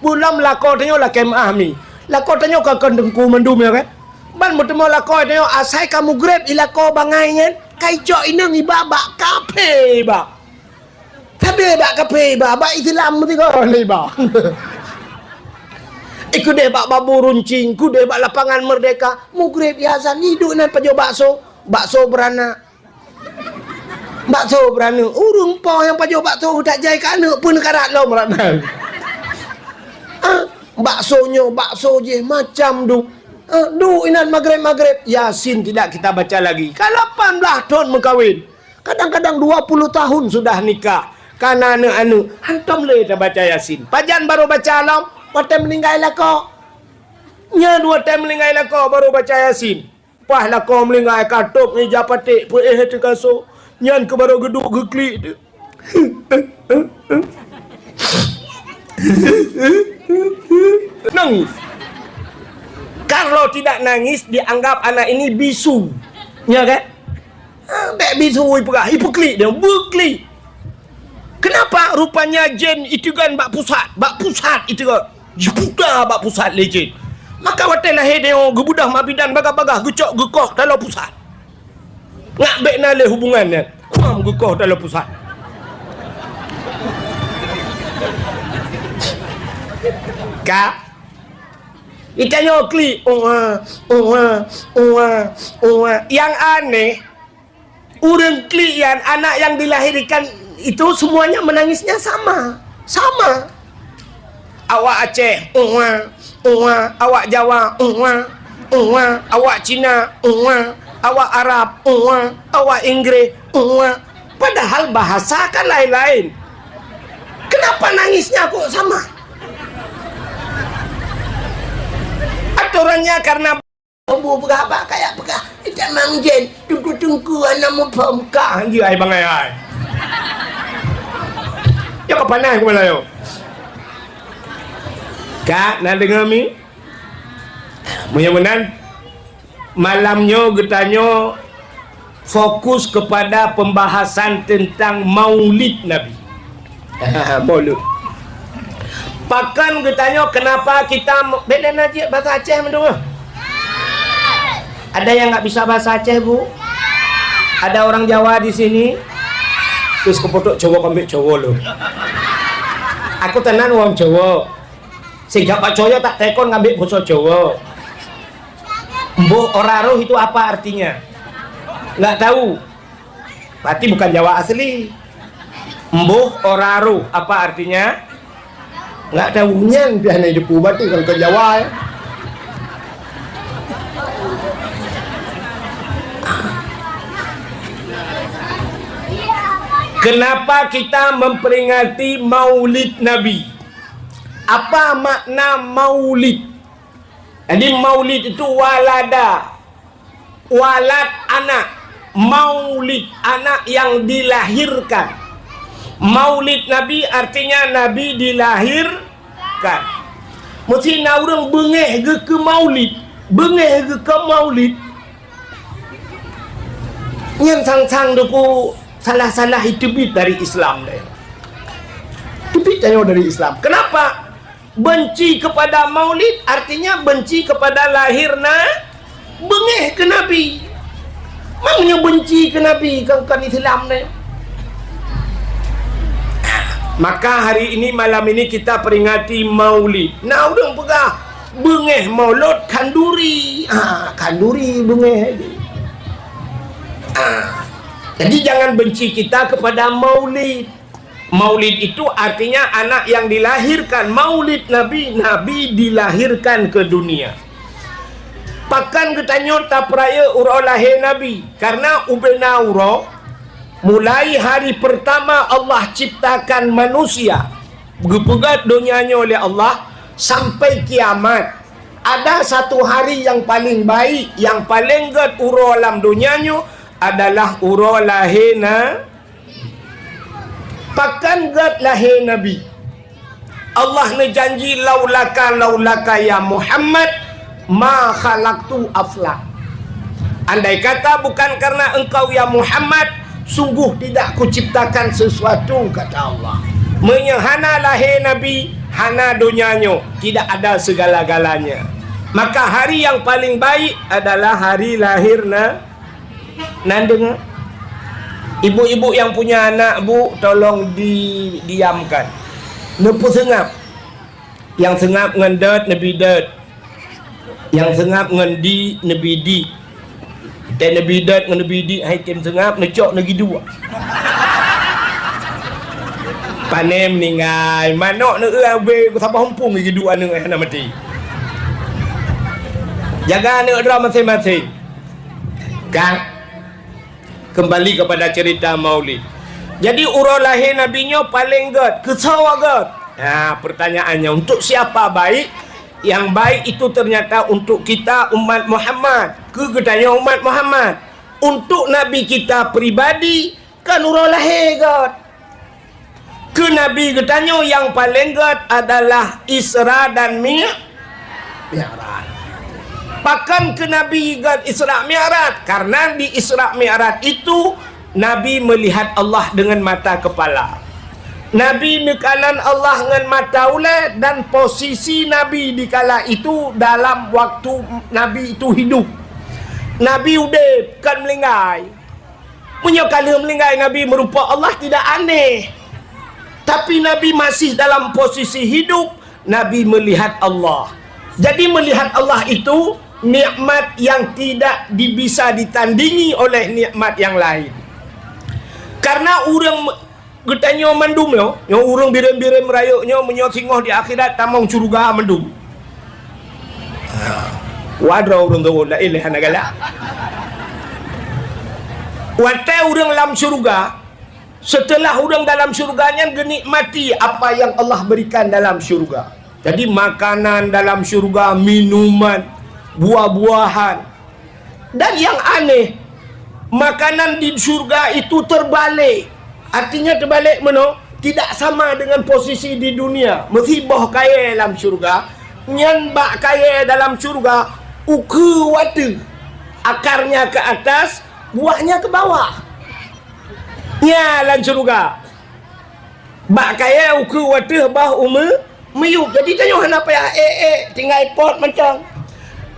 bulam lako tanyo la kemah mi lako tanyo ka kendengku mendum ya kan ban mutemo lako tanyo asai kamu grab ilako bangai kan kai cok inang ibaba kape ba tabe ba kape ba Islam ti ko le ba iku deh bak babu runcing ku deh bak lapangan merdeka mugrib yasan hidup nan pajo bakso beranak urung po yang pajo bakso tak jai kana pun karat lo merana bakso je macam inan maghrib Yasin tidak kita baca lagi kalau 18 tahun mengkawin kadang-kadang 20 tahun sudah nikah karena anu hantam le tak baca Yasin pajan baru baca alam watem meninggal lako nya 2 tem meninggal lako baru baca Yasin pah lako meninggal katuk ni japate pu tu kaso nyan ke baru geduk geklik tu nangis kalau tidak nangis dianggap anak ini bisu ya kan bek bisu hipokrit dia beklik kenapa rupanya jen itu kan bak pusat itu kan Jepudah bak pusat legend. Maka watai lahir dia gebudah mabidan bagah-bagah gecok gekoh dalam pusat. Ngak bek nale hubungannya. Kuam gekoh dalam pusat. Kak itanya klik yang aneh urang klik yang anak yang dilahirkan itu semuanya menangisnya sama awak Aceh awak Jawa awak Cina awak Arab awak Inggris padahal bahasa kan lain-lain. Kenapa nangisnya kok sama? Aturannya karena berapa kayak pegah tidak mangjen tungku anak mau buka anjir ai bang ai ya ke panai ke mana yo kak nak dengar mi mudah-mudahan malamnya getanyo fokus kepada pembahasan tentang maulid Nabi. Maulid pakan getanyo kenapa kita belen aja bahasa Aceh mendengar. Ada yang nggak bisa bahasa Aceh bu? Ada orang Jawa di sini? Terus kepotok Jawa kambing Jawa loh. Aku tenan orang Jawa. Sehingga Pak Joyo tak tekon ngambil bahasa Jawa. Mbuh oraruh itu apa artinya? Nggak tahu. Berarti bukan Jawa asli. Mbuh oraruh apa artinya? Nggak tahu nyen biasanya depu berarti kalau ke Jawa ya. Kenapa kita memperingati Maulid Nabi? Apa makna Maulid? Jadi Maulid itu walada, walad anak, Maulid anak yang dilahirkan. Maulid Nabi artinya Nabi dilahirkan. Mesti nak orang bengeh ke Maulid, bengeh ke Maulid. Yang sang-sang depu salah-salah itu bit dari Islam deh. Itu dari Islam. Kenapa? Benci kepada Maulid artinya benci kepada lahirna bengeh ke Nabi. Mangnya benci ke Nabi kan Islam deh. Maka hari ini malam ini kita peringati Maulid. Nah udah pegah bengeh maulud kanduri. Kanduri bengeh. Jadi jangan benci kita kepada Maulid. Maulid itu artinya anak yang dilahirkan. Maulid Nabi, Nabi dilahirkan ke dunia. Pakan ketanya tak peraya urau lahir Nabi. Karena ubena urau mulai hari pertama Allah ciptakan manusia, berpegat dunianya oleh Allah sampai kiamat. Ada satu hari yang paling baik, yang paling get uro alam dunianya adalah uro lahir pakan get lahir Nabi. Allah ne janji laulaka ya Muhammad ma khalaqtu aflak. Andai kata bukan karena engkau ya Muhammad, sungguh tidak kuciptakan sesuatu, kata Allah. Menyehana lahir Nabi hana dunianya, tidak ada segala-galanya. Maka hari yang paling baik adalah hari lahir dengar. Ibu-ibu yang punya anak, bu, tolong diamkan. Nepu sengap. Yang sengap dengan dot, nebi dot. Yang sengap dengan di, nebi di. Dan nebi dot dengan nebi di, hai tim sengap, necok negi dua. Panem ningai, manok ne abe, ku sabah humpung negi dua ne hana mati. Jaga ne dra masing-masing. Kang, kembali kepada cerita Maulid. Jadi urus lahir nabinya paling god, kesawa god. Nah, pertanyaannya untuk siapa baik? Yang baik itu ternyata untuk kita umat Muhammad. Ketanya umat Muhammad. Untuk nabi kita pribadi kan urus lahir god. Ke nabi ketanya yang paling god adalah Isra dan Mi'raj. Bahkan ke Nabi Isra Mi'raj, karena di Isra Mi'raj itu Nabi melihat Allah dengan mata kepala, Nabi nekalan Allah dengan mata ulet, dan posisi Nabi di kala itu dalam waktu Nabi itu hidup. Nabi udip kan melinggai. Punya kala melinggai Nabi merupa Allah tidak aneh. Tapi Nabi masih dalam posisi hidup, Nabi melihat Allah. Jadi melihat Allah itu nikmat yang tidak bisa ditandingi oleh nikmat yang lain. Karena orang getanya mendum yang orang birim-birim merayuknya menyosingoh di akhirat tamang curuga mendum. Wadra orang tu la ilaha nagala. Wate orang dalam syurga, setelah orang dalam syurganya genikmati apa yang Allah berikan dalam syurga. Jadi makanan dalam syurga, minuman, buah-buahan. Dan yang aneh, makanan di surga itu terbalik. Artinya terbalik mana? Tidak sama dengan posisi di dunia. Musibah kaya dalam surga, nyanbak kaya dalam surga, uku watu, akarnya ke atas, buahnya ke bawah. Nya dalam surga, bak kaya uku watu bah meyuk. Jadi tanya kenapa ya tinggal pot macam.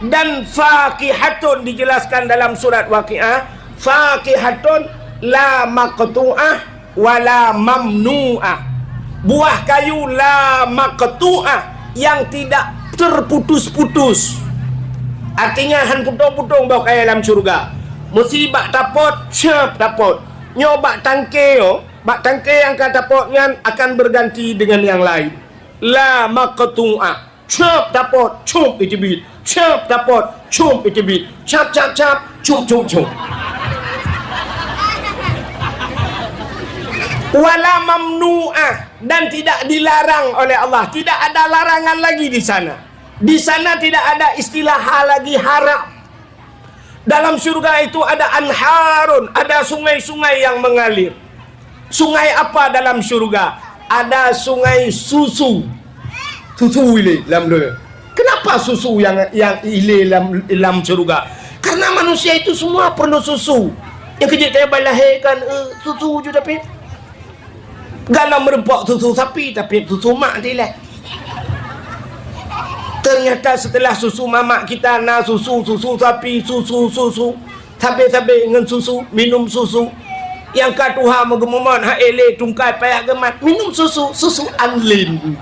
Dan fakihatun dijelaskan dalam surat Waqiah, fakihatun la maqtu'ah wala mamnu'ah. Buah kayu la maqtu'ah, yang tidak terputus-putus. Artinya han putung-putung bau kaya dalam syurga. Mesti bak tapot, syap tapot. Nyo bak tangke bak tangke yang kata potnya akan berganti dengan yang lain. La maqtu'ah. Syap tapot, cup itu bit. Cap dapat, cum itu bit. Cap, cum. Wala mamnu'ah, dan tidak dilarang oleh Allah. Tidak ada larangan lagi di sana. Di sana tidak ada istilah lagi haram. Dalam surga itu ada anharun, ada sungai-sungai yang mengalir. Sungai apa dalam surga? Ada sungai susu. Susu ini dalam dunia. Kenapa susu yang ile dalam surga? Karena manusia itu semua perlu susu. Yang kejap saya balahirkan susu je tapi galam merempok susu sapi, tapi susu mak dia lah. Ternyata setelah susu mamak kita nak susu sapi, susu sabi dengan susu, minum susu. Yang katuha mengemumon ha ele tungkai payak gemat, minum susu anlin.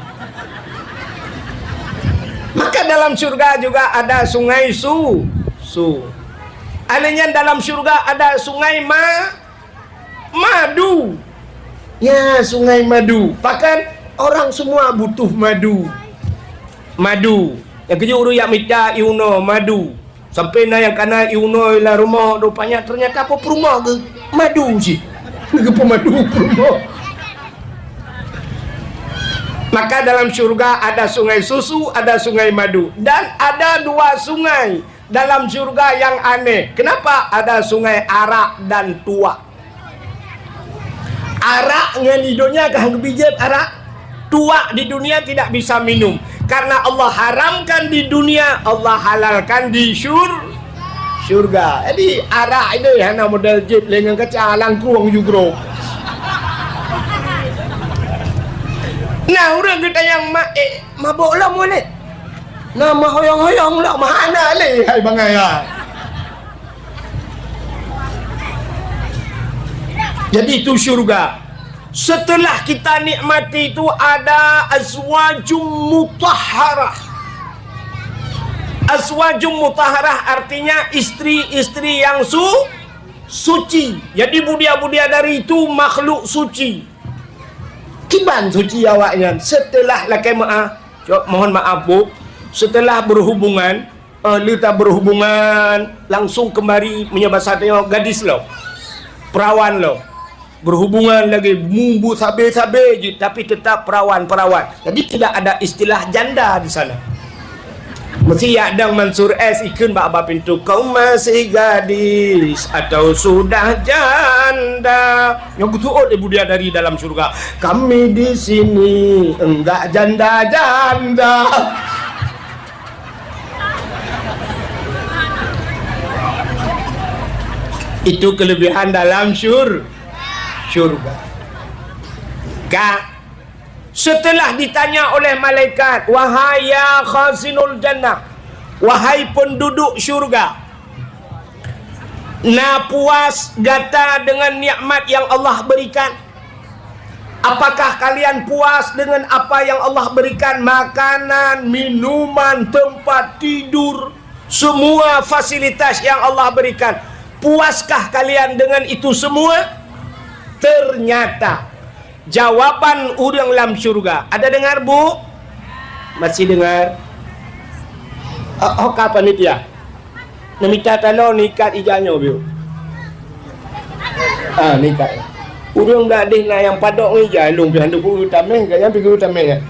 Maka dalam surga juga ada sungai su. Anehnya dalam surga ada sungai madu. Ya, sungai madu. Bahkan orang semua butuh madu. Yang kerja uru yang minta iuno madu. Sampai na yang kana iuno ila rumah rupanya ternyata apa perumah ke madu sih. Ke pemadu perumah. Maka dalam surga ada sungai susu, ada sungai madu. Dan ada dua sungai dalam surga yang aneh. Kenapa? Ada sungai arak dan tuak. Arak dengan hidungnya kahang bijak arak. Tuak di dunia tidak bisa minum. Karena Allah haramkan di dunia, Allah halalkan di surga. Jadi arak ini hanya model jeep dengan kecah langkruang juga. Nah, orang kita yang mabuk lah mulut. Nama hoyong-hoyong lah mana leh hai bangai ah. Jadi itu syurga. Setelah kita nikmati itu ada azwajum mutahharah. Azwajum mutahharah artinya istri-istri yang suci. Jadi budia-budia dari itu makhluk suci. Kiban suci awaknya. Setelah lakai mohon maaf bu, setelah berhubungan, kita berhubungan langsung kembali menyebasatnya gadis lo, perawan lo. Berhubungan lagi mumbu sabe-sabe je, tapi tetap perawan. Jadi tidak ada istilah janda di sana. Mesti Yadang Mansur S ikun bak pintu, kau masih gadis atau sudah janda. Yang betul ibu dia dari dalam surga. Kami di sini enggak janda-janda. Itu kelebihan dalam surga. Setelah ditanya oleh malaikat, wahai ya khazinul jannah, wahai penduduk syurga, na puas gata dengan nikmat yang Allah berikan? Apakah kalian puas dengan apa yang Allah berikan? Makanan, minuman, tempat tidur, semua fasilitas yang Allah berikan. Puaskah kalian dengan itu semua? Ternyata jawaban orang dalam syurga. Ada dengar bu? Masih dengar? Oh kapan itu ya? Namita talo nikat ijanya bu. Nikat. Urang dah ada na yang padok ni jalung pian tu ku utameng kan yang pergi utameng kan.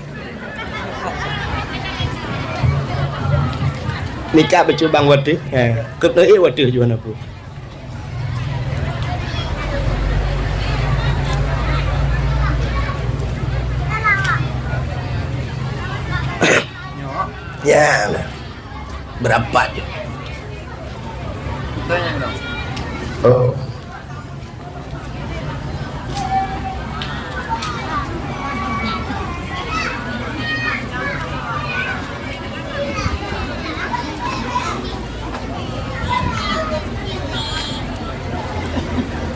Nikat baca bang water. Keteu water juan aku. Ya, berapa je? Tanya dong. Oh.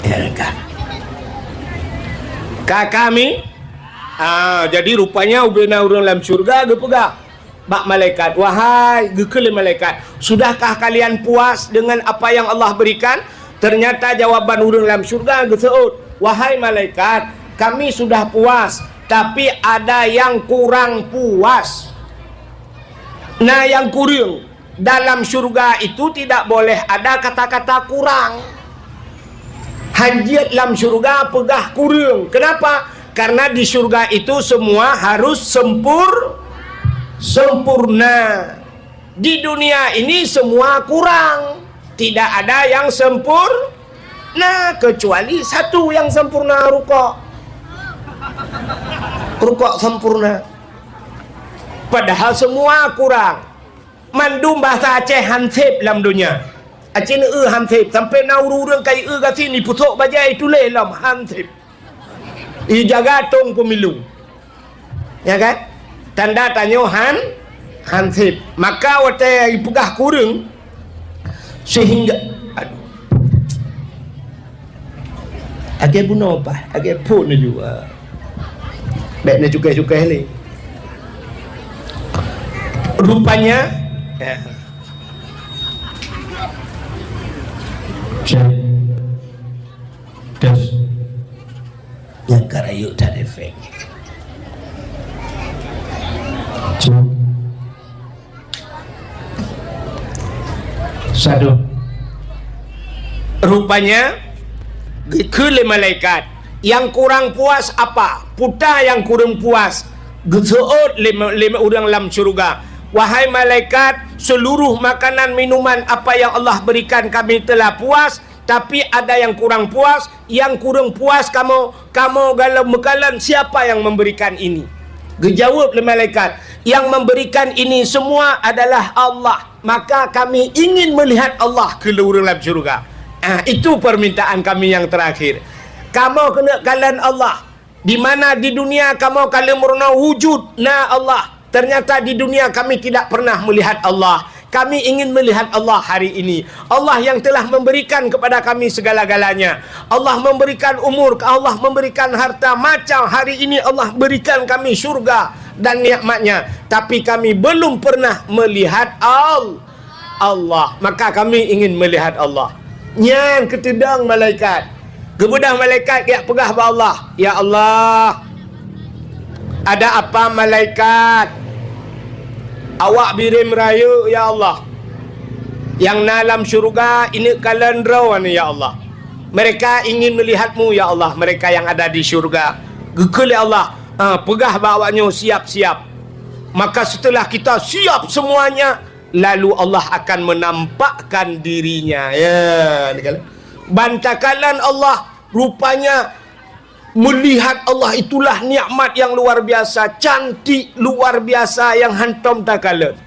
Ya kan. Kak kami, jadi rupanya ubena orang dalam syurga gepegak. Bak malaikat, wahai gekele malaikat, sudahkah kalian puas dengan apa yang Allah berikan? Ternyata jawaban orang dalam syurga geseut, wahai malaikat, kami sudah puas, tapi ada yang kurang puas. Nah, yang kurang dalam syurga itu tidak boleh ada kata-kata kurang. Hajat dalam syurga pegah kurang. Kenapa? Karena di syurga itu semua harus sempurna. Di dunia ini semua kurang, tidak ada yang sempurna kecuali satu yang sempurna, rukuk sempurna. Padahal semua kurang. Mandum bahasa Aceh hansip dalam dunia. Aceh ni hansip sampai nauru kai ke sini putok bajai tulis lam hansip. Jaga tong pemilu. Ya kan? Tanda tanya hansip. Maka wate ipugah kurang sehingga agak bunuh apa? Agak pun juga. Baik nak cukai-cukai ni. Rupanya yang karayuk tak efek. Satu. Rupanya ke malaikat yang kurang puas apa? Puta yang kurang puas geseut lima orang dalam syurga. Wahai malaikat, seluruh makanan minuman apa yang Allah berikan kami telah puas, tapi ada yang kurang puas. Yang kurang puas kamu galam mekalan, siapa yang memberikan ini? Dijawab oleh malaikat, yang memberikan ini semua adalah Allah. Maka kami ingin melihat Allah ke luar dalam syurga. Itu permintaan kami yang terakhir. Kamu kena kalian Allah Di mana di dunia kamu kalau merana wujud na Allah, ternyata di dunia kami tidak pernah melihat Allah. Kami ingin melihat Allah hari ini. Allah yang telah memberikan kepada kami segala-galanya. Allah memberikan umur, Allah memberikan harta. Macam hari ini Allah berikan kami syurga dan nikmatnya. Tapi kami belum pernah melihat Allah. Maka kami ingin melihat Allah. Nyan ketedang malaikat. Kemudian malaikat dia pegah pada Allah. Ya Allah, ada apa malaikat? Awak birim raya ya Allah. Yang dalam syurga ini kalian rawan ya Allah. Mereka ingin melihatmu ya Allah. Mereka yang ada di syurga. Gekali Allah, pegah bawanya siap-siap. Maka setelah kita siap semuanya, lalu Allah akan menampakkan dirinya. Ya, bantakalan Allah, rupanya melihat Allah itulah nikmat yang luar biasa, cantik luar biasa yang hantam tak kala.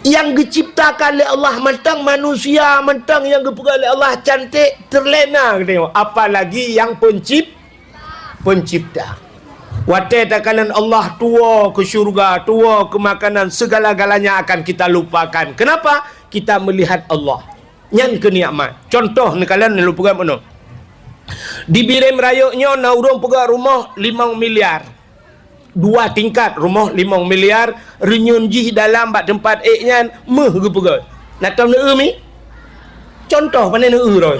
Yang diciptakan oleh Allah mentang manusia, mentang yang dipegah oleh Allah cantik, terlena tengok. Apalagi yang pencipta. Watai takanan Allah tua ke syurga, tua ke makanan, segala-galanya akan kita lupakan. Kenapa? Kita melihat Allah. Yang kenikmat. Contoh ni kalian ni lupa mana? Di Birim Rayuknya na urang pegah rumah 5 miliar. 2 tingkat rumah 5 miliar, renyun jih dalam bak tempat nya meh ke pegah. Nak tahu ne mi? Contoh mana ne ro.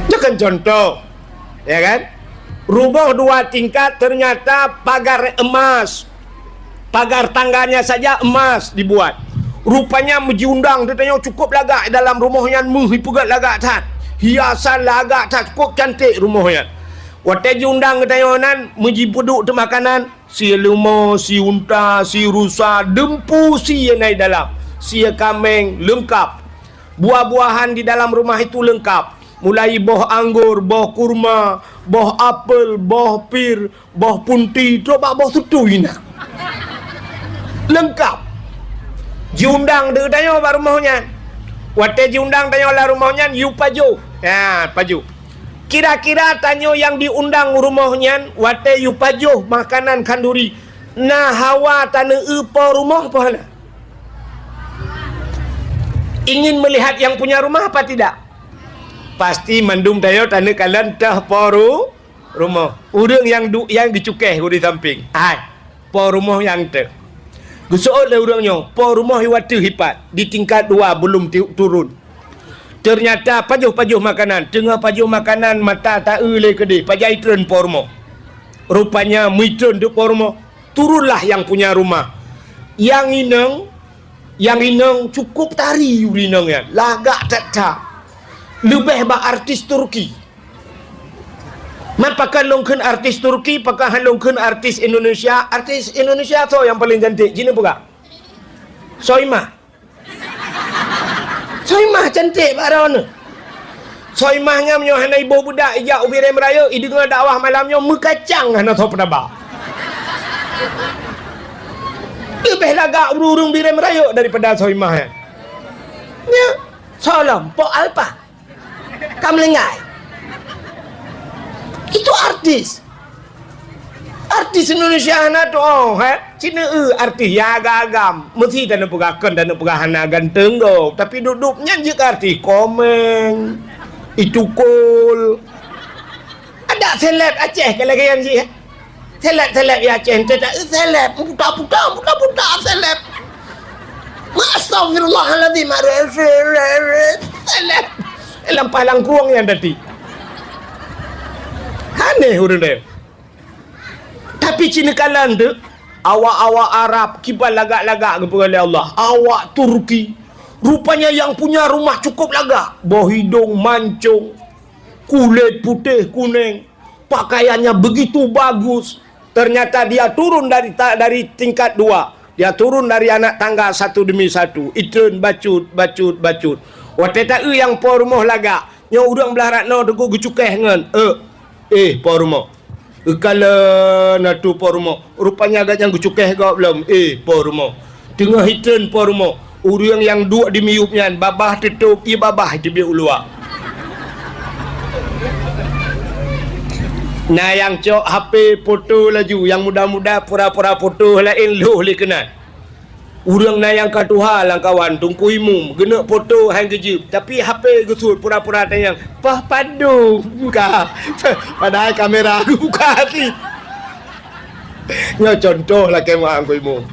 Jangan contoh. Ya kan? Rumah 2 tingkat ternyata pagar emas. Pagar tangganya saja emas dibuat. Rupanya menjiundang dia tanya cukup lagak dalam rumahnya hipugat lagak tat. Hiasan lagak tat cukup cantik rumahnya. Waktu jiundang dia tanya nan menjipuduk tu makanan, si lemah, si unta, si rusa, dempu si yang naik dalam. Si kambing lengkap. Buah-buahan di dalam rumah itu lengkap. Mulai buah anggur, buah kurma, buah apel, buah pir, buah punti, coba buah sutu ini. Lengkap. Jiundang dia tanya apa rumahnya. Waktu jiundang tanya lah rumahnya, you paju. Ya, paju. Kira-kira tanya yang diundang rumahnya, waktu you paju makanan kanduri. Nah hawa tanah apa rumah apa lah? Ingin melihat yang punya rumah apa tidak? Pasti mandum tayo tanah kalian dah poru rumah. Urang yang dicukai di samping. Hai, por rumah yang ter. Gusool le urangnya, por rumah iwatu hipat di tingkat 2 belum turun. Ternyata pajuh-pajuh makanan, tengah pajuh makanan mata tak le kedai, pajai turun por rumah. Rupanya mitun tu por rumah. Turunlah yang punya rumah. Yang inang cukup tari urinangnya. Lagak tak. Lebih ba artis Turki. Man pakai longken artis Turki, pakai longken artis Indonesia. Artis Indonesia tu yang paling cantik. Jina buka. Soimah cantik barang. Soimahnya menyohana ibu budak ijak ubi rem raya, idungan dakwah malamnya mekacang hana tau penabak. Lebih lagak urung birem raya daripada Soimah. Ya, salam po alpa. Kamu lengai. Itu artis Indonesia na tu Cina artis ya agam mesti tak nak pegakan dan nak pegahana ganteng do, tapi duduknya je artis komen itu cool. Ada seleb Aceh kalau kalian sih seleb ya Aceh tak seleb buta seleb. Astagfirullahaladzim seleb lampah langkuang yang tadi. Aneh urang dia. Tapi Cina kalan tu awak-awak Arab kibal lagak-lagak kepada Allah. Awak Turki rupanya yang punya rumah cukup lagak. Bau hidung mancung, kulit putih kuning, pakaiannya begitu bagus. Ternyata dia turun dari tingkat 2. Dia turun dari anak tangga satu demi satu. Itun bacut. Waktu tak yang por rumah lagak. Yang urang belah ratna tu gucukai ngan. Por rumah. Kalau natu por rumah. Rupanya agak yang gucukai kau belum. Por rumah. Tengah hitun por rumah. Urang yang duduk di miupnya babah tutup, babah di biar uluak. Nah yang cok HP foto laju, yang muda-muda pura-pura foto lain lu boleh kenal. Urang na yang katuha lang kawan tungku imum gena foto hang kejip tapi HP gesut pura-pura tayang pah padu buka padahal kamera aku buka hati. Nya contoh lah kemah aku imum.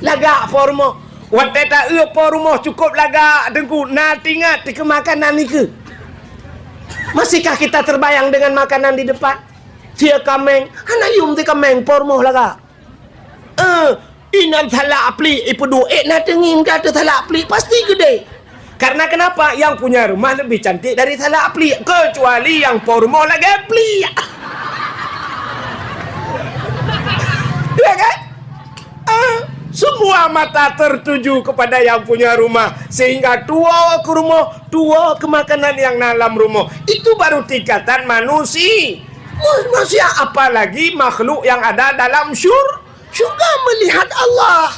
Lagak formo. Watai tak formo cukup lagak dengku na tingat ke makanan ni ke. Masihkah kita terbayang dengan makanan di depan? Dia kameng, hanayum ti kameng formo laga. Inan thalak apli ipu duit na tenging kata thalak apli pasti gede. Karena kenapa? Yang punya rumah lebih cantik dari thalak apli, kecuali yang formo lagi apli. Ya kan? Semua mata tertuju kepada yang punya rumah, sehingga tua ke rumah, tua ke makanan yang dalam rumah. Itu baru tingkatan manusia. Manusia apalagi makhluk yang ada dalam syurga melihat Allah.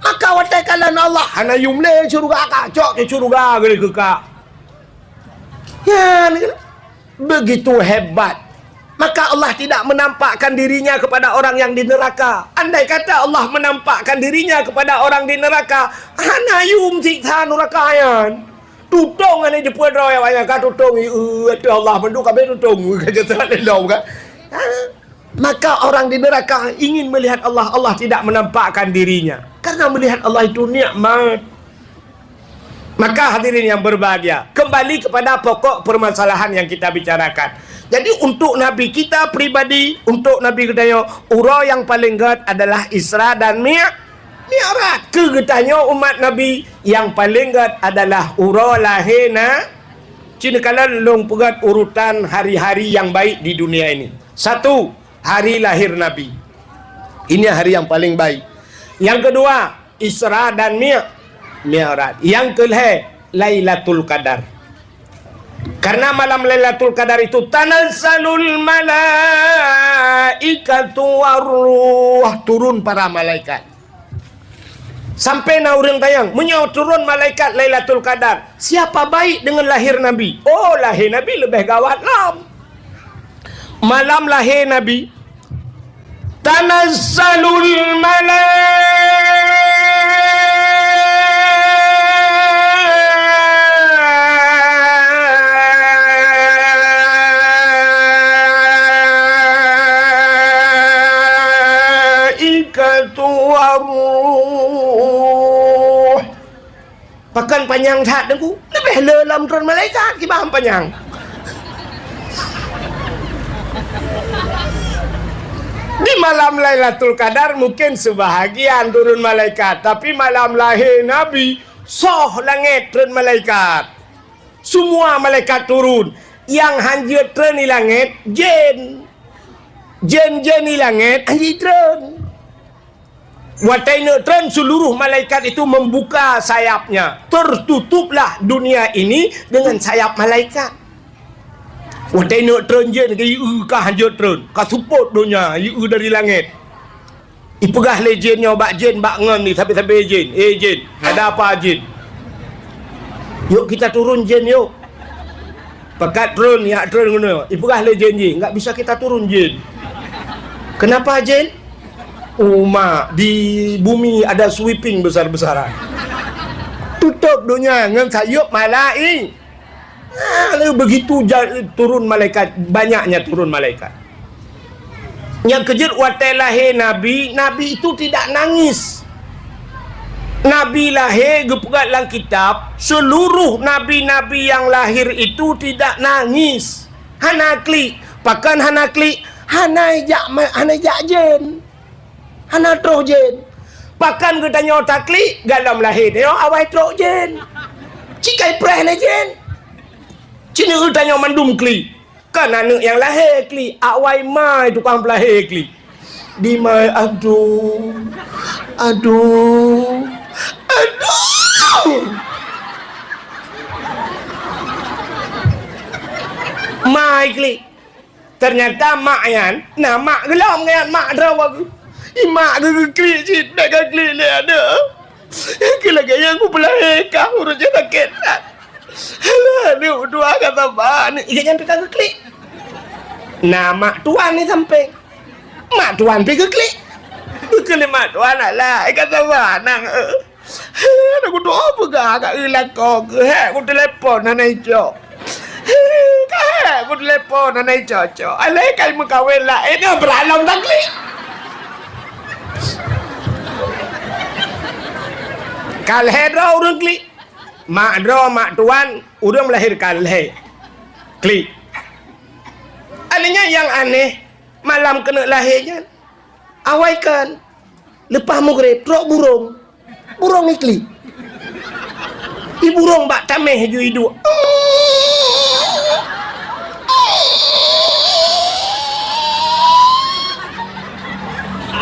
Maka watai kalan Allah hana yumle syurga kacok ke syurga gede kekak. Ya, begitu hebat. Maka Allah tidak menampakkan dirinya kepada orang yang di neraka. Andai kata Allah menampakkan dirinya kepada orang di neraka, hana yum siksa neraka yan. Tutong ane jeput roy banyak ka tutong itu Allah mendu kabeh tutong ka jatuh lelong kan. Maka orang di neraka ingin melihat Allah, Allah tidak menampakkan dirinya karena melihat Allah itu nikmat. Maka hadirin yang berbahagia, kembali kepada pokok permasalahan yang kita bicarakan. Jadi untuk Nabi kita pribadi, untuk Nabi kita uro yang paling gat adalah Isra dan Mi'raj. Kegetanya umat Nabi yang paling gat adalah uro lahirna. Cina kalau long pegat urutan hari-hari yang baik di dunia ini. 1, hari lahir Nabi. Ini hari yang paling baik. Yang kedua, Isra dan Mi'raj. Yang kelima, Lailatul Qadar. Karena malam Lailatul Qadar itu tanazzalul malaikatu waruh, turun para malaikat. Sampai na urang tayang menyo turun malaikat Lailatul Qadar. Siapa baik dengan lahir Nabi? Oh, lahir Nabi lebih gawat lah. Malam lahir Nabi tanazzalul malaikatu waruh. Pakan panjang tak dengku lebih lelam turun malaikat kibah panjang. Di malam Lailatul Qadar mungkin sebahagian turun malaikat, tapi malam lahir Nabi soh langit turun malaikat. Semua malaikat turun. Yang hanjir turun di langit jin. Jin-jin di langit hanjir turun. Watai turun seluruh malaikat itu membuka sayapnya. Tertutuplah dunia ini dengan sayap malaikat. Watai nak turun je ke iu kah hanjut turun. Kah support dunia iu dari langit. Ipegah le jinnya bak jin bak ngan ni sampai-sampai jin. Jin, ada apa jin? Yuk kita turun jin yuk. Pekat turun ya turun guna. Ipegah le jin je, enggak bisa kita turun jin. Kenapa jin? Mak di bumi ada sweeping besar-besaran. Tutup dunia ngan sayup malai. Lalu begitu turun malaikat, banyaknya turun malaikat. Yang kejut watai lahir Nabi, Nabi itu tidak nangis. Nabi lahir gepegat dalam kitab, seluruh nabi-nabi yang lahir itu tidak nangis. Hana klik, pakan hana klik, hana jak jen, hana troh jen. Pakan ketanya otak klik, dalam lahir dia awai troh jen. Cikai preh na jen. Cina tanya mandum kli. Kan anak yang lahir kli. Awai mai tukang pelahir kli. Di mai aduh. Aduh. Aduh. Mai kli. Ternyata mak yan. Nah mak gelam kan mak drawa. Mak ke kli cik. Dah ke kli ni ada. Kelagi yang aku pelahir kau. Urusnya sakit. Alah, ni dua kata bah ni. Ikan yang tukang klik. Nah, mak tuan ni sampai. Mak tuan pergi ke klik. Ke mak tuan lah. Kata mana? Aku doa apa ke? Kat ilako ke? Aku telefon nanai cok. Aku telefon nanai cok. Alai kai mengkawin lah. Ini beralam tak klik. Kalau hedra orang klik. Mak dro, mak tuan, orang melahirkan leh. Klik. Adanya yang aneh, malam kena lahirnya, awaikan, lepas maghrib, trok burung, burung ni klik. I burung bak tameh ju hidup.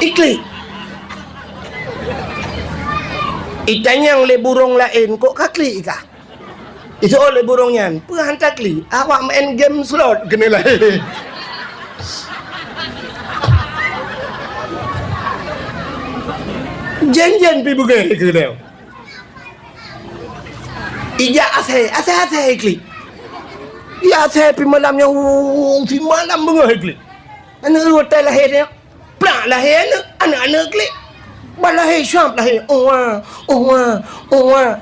Iklik. Itanya oleh burung lain, kok kaklik kah? Itu oleh burungnya, hantar klik. Awak main game slot, kena lahir. Jen pi bukan ke dia. Ija asai klik. Ya asai pi malamnya, pi malam bunga klik. Anak hotel lahir dia. Plak lahir anak klik. Balahir syam lahir.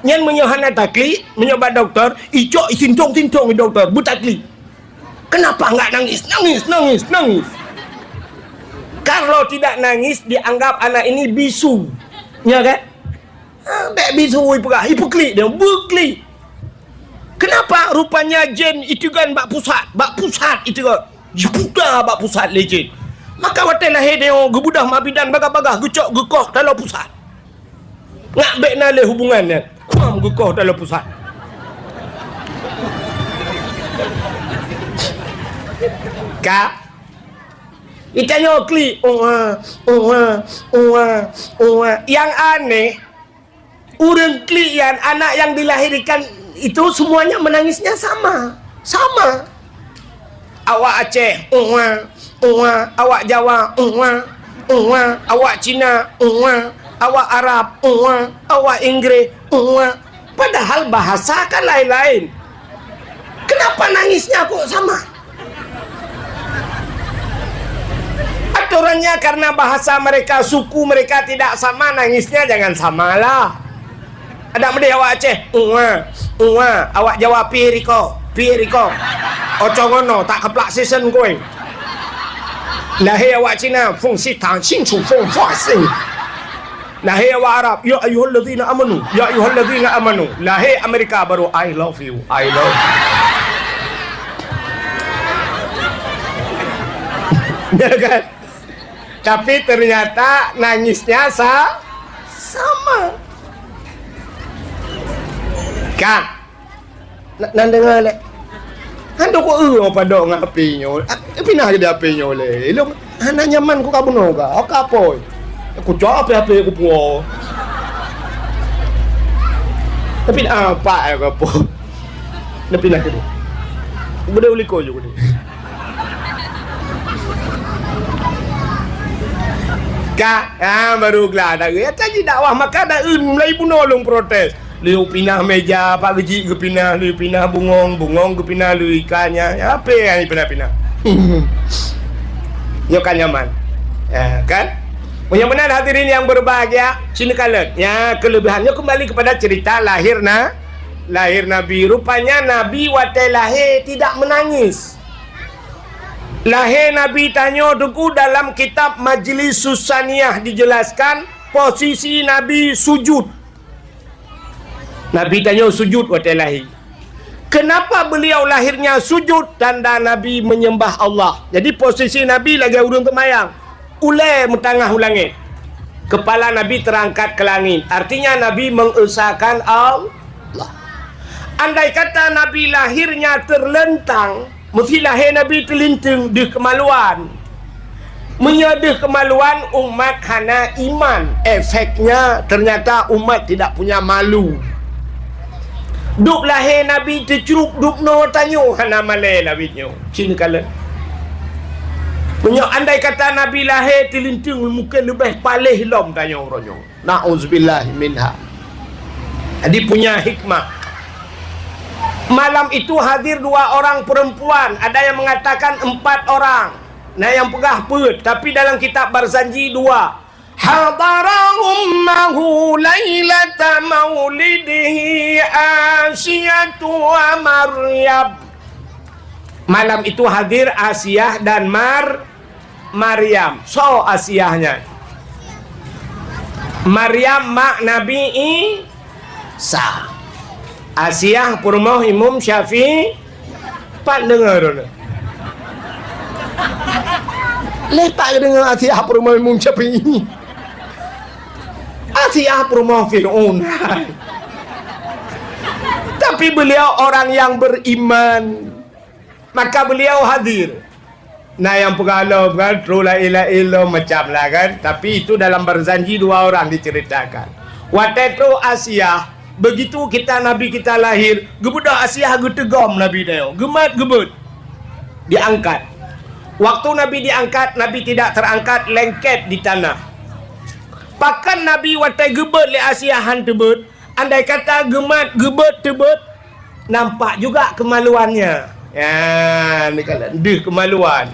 Nyan menyohana takli, menyobat doktor, icok sintong doktor, butakli. Kenapa enggak nangis? Kalau tidak nangis dianggap anak ini bisu. Ya kan? Bek bisu hipoklik dia, bukli. Kenapa? Rupanya jen itu kan bak pusat itu kan. Budak bak pusat legend. Maka watai lahir dia gebudah mabidan bagah-bagah gecok gekoh dalam pusat. Ngak bek nale hubungannya. Kuam gekoh dalam pusat. Kak itanya klik. Yang aneh, orang klik yang anak yang dilahirkan itu semuanya menangisnya sama. Awak Aceh, awak Jawa, awak Cina, awak Arab, awak Inggris, padahal bahasa kan lain-lain. Kenapa nangisnya kok sama? Aturannya karena bahasa mereka, suku mereka tidak sama, nangisnya jangan samalah. Ada mede awak Aceh, awak Jawa piriko. Ocongono tak keplak season kowe. Lahir awak Cina, feng si tang xing chu feng fa sing. Lahir awak Arab, ya ayyuhallazina amanu. Lahir Amerika baru I love you. Ya kan? Tapi ternyata nangisnya sama. Kak, nak dengar lek. Hando ko apa dok ngapinya. Pinah ke apinya le. Ilong hana nyaman ko kabuno ka. O kapoy. Aku coba apa aku puo. Tapi apa aku po. Na pinah ke. Udah uli ko juga. Kak, baru gelada. Ya tadi dakwah maka ada mulai bunolong protes. Liu pinah meja, Pak Geji ke pinah, liu pinah bungong ke pinah, liu ikannya. Ya, apa yang pinah-pinah? Yo kan nyaman. Ya, kan? Yang benar hadirin yang berbahagia, sini kalian. Ya, kelebihannya kembali kepada cerita lahir Nabi. Rupanya Nabi waktu lahir tidak menangis. Lahir Nabi tanya duku dalam kitab Majlis Susaniyah dijelaskan posisi Nabi sujud. Nabi tanya sujud waktu lahir. Kenapa beliau lahirnya sujud? Tanda Nabi menyembah Allah. Jadi posisi Nabi lagi urung kemayang. Ulai mentangah langit. Kepala Nabi terangkat ke langit. Artinya Nabi mengesahkan Allah. Andai kata Nabi lahirnya terlentang, mesti lahir Nabi terlinting di kemaluan. Menyedih kemaluan umat hana iman. Efeknya ternyata umat tidak punya malu. Duk lahir Nabi tercuruk duk no tanyo hana malai Nabi nyo. Sini kala. Punya andai kata Nabi lahir terlinting mungkin lebih palih lom tanyo ronyo. Nauzubillah minha. Jadi punya hikmah. Malam itu hadir 2 orang perempuan, ada yang mengatakan 4 orang. Nah yang pegah put, tapi dalam kitab Barzanji 2. Hadara ummahu lailata maulidihi Asiyatu wa Maryam. Malam itu hadir Asiyah dan Maryam. So Asiyahnya, Maryam mak Nabi Isa. Asiyah purmoh Imam Syafi'i. Pak dengar. Lepak dengan Asiyah purmoh Imam Syafi'i. Asiyah purmoh Fir'aun. Tapi beliau orang yang beriman, maka beliau hadir. Nah yang pengalau kan, la ilaha illallah macam lah kan. Tapi itu dalam Barzanji 2 orang diceritakan. Waktu itu Asiyah, begitu kita Nabi kita lahir, gebudak Asiyah getegam Nabi dia. Gemat gebut. Diangkat. Waktu Nabi diangkat, Nabi tidak terangkat, lengket di tanah. Pakan Nabi watai gebut le Asiyah tebut. Andai kata gemat gebut tebut, nampak juga kemaluannya. Ya, ni kalau deh kemaluan.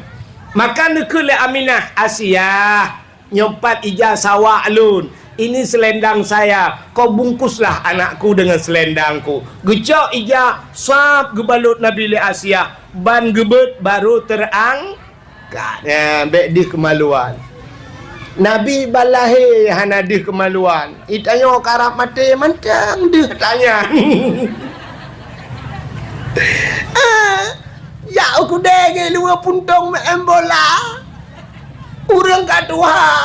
Maka nekul le Aminah, Asiyah nyompat ija sawak alun. Ini selendang saya, kau bungkuslah anakku dengan selendangku. Gecok ija sap gebalut Nabi le Asiyah, ban gebet baru terangkat. Ya, bek di kemaluan. Nabi balahi hana di kemaluan. Itanya karap mati mantang deh tanya. Ya aku dege luar puntong embola. Urang katua.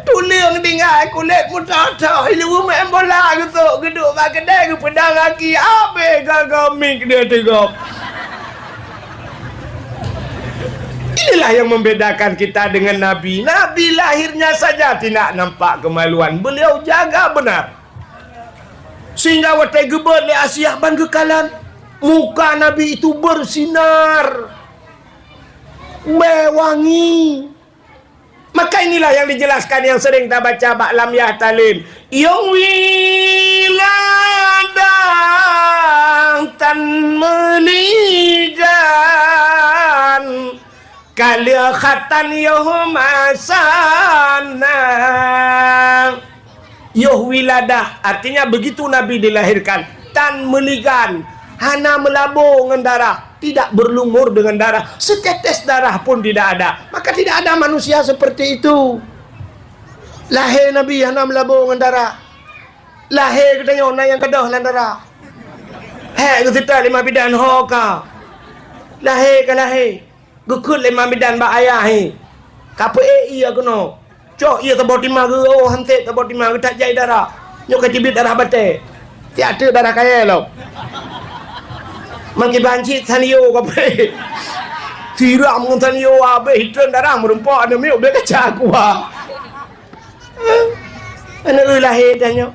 Tulang dengan kulit mudah-mudah ilu main bola gitu geduk pakai kedai ke pedang lagi abe gagamik dia tegak. Inilah yang membedakan kita dengan Nabi. Nabi lahirnya saja tidak nampak kemaluan, beliau jaga benar. Sehingga watai gebet le Asiyah ban kekalan, muka Nabi itu bersinar wangi. Maka inilah yang dijelaskan yang sering kita baca Ba'lam ya talim. Yang wiladang tan melijan kalikhatan yohumasana. Yoh wiladah artinya begitu Nabi dilahirkan, tan meligan, hana melabur dengan darah, tidak berlumur dengan darah, setetes darah pun tidak ada. Maka tidak ada manusia seperti itu. Lahir Nabi hana melabur dengan darah. Lahir katanya orang yang kedah dengan darah. Hei kita 5 bidan hoka. Lahir ke lahir. Gukut 5 bidan bak ayah he. Kapa iya kena. Cok iya tebau timah ke, oh hantik tebau timah ke tak jai darah. Nyok kecibit darah batik. Tiada darah kaya lo. Mangki banci tanio kape. Tiram dengan tanio abe hitran darah merempak ada miuk dia kacak kuah. Anak lahir tanya.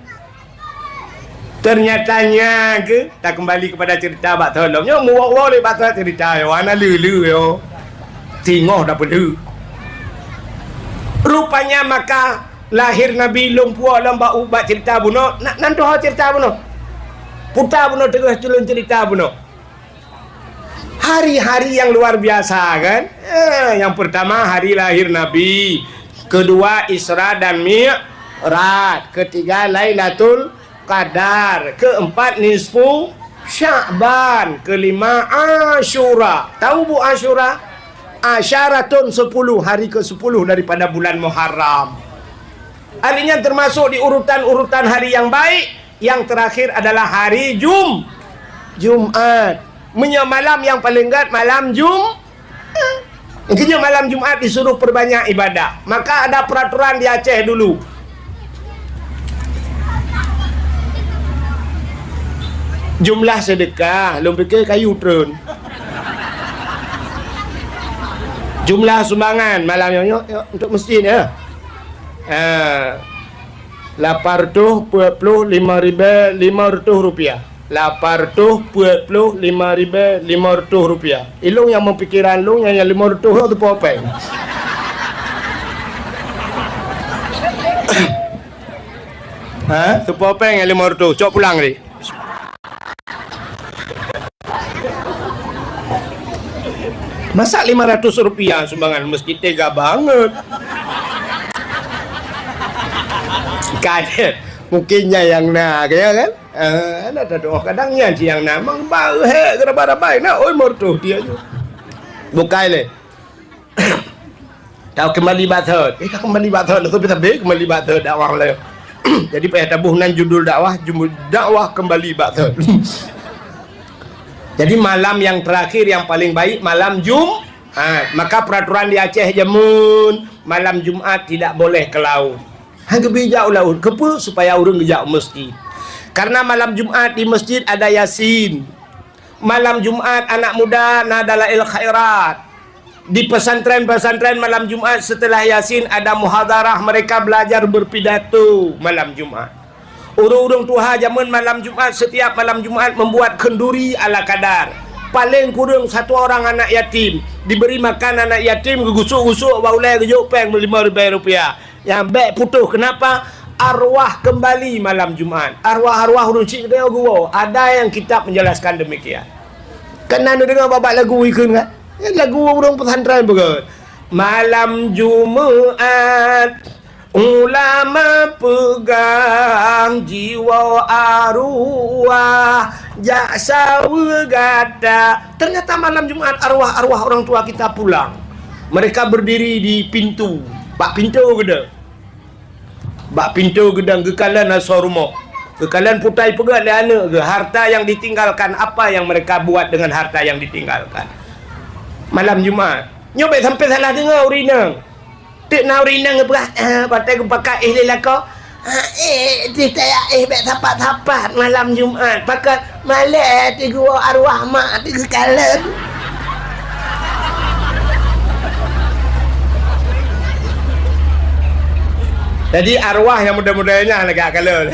Ternyatanya ke tak kembali kepada cerita bak tolong. Nyo muak-muak le bak cerita yo ana lulu yo. Tingoh dah pedu. Rupanya maka lahir Nabi lumpua lamba ubat cerita buno. Nanti cerita buno. Putar buno terus tulun cerita buno. Hari-hari yang luar biasa kan. Yang pertama hari lahir Nabi, kedua Isra dan Mi'raj, ketiga Lailatul Qadar, keempat nisfu Sya'ban, kelima Asyura. Tahu bu Asyura? Asyaratun 10, hari ke-10 daripada bulan Muharram. Artinya termasuk di urutan-urutan hari yang baik. Yang terakhir adalah hari Jumat. Malam yang paling gat malam Intinya malam Jumat disuruh perbanyak ibadah. Maka ada peraturan di Aceh dulu. Jumlah sedekah belum fikir kayu turun. Jumlah sumbangan malam yuk untuk masjid ya. 845.500 rupiah. 845.500 rupiah. Ilung yang mempikiran long yang 500 tu popeng. Tu popeng yang 500. Cok pulang ni. Masa 500 rupiah sumbangan masjid tega banget. Kaget mungkinnya yang nak ya kan. Ada doa kadangnya si yang nak mang bae geraba-rabai nak oi mortu dia tu. Bukai le. Tahu kembali bathot. Kembali bathot tu tapi kembali bathot dakwah le. Jadi payah tabuhnan judul dakwah kembali bathot. Jadi malam yang terakhir yang paling baik malam Jumat. Maka peraturan di Aceh jamun malam Jumat tidak boleh ke laut. Hang bijak laut kepa supaya orang gejak masjid. Karena malam Jumat di masjid ada Yasin. Malam Jumat anak muda nadalail khairat. Di pesantren-pesantren malam Jumat setelah Yasin ada muhadarah, mereka belajar berpidato malam Jumat. Urung-urung tuha zaman malam Jumat, setiap malam Jumat membuat kenduri ala kadar. Paling kurang satu orang anak yatim diberi makan anak yatim gugusuk-gusuk baulai gejuk peng RM5,000. Yang beg putuh. Kenapa? Arwah kembali malam Jumat. Arwah-arwah urung cik dia gua. Ada yang kitab menjelaskan demikian. Kena dengar babak lagu ikun kan? Lagu urung pesantren begitu. Malam Jumat ulama pegang jiwa arwah jaksa wegada. Ternyata malam Jumat arwah-arwah orang tua kita pulang. Mereka berdiri di pintu. Bak pintu gede. Bak pintu gedang gekalan asal rumah. Gekalan putai pegat dia anak ke harta yang ditinggalkan, apa yang mereka buat dengan harta yang ditinggalkan. Malam Jumat. Nyobek sampai salah dengar urinang. Tik nak urinang ke berat. Pakai ke pakai lah kau. Tik tak bet tapat-tapat malam Jumat. Pakai malam ti gua arwah mak ti gekalan. Jadi arwah yang muda-mudanya negak kala.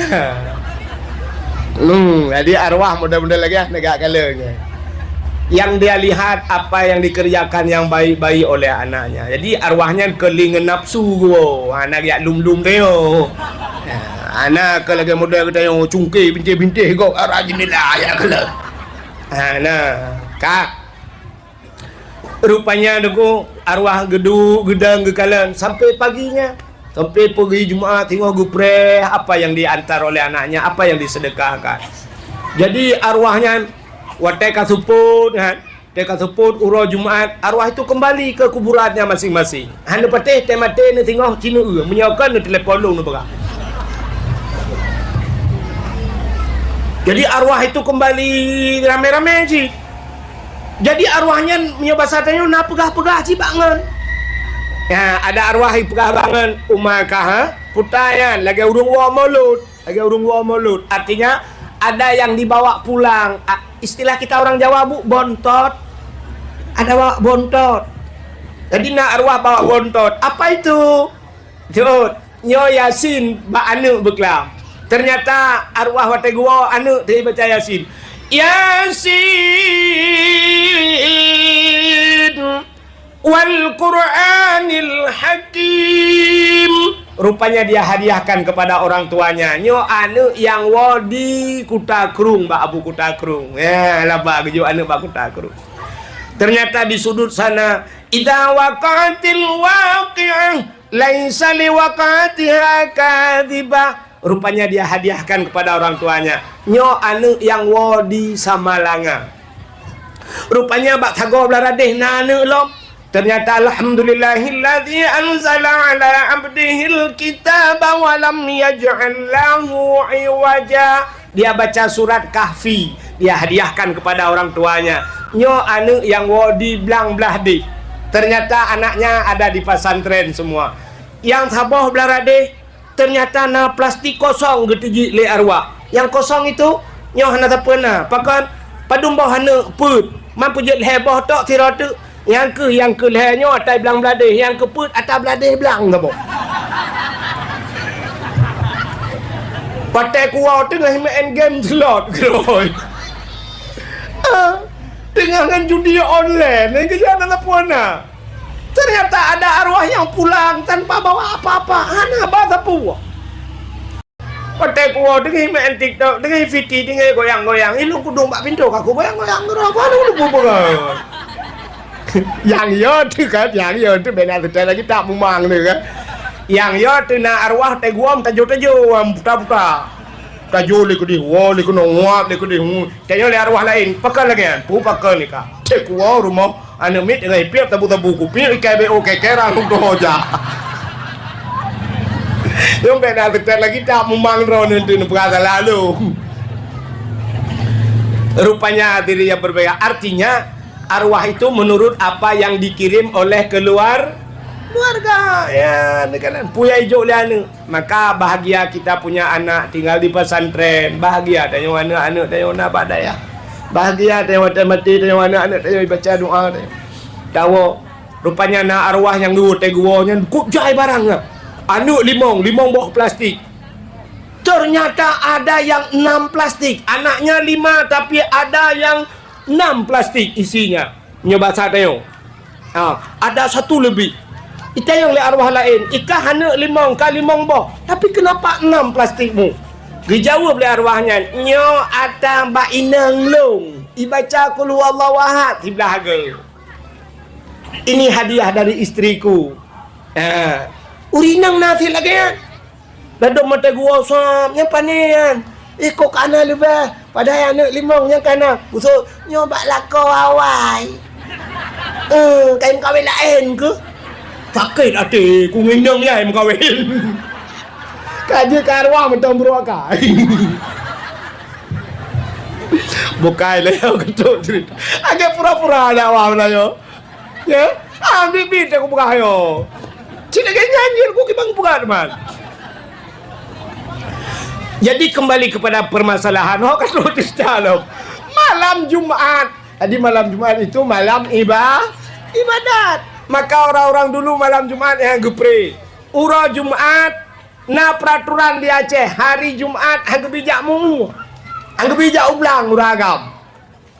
Jadi arwah muda-muda lagi negak kalanya. Yang dia lihat apa yang dikerjakan yang baik-baik oleh anaknya. Jadi arwahnya kelingan nafsu go. Anak yak lum-lum teo. Anak ke lagi muda kita yang cungkir bintik-bintik go rajinlah ya kala. Nah, kak. Rupanya deku arwah gedang gekalan sampai paginya. Sampai pergi Jumaat tengok gupreh apa yang diantar oleh anaknya, apa yang disedekahkan. Jadi arwahnya watai kasuput kan, teka suput uro Jumaat, arwah itu kembali ke kuburannya masing-masing. Hanya patih temate ni tengok cina menyawakan ni telefon lu nu Jadi arwah itu kembali rame-rame sih. Jadi arwahnya menyebasatnya nak pegah-pegah sih bangun. Ya, ada arwah yang pegah bangun umakah putayan lagi urung wa maulud. Artinya ada yang dibawa pulang. Istilah kita orang Jawa bontot. Ada bawa bontot. Jadi nak arwah bawa bontot. Apa itu? Nyo Yasin ba anu beklam. Ternyata arwah watai gua anu dia baca Yasin. Yasin wal Qur'anil Hakim. Rupanya dia hadiahkan kepada orang tuanya. Nyo anu yang wadi Kutakrung, Mbak Abu Kutakrung. Ya, laba gejo anu Mbak Kutakrung. Ternyata di sudut sana, idza waqatil waqi'ah laisa liwaqatiha kadhibah. Rupanya dia hadiahkan kepada orang tuanya. Nyo anu yang wadi Samalanga. Rupanya Mbak Thago Blaradeh nanu lom. Ternyata alhamdulillahilladzi anzala ala abdihil kitaba wa lam yaj'al lahu iwaja. Dia baca surat Kahfi, dia hadiahkan kepada orang tuanya. Nyo anu yang wadi blang belah di. Ternyata anaknya ada di pesantren semua. Yang saboh Blaradeh ternyata na plastik kosong getiji le arwah. Yang kosong itu nyo hana tapena. Pakan padum bawah hana put. Mampu jet heboh tok tiratu. Yang ke lehernya atas belang beladeh, yang ke put atas beladeh belang apa? Pakai kuau tengah main game slot keroi. Tengah dengan judi online, yang kejangan apa na? Ternyata ada arwah yang pulang tanpa bawa apa-apa. Hana bahasa puah. Pakai kuau tengah main TikTok, tengah VT, tengah goyang-goyang. Ini lu kudung bak pintu, aku goyang-goyang. Apa lu bukan? Yang yo tu kan, yang yo tu benar betul lagi tak memang tu kan. Yang yo tu na arwah te guam tajo-tajo puta-puta. Tajo le ko di wo le ko no ngap le ko di tayo le arwah lain pakal lagi kan. Pu pakal ni ka. Cek wo rumah anu mit ngai piap tabu-tabu ku pi ikai be oke kerang tu hoja. Yo benar betul lagi tak memang ron tu perkara lalu. Rupanya diri yang berbeda. Artinya arwah itu menurut apa yang dikirim oleh keluarga ya kan punya hijau liana. Maka bahagia kita punya anak tinggal di pesantren, bahagia tanya anak-anak tanya nak badaya, bahagia tanya mati tanya anak-anak tanya baca doa tahu. Rupanya nak arwah yang dulu teguonya kuk jai barang anak limong bawa plastik. Ternyata ada yang 6 plastik, anaknya 5 tapi ada yang 6 plastik isinya. Nyoba saya tengok. Ada satu lebih. Ita yang le arwah lain. Ika hanya 5 kali 5 boh. Tapi kenapa 6 plastikmu? Dijawab le arwahnya. Nyo ada ba inang long. Ibaca qul huwallahu ahad di belakang. Ini hadiah dari istriku. Urinang nanti lagi ya. Dadok mata gua sam yang panian. Kok kana lebih pada anak 5 yang kana. Busuk nyoba lako awai. Kain kawin lain ke? Sakit hati ku nginang ya em kawin. Kaje karwa mentang beruakai. Bukai le aku ketuk cerita. Agak pura-pura ada awam lah yo. Ya, ambil bit aku buka yo. Cina nyanyi aku kibang buka teman. Jadi kembali kepada permasalahan malam Jumat. Jadi malam Jumat itu malam ibadat. Maka orang-orang dulu malam Jumat yang gepre. Ura Jumat na peraturan di Aceh hari Jumat hang bijak mu. Hang bijak ublang uragam.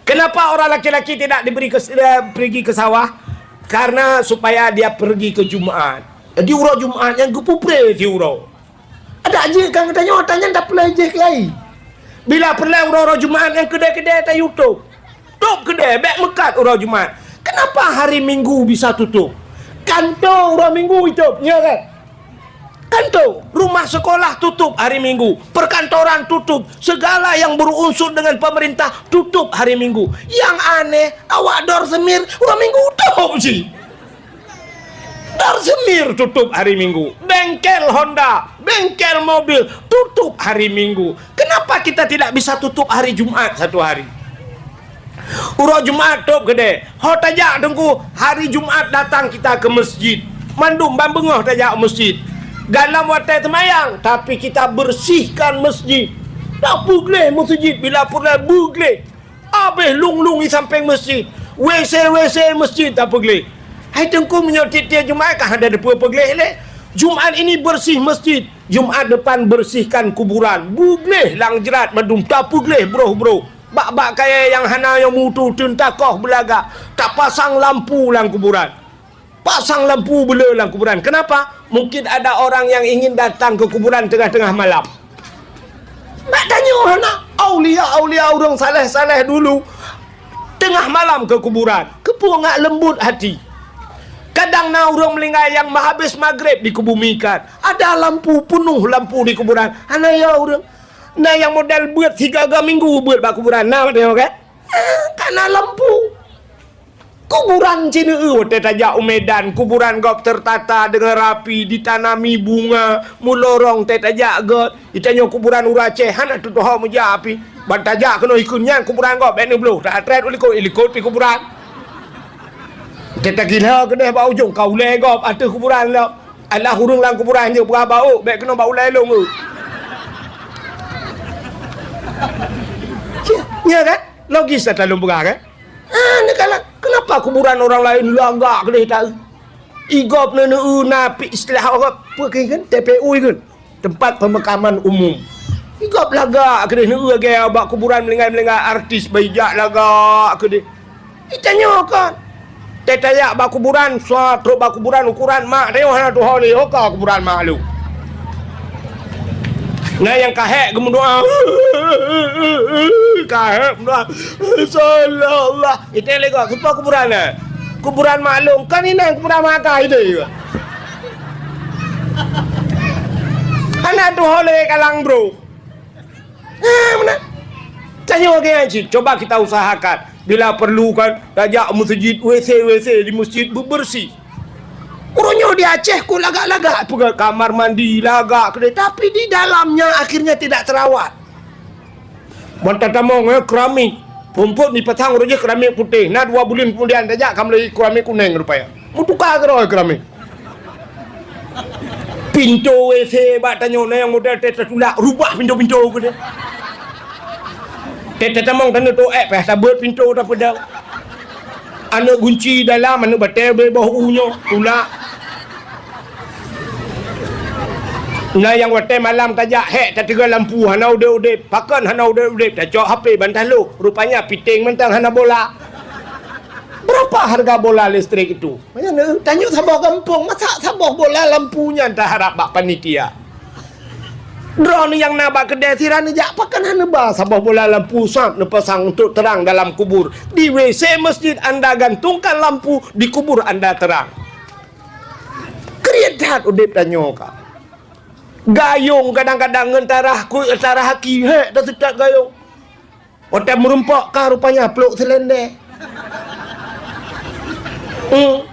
Kenapa orang laki-laki tidak diberi pergi ke sawah? Karena supaya dia pergi ke Jumat. Jadi ura Jumat yang gepupre di ura. Ada aja kan tanya tak pelai je kelai. Bila pelai orang-orang Jumaat yang kedai-kedai tak YouTube. Tutup kedai, beg mekat orang Jumaat. Kenapa hari Minggu bisa tutup? Kantor orang Minggu itu, ya kan? Kantor, rumah sekolah tutup hari Minggu, perkantoran tutup, segala yang berunsur dengan pemerintah tutup hari Minggu. Yang aneh, awak dor semir orang Minggu tutup sih. Semir tutup hari Minggu. Bengkel Honda, bengkel mobil tutup hari Minggu. Kenapa kita tidak bisa tutup hari Jumat satu hari? Uro Jumat tutup gede. Ho tajak tunggu hari Jumat datang kita ke masjid. Mandum bambengah tajak masjid. Galam watai temayang, tapi kita bersihkan masjid. Tak bugleh masjid bila pula bugleh. Habis lung-lung di samping masjid. WC masjid tak bugleh. Hai tengku menyotit dia Jumat kah ada depa pegleh le. Jumat ini bersih masjid. Jumat depan bersihkan kuburan. Bugleh lang jerat madum tak pugleh bro. Bak-bak kaya yang hana yang mutu tentakoh belaga. Tak pasang lampu lang kuburan. Pasang lampu bela lang kuburan. Kenapa? Mungkin ada orang yang ingin datang ke kuburan tengah-tengah malam. Nak tanya hana aulia orang saleh-saleh dulu tengah malam ke kuburan. Kepungak lembut hati. Kadang na orang melinggai yang habis maghrib dikebumikan. Ada lampu penuh lampu di kuburan. Ana ya orang. Nah yang model buat 3 minggu buat bak kuburan. Nah tengok kan? Karena lampu. Kuburan Cina tajak Medan. Kuburan gop tertata dengan rapi, ditanami bunga, mulorong tajak got. Ditanya kuburan Urace, hana tu toh meja api. Bantajak kena ikunnya kuburan gop benu blue. Tak atret ikut pi kuburan. Kita gila kena bau ujung kau legop ada kuburan lah. Alah hurung lang kuburan je berapa bau, baik kena bau lelong tu. Ya kan? Logis tak terlalu berat kan? Ni kenapa kuburan orang lain lagak kena tahu? Igop napi istilah orang apa kan? TPU kan? Tempat pemakaman umum. Igop lagak kena gaya bak kuburan melengai-melengai artis bijak lagak kena. Itanya kan? Tetayak bak kuburan, truk bak kuburan ukuran mak tengok hana tu holi hoka kuburan mak lu. Nah yang kahek gemundoa. Kahek mundoa. Sallallahu. Itu lego kupa kuburan. Kuburan maklum kan ini kuburan makai dia. Anak tu oleh kalang bro. Mana? Tanya orang haji, coba kita usahakan. Bila perlu kan, tajak masjid, WC di masjid bersih. Urunnya di Aceh ku lagak-lagak. Pergi kamar mandi lagak. Tapi di dalamnya akhirnya tidak terawat. Mantatamong keramik. Pumput ni petang urunnya keramik putih. Nah 2 bulan kemudian tajak kamu keramik kuning rupanya. Mau tukar ke roh keramik. Pintu WC bak tanya yang model tetra tulak. Rubah pintu-pintu ke dia. Tetra tamong tanda tu sabut pintu tak pedang. Anak gunci dalam, anak batel baunya tulak. Nah yang batel malam tajak tak tiga lampu hana udah pakan hana udah tak cok HP bantah lu. Rupanya piting mentang hana bola. Berapa harga bola listrik itu? Tanya sabah kampung, masa sabah bola lampunya entah harap bak panitia. Drone yang nabak kedai siran jak pakan hana ba sabah bola lampu sap nepasang untuk terang dalam kubur. Di WC masjid anda gantungkan lampu, di kubur anda terang. Kriat udip tanya ka. Gayung kadang-kadang ngentara haki dah sedap gayung. Otak merumpak kah rupanya peluk selendek.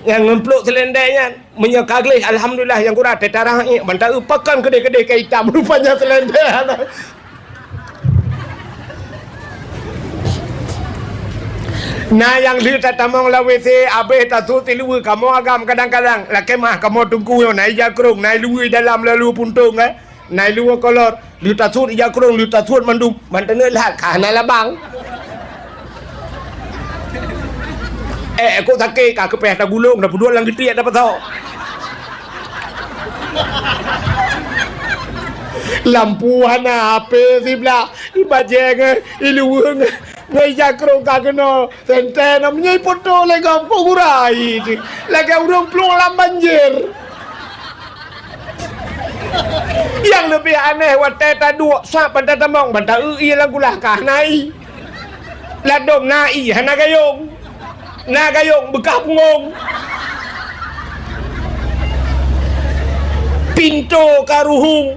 Yang ngempluk selendeknya menyekaglis alhamdulillah yang kurang tetarah ni bantar pakan kedai-kedai ke hitam rupanya selendek. Nah yang dia tak tamang la WC abeh tak tu tilu kamu agam kadang-kadang la kemah kamu tunggu yo naik jakrung naik luwi dalam lalu puntung naik luwi kolor lu tak tu jakrung lu tak tu mandum mantene lahat kana labang. Aku sakit kak kepeh tak gulung dah berdua lang gede dapat tahu. Lampu hana apa sih belah ibajeng iluung ngai jakrong kak kena senten namanya foto lagi pengurai lagi urang pelung lam banjir. Yang lebih aneh watai taduk sak pantai tamong bantai ialah gulah kah nai ladom nai hana gayung. Nah gayung bekah punggung. Pintu karuhung.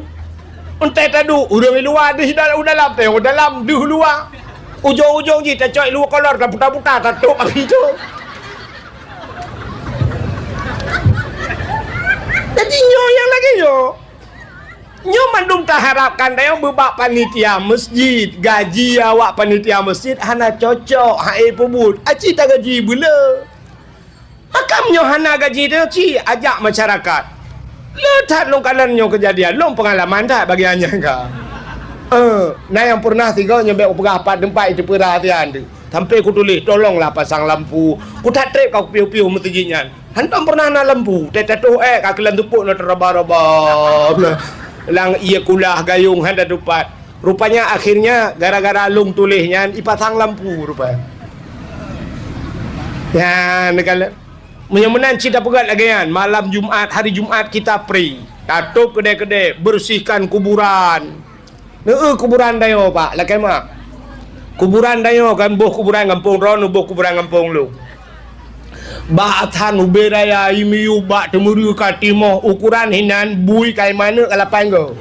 Entai tadu urang luar di dalam teh dalam di luar. Ujung-ujung je tak coi luar kolor tak putar-putar tak tok pintu. Jadi nyo yang lagi yo. Nyo mandum tak harapkan dah yang bebak panitia masjid gaji awak panitia masjid hana cocok hai pebut aci tak gaji bula akam nyo hana gaji dia ci ajak masyarakat letak long kanan nyo kejadian long pengalaman tak bagi hanya ka nah yang pernah tiga nyo bek pegah pat tempat itu perhatian tu sampai ku tulis tolonglah pasang lampu ku tak trip kau piu-piu masjidnya hantam pernah na lampu tetetuh kakelan tupuk na teraba-raba lang ia kulah gayung handa dupat. Rupanya akhirnya gara-gara long tulisnya ipasang lampu rupanya. Ya, negala. Menyemenan cita pegat lagi kan. Malam Jumaat, hari Jumaat kita pray. Tutup kedai-kedai, bersihkan kuburan. Kuburan dayo pak, lah kemah. Kuburan dayo kan boh kuburan kampung ron, boh kuburan kampung lu. Ba'atan uberaya imiyu bak temuru katimo ukuran hinan bui kai mana kalapan go.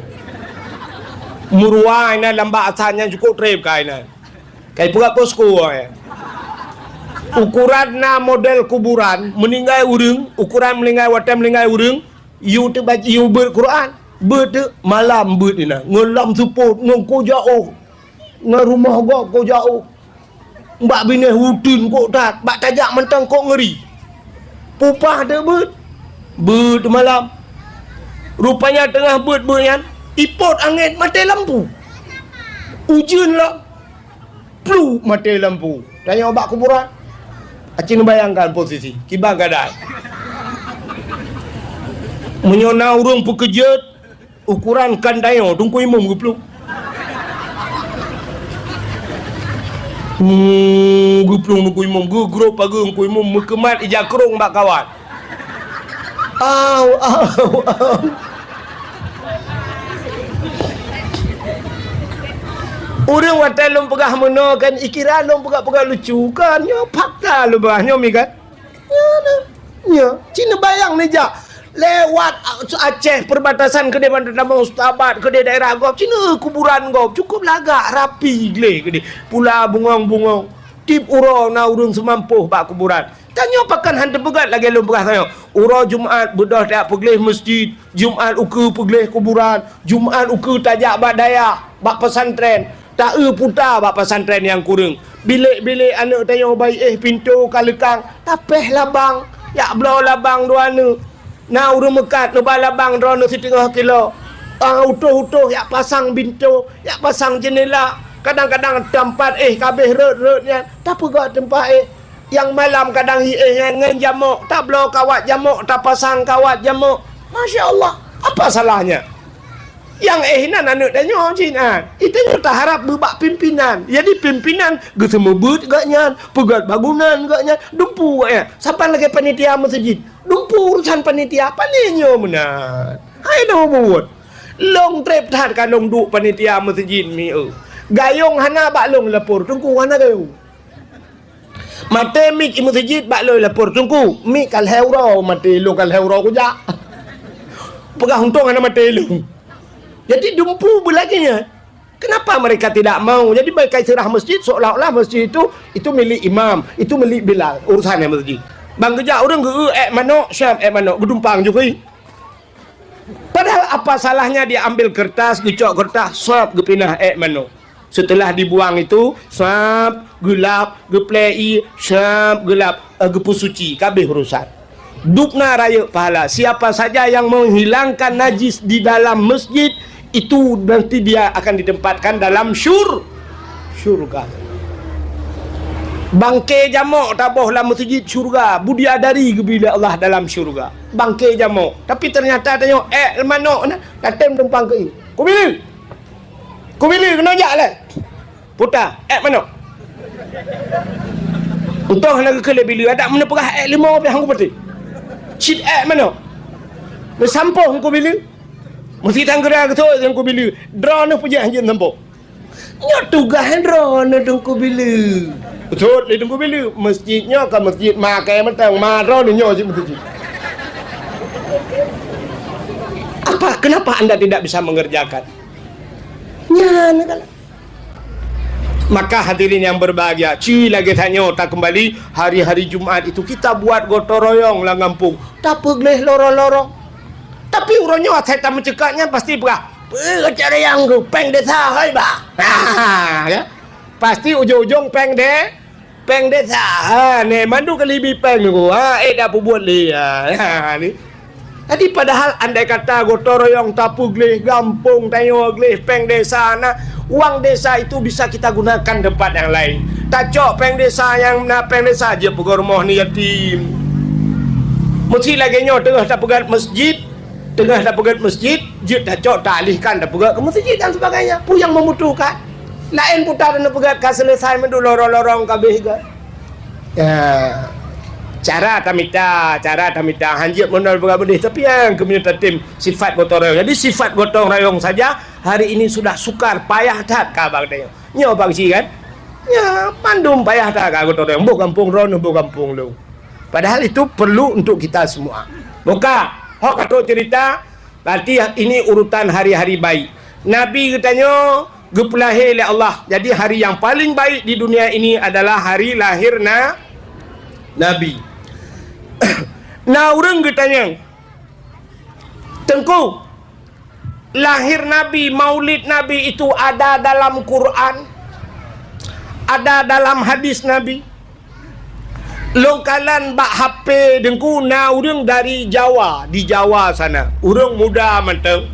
Murua ina lamba atannya cukup trip kai na. Kai pura posko ukuran na model kuburan meninggal urang, ukuran meninggal watam meninggal urang, you tu baca you berquran, ber malam ber ina. Ngelam support ngko jauh. Ngerumah gua ko jauh. Mbak bini hutun kok tak, mbak tajak mentang kok ngeri. Pupah dia ber malam. Rupanya tengah ber-ber ipot angin mati lampu. Ujian lah. Plu mati lampu. Tanya obat kuburan. Acing bayangkan posisi. Kibang gadai. Menyona urung pekejut. Ukuran kandayo. Tungku imum ke plu. Guplung nunggu imum grup pagi nunggu imum mekemat ijak kerung bak kawan. Au. Orang watai lom pegah meno kan ikiran lom pegah lucu kan nyo fakta lu bah nyo mi kan. Ya, Cina bayang ni jak. Lewat Aceh perbatasan ke dia nama Ustabat ke dia daerah Gop Cina kuburan Gop cukup lagak rapi gile ke dia pula bungong-bungong tip uro na urun semampuh bak kuburan tanya pakan hantu pegat lagi lu berah tanya uro Jumaat bedah tak pergelih masjid Jumaat uke pergelih kuburan Jumaat uke tajak bak daya bak pesantren tak putar bak pesantren yang kurang bilik-bilik anak tanya baik pintu kalekang tapeh labang ya belau labang dua anak na urung mekat no balabang drone setengah kilo utuh-utuh yak pasang bintu yak pasang jendela kadang-kadang tempat kabeh rut-rutnya tak pegak tempat yang malam kadang ngan jamuk tak belau kawat jamuk tak pasang kawat jamuk masya-Allah apa salahnya yang nan anak tanya Cina itu tak harap berbak pimpinan jadi pimpinan gesemu but gaknya pegat bangunan gaknya dumpu ya sampai lagi panitia masjid dumpu urusan panitia paninyo benar hai dah buat long trip tat kan long duk panitia masjid mi gayung hana bak long lapor tungku hana gayung mate mik masjid bak lo lapor tungku mi kal heuro mate long kal heuro ku ja pegah untung hana mate long jadi dumpu belaginya. Kenapa mereka tidak mau? Jadi mereka serah masjid seolah-olah masjid itu milik imam, itu milik Bilal, urusannya masjid. Bang kerja orang mano, syam mano, gedumpang juga. Padahal apa salahnya dia ambil kertas, gecok kertas, swab gepinah mano. Setelah dibuang itu, swab, gelap, geplei, swab, gelap, gepu suci, kabeh urusan. Dukna raya pahala. Siapa saja yang menghilangkan najis di dalam masjid itu nanti dia akan ditempatkan dalam syurga. Bangke jamuk tabuh dalam masjid syurga, budiadari bila Allah dalam syurga. Bangke jamuk. Tapi ternyata tanya mano datem tumpang ke Ku pilih kena jak lah. Putar mano. Untung nak ke lebih ada mana perah 5 hang ku peti. Cit mano. Bersampuh ku pilih. Mesti tanggerah ke tu yang ku bila drone punya hanya nampak nya tugahan drone tungku bila betul dia tungku bila masjidnya ke masjid makai mentang drone nya je masjid kenapa anda tidak bisa mengerjakan nya nak maka hadirin yang berbahagia lagi tanya tak kembali hari-hari Jumaat itu kita buat gotong royong lah ngampung tak pergelih lorong-lorong tapi urangnya saya tak mencekaknya pasti berah cara yang ku peng desa hai bah ya pasti ujung-ujung peng desa ne mandu kali bi peng ku dah buat li ni jadi padahal andai kata gotong royong tapu gleh gampung tayo gleh peng desa uang desa itu bisa kita gunakan tempat yang lain tak cok peng desa yang peng desa je pegang rumah ni yatim mesti lagi nyo tengah tak pegang masjid tengah dah pegat masjid, jid dah cok tak alihkan dah pegat ke masjid dan sebagainya. Pu yang membutuhkan. Lain putar dan pegat kan selesai mendu lorong-lorong kabeh ke. Ya. Cara tamita hanjit menol pegat bedih tapi yang komunitas tim sifat gotong royong. Jadi sifat gotong royong saja hari ini sudah sukar payah tak kabang dia. Nyo bang si kan? Ya, pandum payah tak gotong royong. Buh kampung ron, buh kampung lu. Padahal itu perlu untuk kita semua. Buka hok atau cerita berarti ini urutan hari-hari baik. Nabi katanya gepelahir oleh Allah. Jadi hari yang paling baik di dunia ini adalah hari lahir Nabi. Nah orang katanya tengku lahir Nabi, maulid Nabi itu ada dalam Quran, ada dalam hadis Nabi. Longkalan bak HP dengku na urang dari Jawa, di Jawa sana. Urang muda manteng.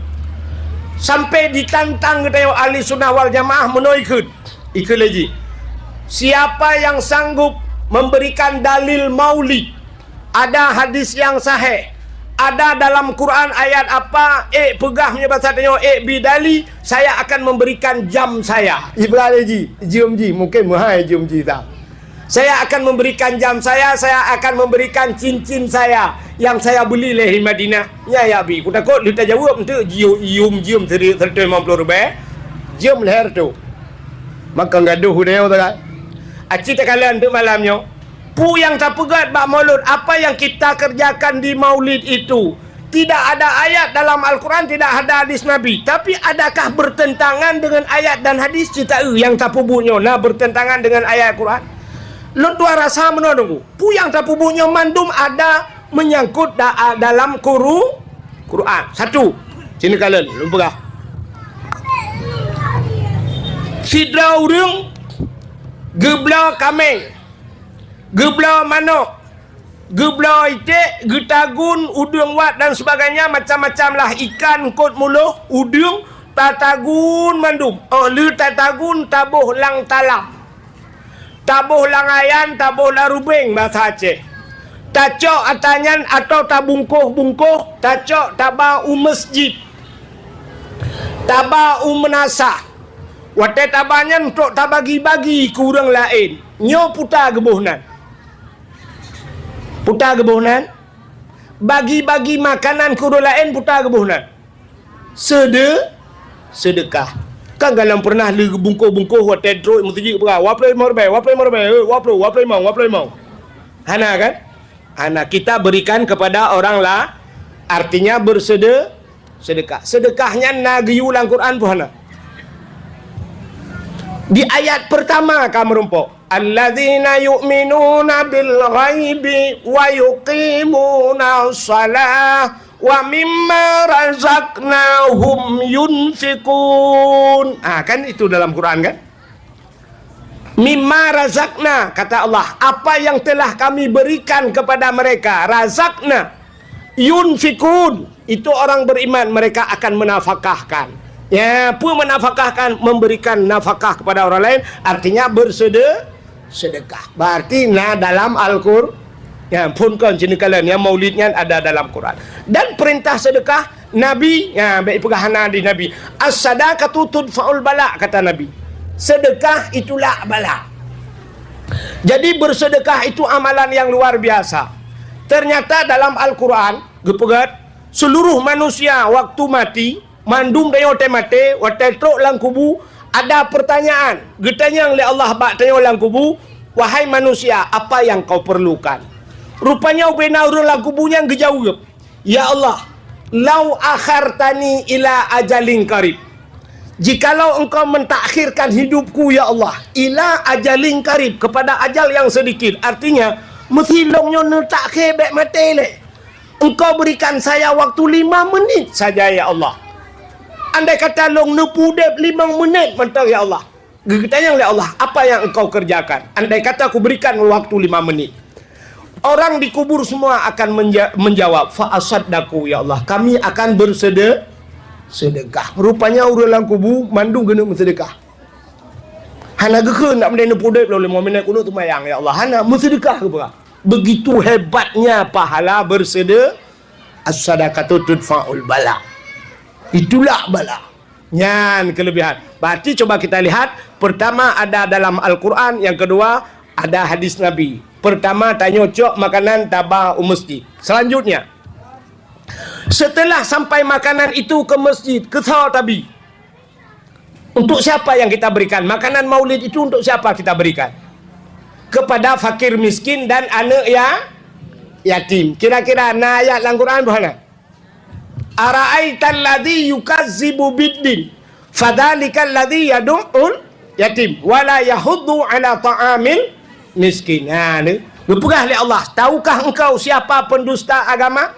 Sampai ditantang kata ahli sunnah wal jamaah menoikut. Ikut lagi. Siapa yang sanggup memberikan dalil maulid, ada hadis yang sahih, ada dalam Quran ayat apa, pegahnya bahasa tanya bidali, saya akan memberikan jam saya. Ibrahim ji, jam ji, mungkin mahal jam ji tak. Saya akan memberikan jam saya akan memberikan cincin saya yang saya beli dari Madinah. Ya bi, aku takut dia jawab tu jam 150 rupiah. Jam leher tu. Maka gaduh dia tu kan. Aci tak kalian tu malamnya. Pu yang tak pegat bak maulud. Apa yang kita kerjakan di maulid itu tidak ada ayat dalam Al-Quran, tidak ada hadis Nabi. Tapi adakah bertentangan dengan ayat dan hadis? Cita yang tak pubuhnya nah bertentangan dengan ayat Al-Quran. Lu dua rasa menunggu. Pu yang tak pubuhnya mandum ada menyangkut dalam Quran. Satu. Sini kalian, lu pegah. Sidra urang gebla kameng, gebla manok, gebla itik, getagun, udung wat dan sebagainya, macam-macam lah. Ikan kot muluh, udung, tatagun mandum. Oh, lu tatagun tabuh lang talam, tabuh lang ayan, tabuh lang rubeng bahasa Aceh. Tacok atanyan atau tabungkuh-bungkuh, tacok tabah masjid, tabah menasah. Watai tabahnya untuk tak bagi-bagi ke orang lain. Nyo putar gebuhnan. Putar gebuhnan. Bagi-bagi makanan ke orang lain putar gebuhnan. Sedekah. Kan galang pernah li bungkuh-bungkuh watai droi masjid berah. Waplai morbai. Waplai mau. Hana kan? Hana kita berikan kepada orang lah. Artinya sedekah. Sedekahnya nagiyu lang Quran pun hana. Di ayat pertama kamu rumpuk, alladzina yu'minuna bil ghaibi wa yuqimuna shalah wa mimma razaqnahum yunfikun. Kan itu dalam Quran kan? Mimma razaqna, kata Allah, apa yang telah kami berikan kepada mereka, razaqna, yunfikun, itu orang beriman, mereka akan menafkahkan. Ya, pun menafkahkan, memberikan nafkah kepada orang lain, artinya bersedekah. Berarti dalam Al-Qur'an, ya pun kan sini kalian yang maulidnya ada dalam Quran. Dan perintah sedekah Nabi, ya baik pegahana di Nabi. As-sadaqatu tudfa'ul bala, kata Nabi. Sedekah itulah bala. Jadi bersedekah itu amalan yang luar biasa. Ternyata dalam Al-Quran, gepegat, seluruh manusia waktu mati mandum dayo temate watai trok lang kubu, ada pertanyaan getanya oleh Allah bak tayo lang kubu, wahai manusia, apa yang kau perlukan? Rupanya ubena urang lang kubunya ngejawab, ya Allah, lau akhartani ila ajalin karib, jikalau engkau mentakhirkan hidupku ya Allah, ila ajalin karib, kepada ajal yang sedikit, artinya mesti longnya netakhir bek mati le, engkau berikan saya waktu 5 menit saja ya Allah. Andai kata long nepudep 5 menit mentang ya Allah. Getanya oleh Allah, apa yang engkau kerjakan? Andai kata aku berikan waktu 5 menit. Orang dikubur semua akan menjawab, fa asaddaku ya Allah, kami akan bersedekah. Rupanya orang lang kubur mandung kena bersedekah. Hana geke nak mendena nepudep 5 menit kuno tu mayang ya Allah. Hana bersedekah ke berah. Begitu hebatnya pahala bersedekah. As-sadaqatu tudfa'ul bala. Itulah bala. Nyan kelebihan. Berarti coba kita lihat. Pertama ada dalam Al-Quran. Yang kedua ada hadis Nabi. Pertama tanya cok makanan tabah masjid. Selanjutnya, setelah sampai makanan itu ke masjid, ke sawah tabi, untuk siapa yang kita berikan? Makanan maulid itu untuk siapa kita berikan? Kepada fakir miskin dan anak yatim. Kira-kira ayat Al-Quran mana? Ara'aital ladzi yukazzibu biddin fadzalikal ladzi yad'ul yatim wala yahuddu ala ta'amil miskin. Berperah oleh Allah. Tahukah engkau siapa pendusta agama?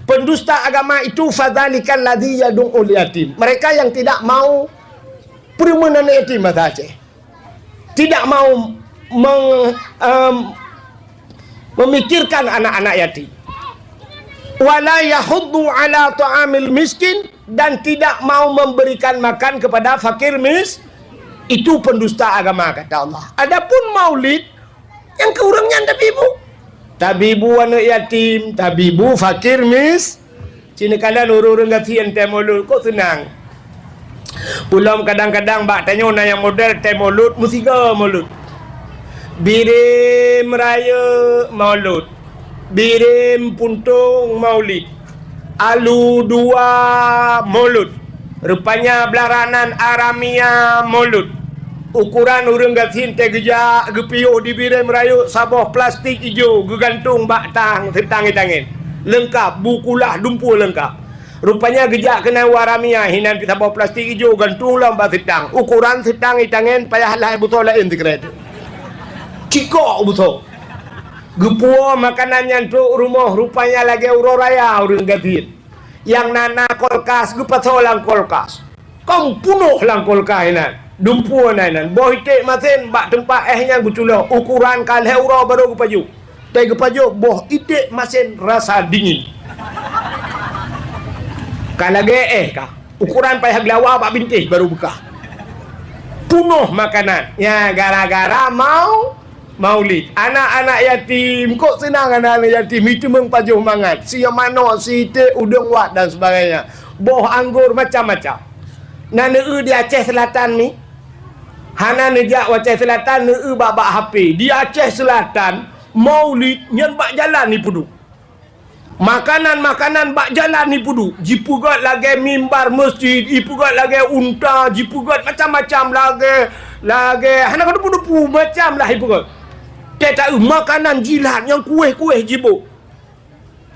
Pendusta agama itu fadzalikal ladzi yad'ul yatim. Mereka yang tidak mau perumunan yatim bahasa Aceh. Tidak mau memikirkan anak-anak yatim. Wala yahuddu ala ta'amil miskin, dan tidak mau memberikan makan kepada fakir itu pendusta agama, kata Allah. Adapun maulid yang keurangnya tabibu anak yatim, tabibu fakir cina kalian urung gatian teh maulud kok senang. Pulang kadang-kadang bak tanya na yang model teh maulud musika maulud. Birim raya maulud, birim puntung maulid, alu 2 maulud, rupanya belaranan aramia maulud, ukuran urang gatin teh gejak gepiuh di Birim Raya sabah plastik hijau gegantung bak tang tangin lengkap bukulah dumpu lengkap. Rupanya gejak kena waramia hinan sabah plastik hijau gantung lah bak sedang ukuran sedang itangen payah lah betul lain tikret cikok betul gepua makanan yang tu rumah rupanya lagi uroraya urang gatin yang nana kulkas gepatolang kulkas kau punuh lang kulkas hinan dumpuan nan boh itik masin bak tempat ehnya guculah ukuran kalih euro baru gepaju teh gepaju boh itik masin rasa dingin kalage kah ukuran payah glawa bak bintih baru buka punuh makanan ya gara-gara maulid anak-anak yatim kok senang anak-anak yatim itu mengpajuh mangat si mano si itik udang wat dan sebagainya boh anggur macam-macam nana di Aceh Selatan ni hana nejak Aceh Selatan babak HP di Aceh Selatan maulid nyan bak jalan ni pudu makanan bak jalan ni pudu jipugat lagi mimbar masjid jipugat lagi unta jipugat macam-macam lagi hana kadu pudu macam lah jipugat tak makanan jilat yang kuih-kuih jibu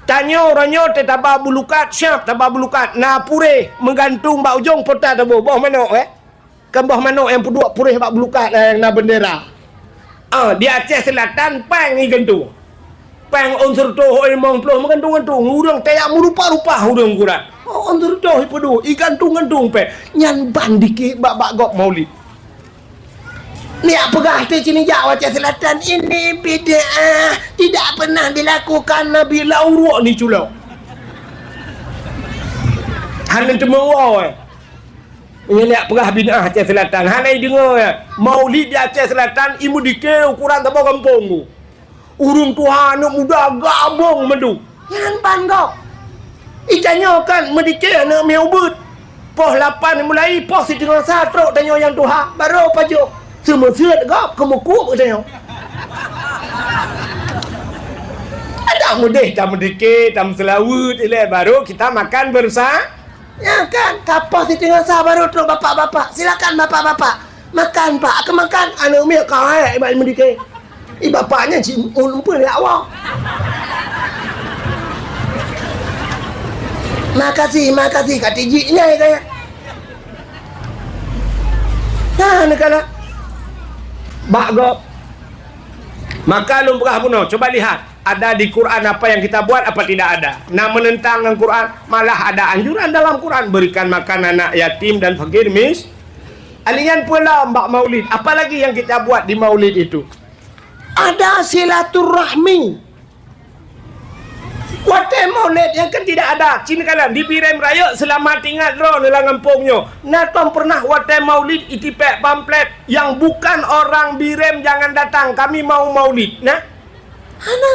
tanya orangnya tetaba bulukat siap taba bulukat na purih menggantung bak ujung potat tabo boh manok kan boh manok yang puduk purih bak bulukat yang na bendera di Aceh Selatan pang ni gantung pang unsur toh imong ploh menggantung-gantung urang tayak merupa-rupa urang kurat unsur toh ipudu igantung-gantung pe nyan bandiki bak gok maulid ni apa kata sini Jawa Aceh Selatan ini bid'ah tidak pernah dilakukan Nabi Lauruk ni culau hanya temuwa ini lihat perah bid'ah Aceh Selatan hanya dengar maulid di Aceh Selatan imu dikira ukuran tabah kampung tu urung Tuhan anak muda gabung medu yang pan kau itanya kan medikir anak meubut poh 8 mulai poh si tengah satrok tanya yang Tuhan baru pajuk semua sihat kau kemukuk tanya ada mudah tak medikir tak selawut baru kita makan bersama ya kan kapal si tengah sah baru teruk bapak-bapak silakan bapak-bapak makan pak akan makan anak miak kau ibak medikir bapaknya si lupa dia awak makasih kat tijiknya kaya nak kala bak gop maka lu berah puno coba lihat ada di Quran apa yang kita buat apa tidak ada nah menentang dengan Quran malah ada anjuran dalam Quran berikan makan anak yatim dan fakir alian pula mbak maulid apalagi yang kita buat di maulid itu ada silaturahmi wate maulid yang kan tidak ada cina kalan di Birim Raya selamat tinggal roh dalam kampungnya natom pernah wate maulid itipek pamflet yang bukan orang Birim jangan datang kami mau maulid nah hana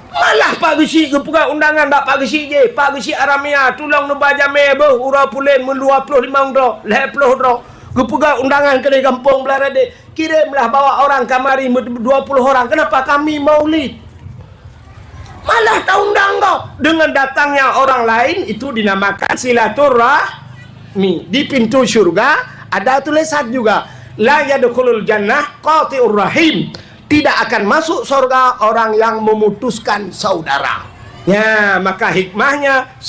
malah Pak Gesi kepuka undangan Pak Gesi je Pak Gesi Aramia tulang nubaja mebe ura pulen melua 25 ro 10 ro kepuka undangan ke kampung belarade kirimlah bawa orang kamari 20 orang kenapa kami maulid malah tak undang kau dengan datangnya orang lain itu dinamakan silaturahmi di pintu surga ada tulisan juga la yadkhulul jannah qati'ur rahim tidak akan masuk surga orang yang memutuskan saudara ya maka hikmahnya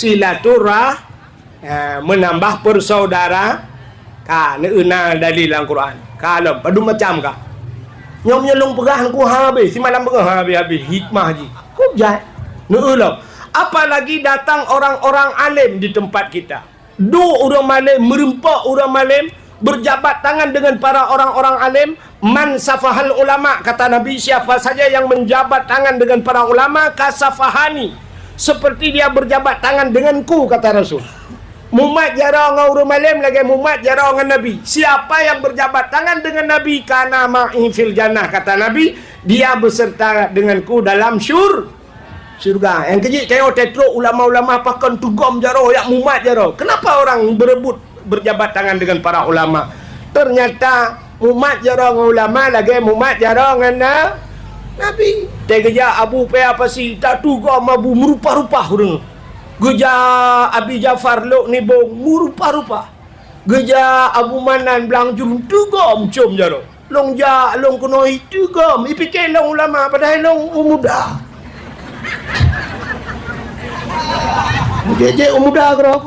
menambah persaudara neuna dalil Al-Quran kalau padu macam kah nyom nyelung pegah ku habis si malam pegah habis hikmah ji hujat neula apalagi datang orang-orang alim di tempat kita orang malim merempak orang malim berjabat tangan dengan para orang-orang alim man safahal ulama kata Nabi siapa saja yang menjabat tangan dengan para ulama kasafahani seperti dia berjabat tangan denganku kata Rasul mumat jarang ngau malim lagi mumat jarang dengan Nabi siapa yang berjabat tangan dengan Nabi kana ma'i fil jannah kata Nabi dia beserta denganku dalam surga yang kejik kayo tetro ulama-ulama pakan tugom jaro yak mumat jaro kenapa orang berebut berjabat tangan dengan para ulama ternyata mumat jarang ulama lagi mumat jarang dengan Nabi tegeja Abu pe apa sih tak tugom abu merupa-rupa hurung Guja Abi Jafar lo ni bong murupa-rupa Geja Abu Manan belang jurung tugam cum jaro. Long ja long kuno itu gam. Ipikir long ulama padahal long muda. Dia muda kerap.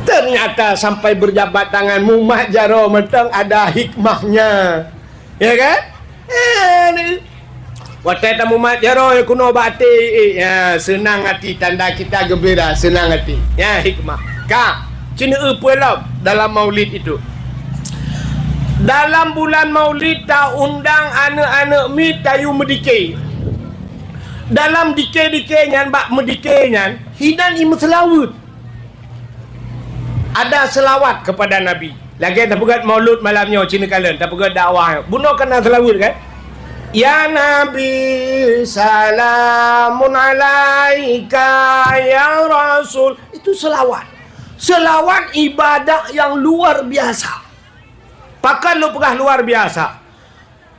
Ternyata sampai berjabat tangan Muhammad jaro mentang ada hikmahnya. Ya kan? Watai tamu mat jaro kuno bati ya senang hati tanda kita gembira senang hati ya hikmah ka cina pulau dalam maulid itu dalam bulan maulid ta undang anak-anak mi tayu medike dalam dike-dike nyan bak medike nyan hidan imu selawat ada selawat kepada Nabi lagi tak pegat maulud malamnya cina kalian tak pegat dakwah bunuh kena selawat kan. Ya Nabi salamun alaika ya Rasul. Itu selawat. Selawat ibadah yang luar biasa. Pakai lu pegah luar biasa.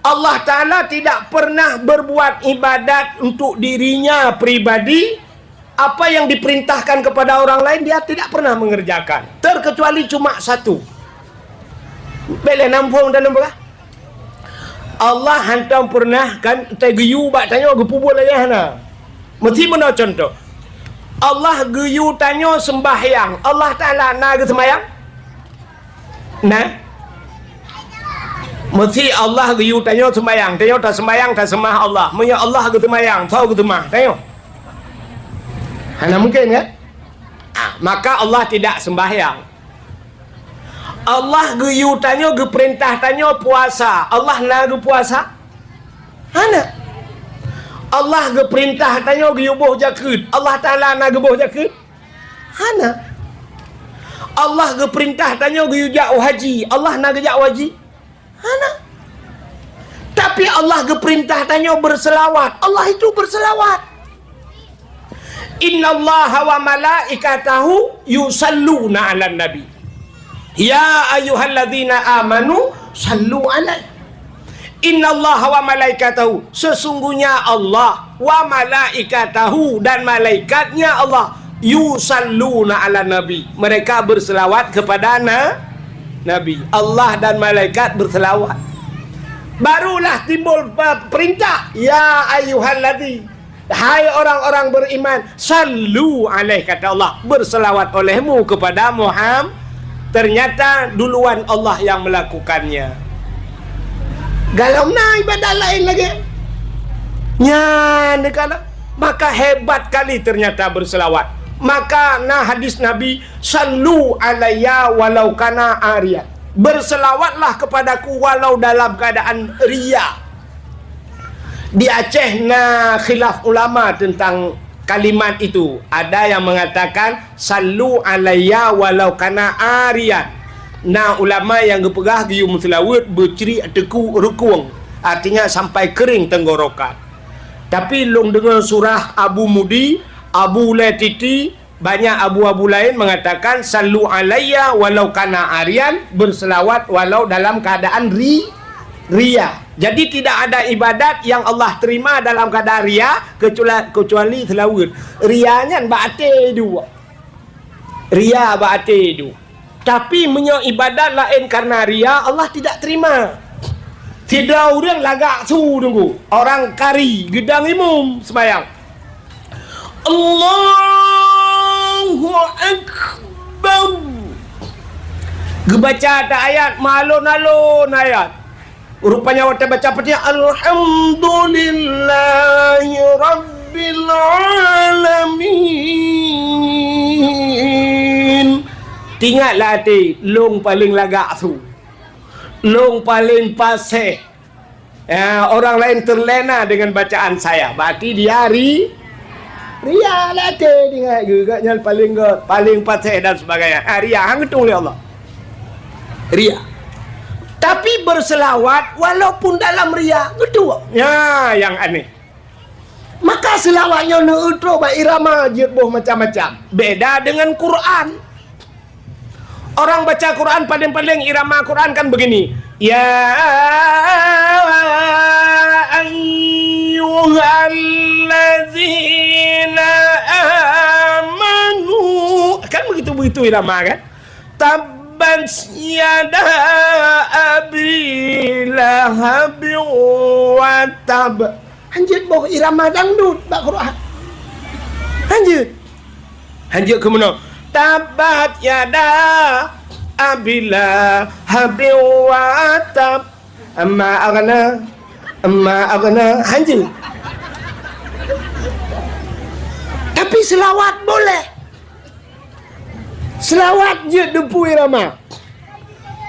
Allah Ta'ala tidak pernah berbuat ibadat untuk dirinya pribadi. Apa yang diperintahkan kepada orang lain dia tidak pernah mengerjakan. Terkecuali cuma satu. Boleh nampung dalam pegah. Allah hantam pernah kan tegiyu bak tanya gepubul ayah na. Mesti mana contoh. Allah geyu tanya sembahyang. Allah Taala na ke sembahyang? Nah. Mesti Allah geyu tanya sembahyang. Tanya tak sembahyang tak sembah Allah. Munya Allah ke sembahyang, tahu ke semah. Tanya. Hana mungkin kan? Maka Allah tidak sembahyang. Allah geyu tanya ge perintah tanya puasa. Allah nak ge puasa? Hana. Allah ge perintah tanya ge yubuh zakat. Allah Taala nak ge buh zakat? Hana. Allah ge perintah tanya ge yujak haji. Allah nak ge jak haji? Hana. Tapi Allah ge perintah tanya berselawat. Allah itu berselawat. Innallaha wa malaikatahu yusalluna 'alan nabi. Ya ayyuhalladzina amanu sallu alaihi. Innallaha wa malaikatahu, sesungguhnya Allah wa malaikatahu dan malaikatnya Allah yusalluna ala nabi, mereka berselawat kepada Nabi. Allah dan malaikat berselawat. Barulah timbul perintah ya ayyuhalladzi, hai orang-orang beriman, sallu alaihi, kata Allah, berselawat olehmu kepada Muhammad. Ternyata duluan Allah yang melakukannya. Galau na ibadah lain lagi. Ya, negara. Maka hebat kali ternyata berselawat. Maka nah hadis Nabi, sallu alayya walau kana ariyat. Berselawatlah kepadaku walau dalam keadaan ria. Di Aceh nah khilaf ulama tentang kalimat itu. Ada yang mengatakan sallu alayya walau kana ariyan. Nah ulama yang gepegah giu selawat berciri teku rukung, artinya sampai kering tenggorokan. Tapi long dengar surah Abu Mudi, Abu Latiti, banyak abu-abu lain mengatakan sallu alayya walau kana ariyan, berselawat walau dalam keadaan ria. Jadi tidak ada ibadat yang Allah terima dalam keadaan ria kecuali selawat. Rianya ba'ate dua. Ria ba'ate dua. Tapi menyo ibadat lain karena ria, Allah tidak terima. Tidak orang lagak su tunggu. Orang kari gedang imum sembahyang. Allahu Akbar. Gebaca ada ayat malon-alon ayat. Rupanya waktu baca petinya alhamdulillahi rabbil alamin. Tinggallah hati, long paling lagak tu, long paling paseh. Orang lain terlena dengan bacaan saya, berarti dia ria lah hati, tinggal juga paling paseh dan sebagainya. Ria, hang itu oleh Allah. Ria. Tapi berselawat walaupun dalam ria, gitu. Ya, yang aneh. Maka selawatnya neutro ba irama jirboh macam-macam. Beda dengan Quran. Orang baca Quran paling-paling irama Quran kan begini. Ya ayyuhalladzina begitu irama kan. Tabbat yada abi lahab wa tab. Hanjut boh irama dangdut bak Quran. Hanjut ke mana? Tabbat yada abi lahab wa tab. Amma aghna. Hanjut. Tapi selawat boleh. Selawat je depu irama.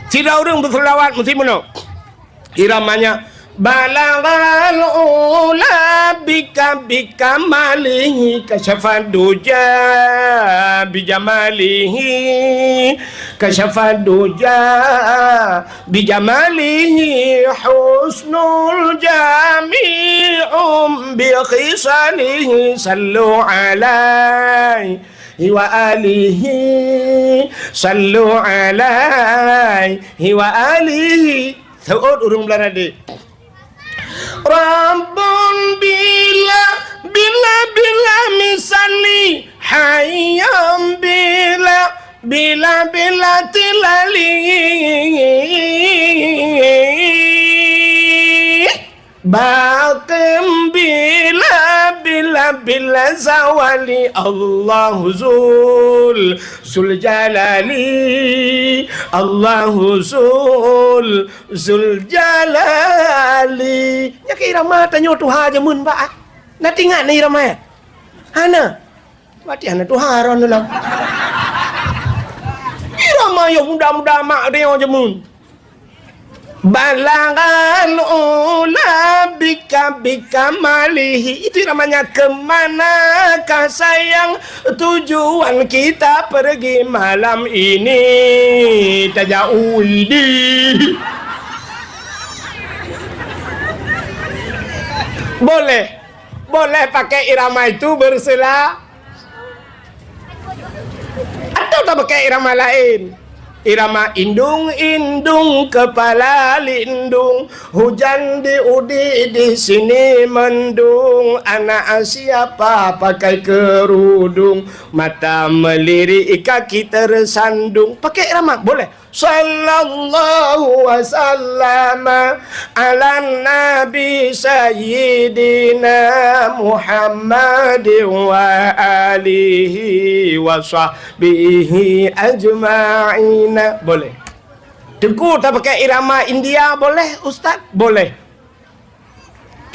Tidak orang berselawat mesti mana? Iramanya balagal ula bika malihi kasyafad duja bijamalihi kasyafad duja bijamalihi husnul jami'um bi khisalihi sallu alaihi wa alihi sallu alaihi wa alihi. Saud urung belarade. Rabbun bila misali hayyam bila tilali baqim bila zawali Allahu zul jalali Allahu zul jalali. Nya ke irama tanyo tuha je mun ba. Na tingat ni irama. Hana. Berarti hana tuha ron lah. Irama yo muda-muda mak dia je mun. Balagal ula bika malihi. Itu namanya kemanakah sayang tujuan kita pergi malam ini. Tajauidi. Boleh pakai irama itu bersela atau tak pakai irama lain. Irama indung kepala lindung, hujan di udi di sini mendung, anak siapa pakai kerudung, mata melirik kaki tersandung. Pakai irama boleh. Sallallahu wasallam ala nabi sayyidina Muhammad wa alihi wa sahbihi ajma'in. Boleh. Teguh tak pakai irama India boleh ustaz? Boleh.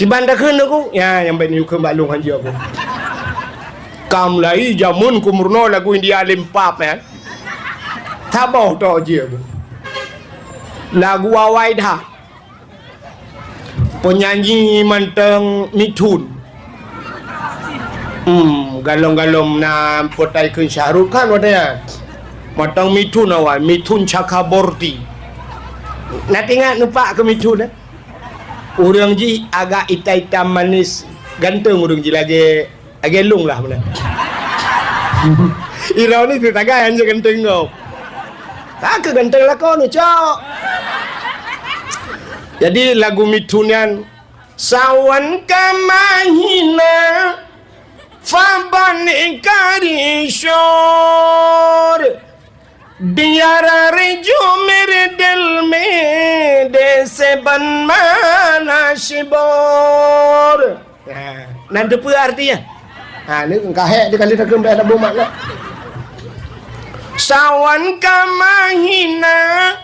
Kibandakeun aku. Ya yang baik ni ke maklum hanji aku. Kam lai jamun kumurno lagu India limpap ya. Tabau to je aku. Lagu Awaida. Penyanyi manteng Mithun. Galong-galong na potai kun Syahrukh Khan wadaya. Matang Mithun awal, Mithun Chakraborty. Nak ingat nampak ke Mithun eh? Orang ji agak hitam manis, ganteng orang ji lagi lung lah mana. Irau ni tu tagai hanya ganteng kau. Tak ke ganteng lah kau ni cok. Jadi lagu Mithunian sawan kamahina fabani karishor biar rejo mere dil mein dese ban mana shibor. Nanti apa artinya? Ni kahek dia kali tak kembali ada bomak lah. Sawan kamahina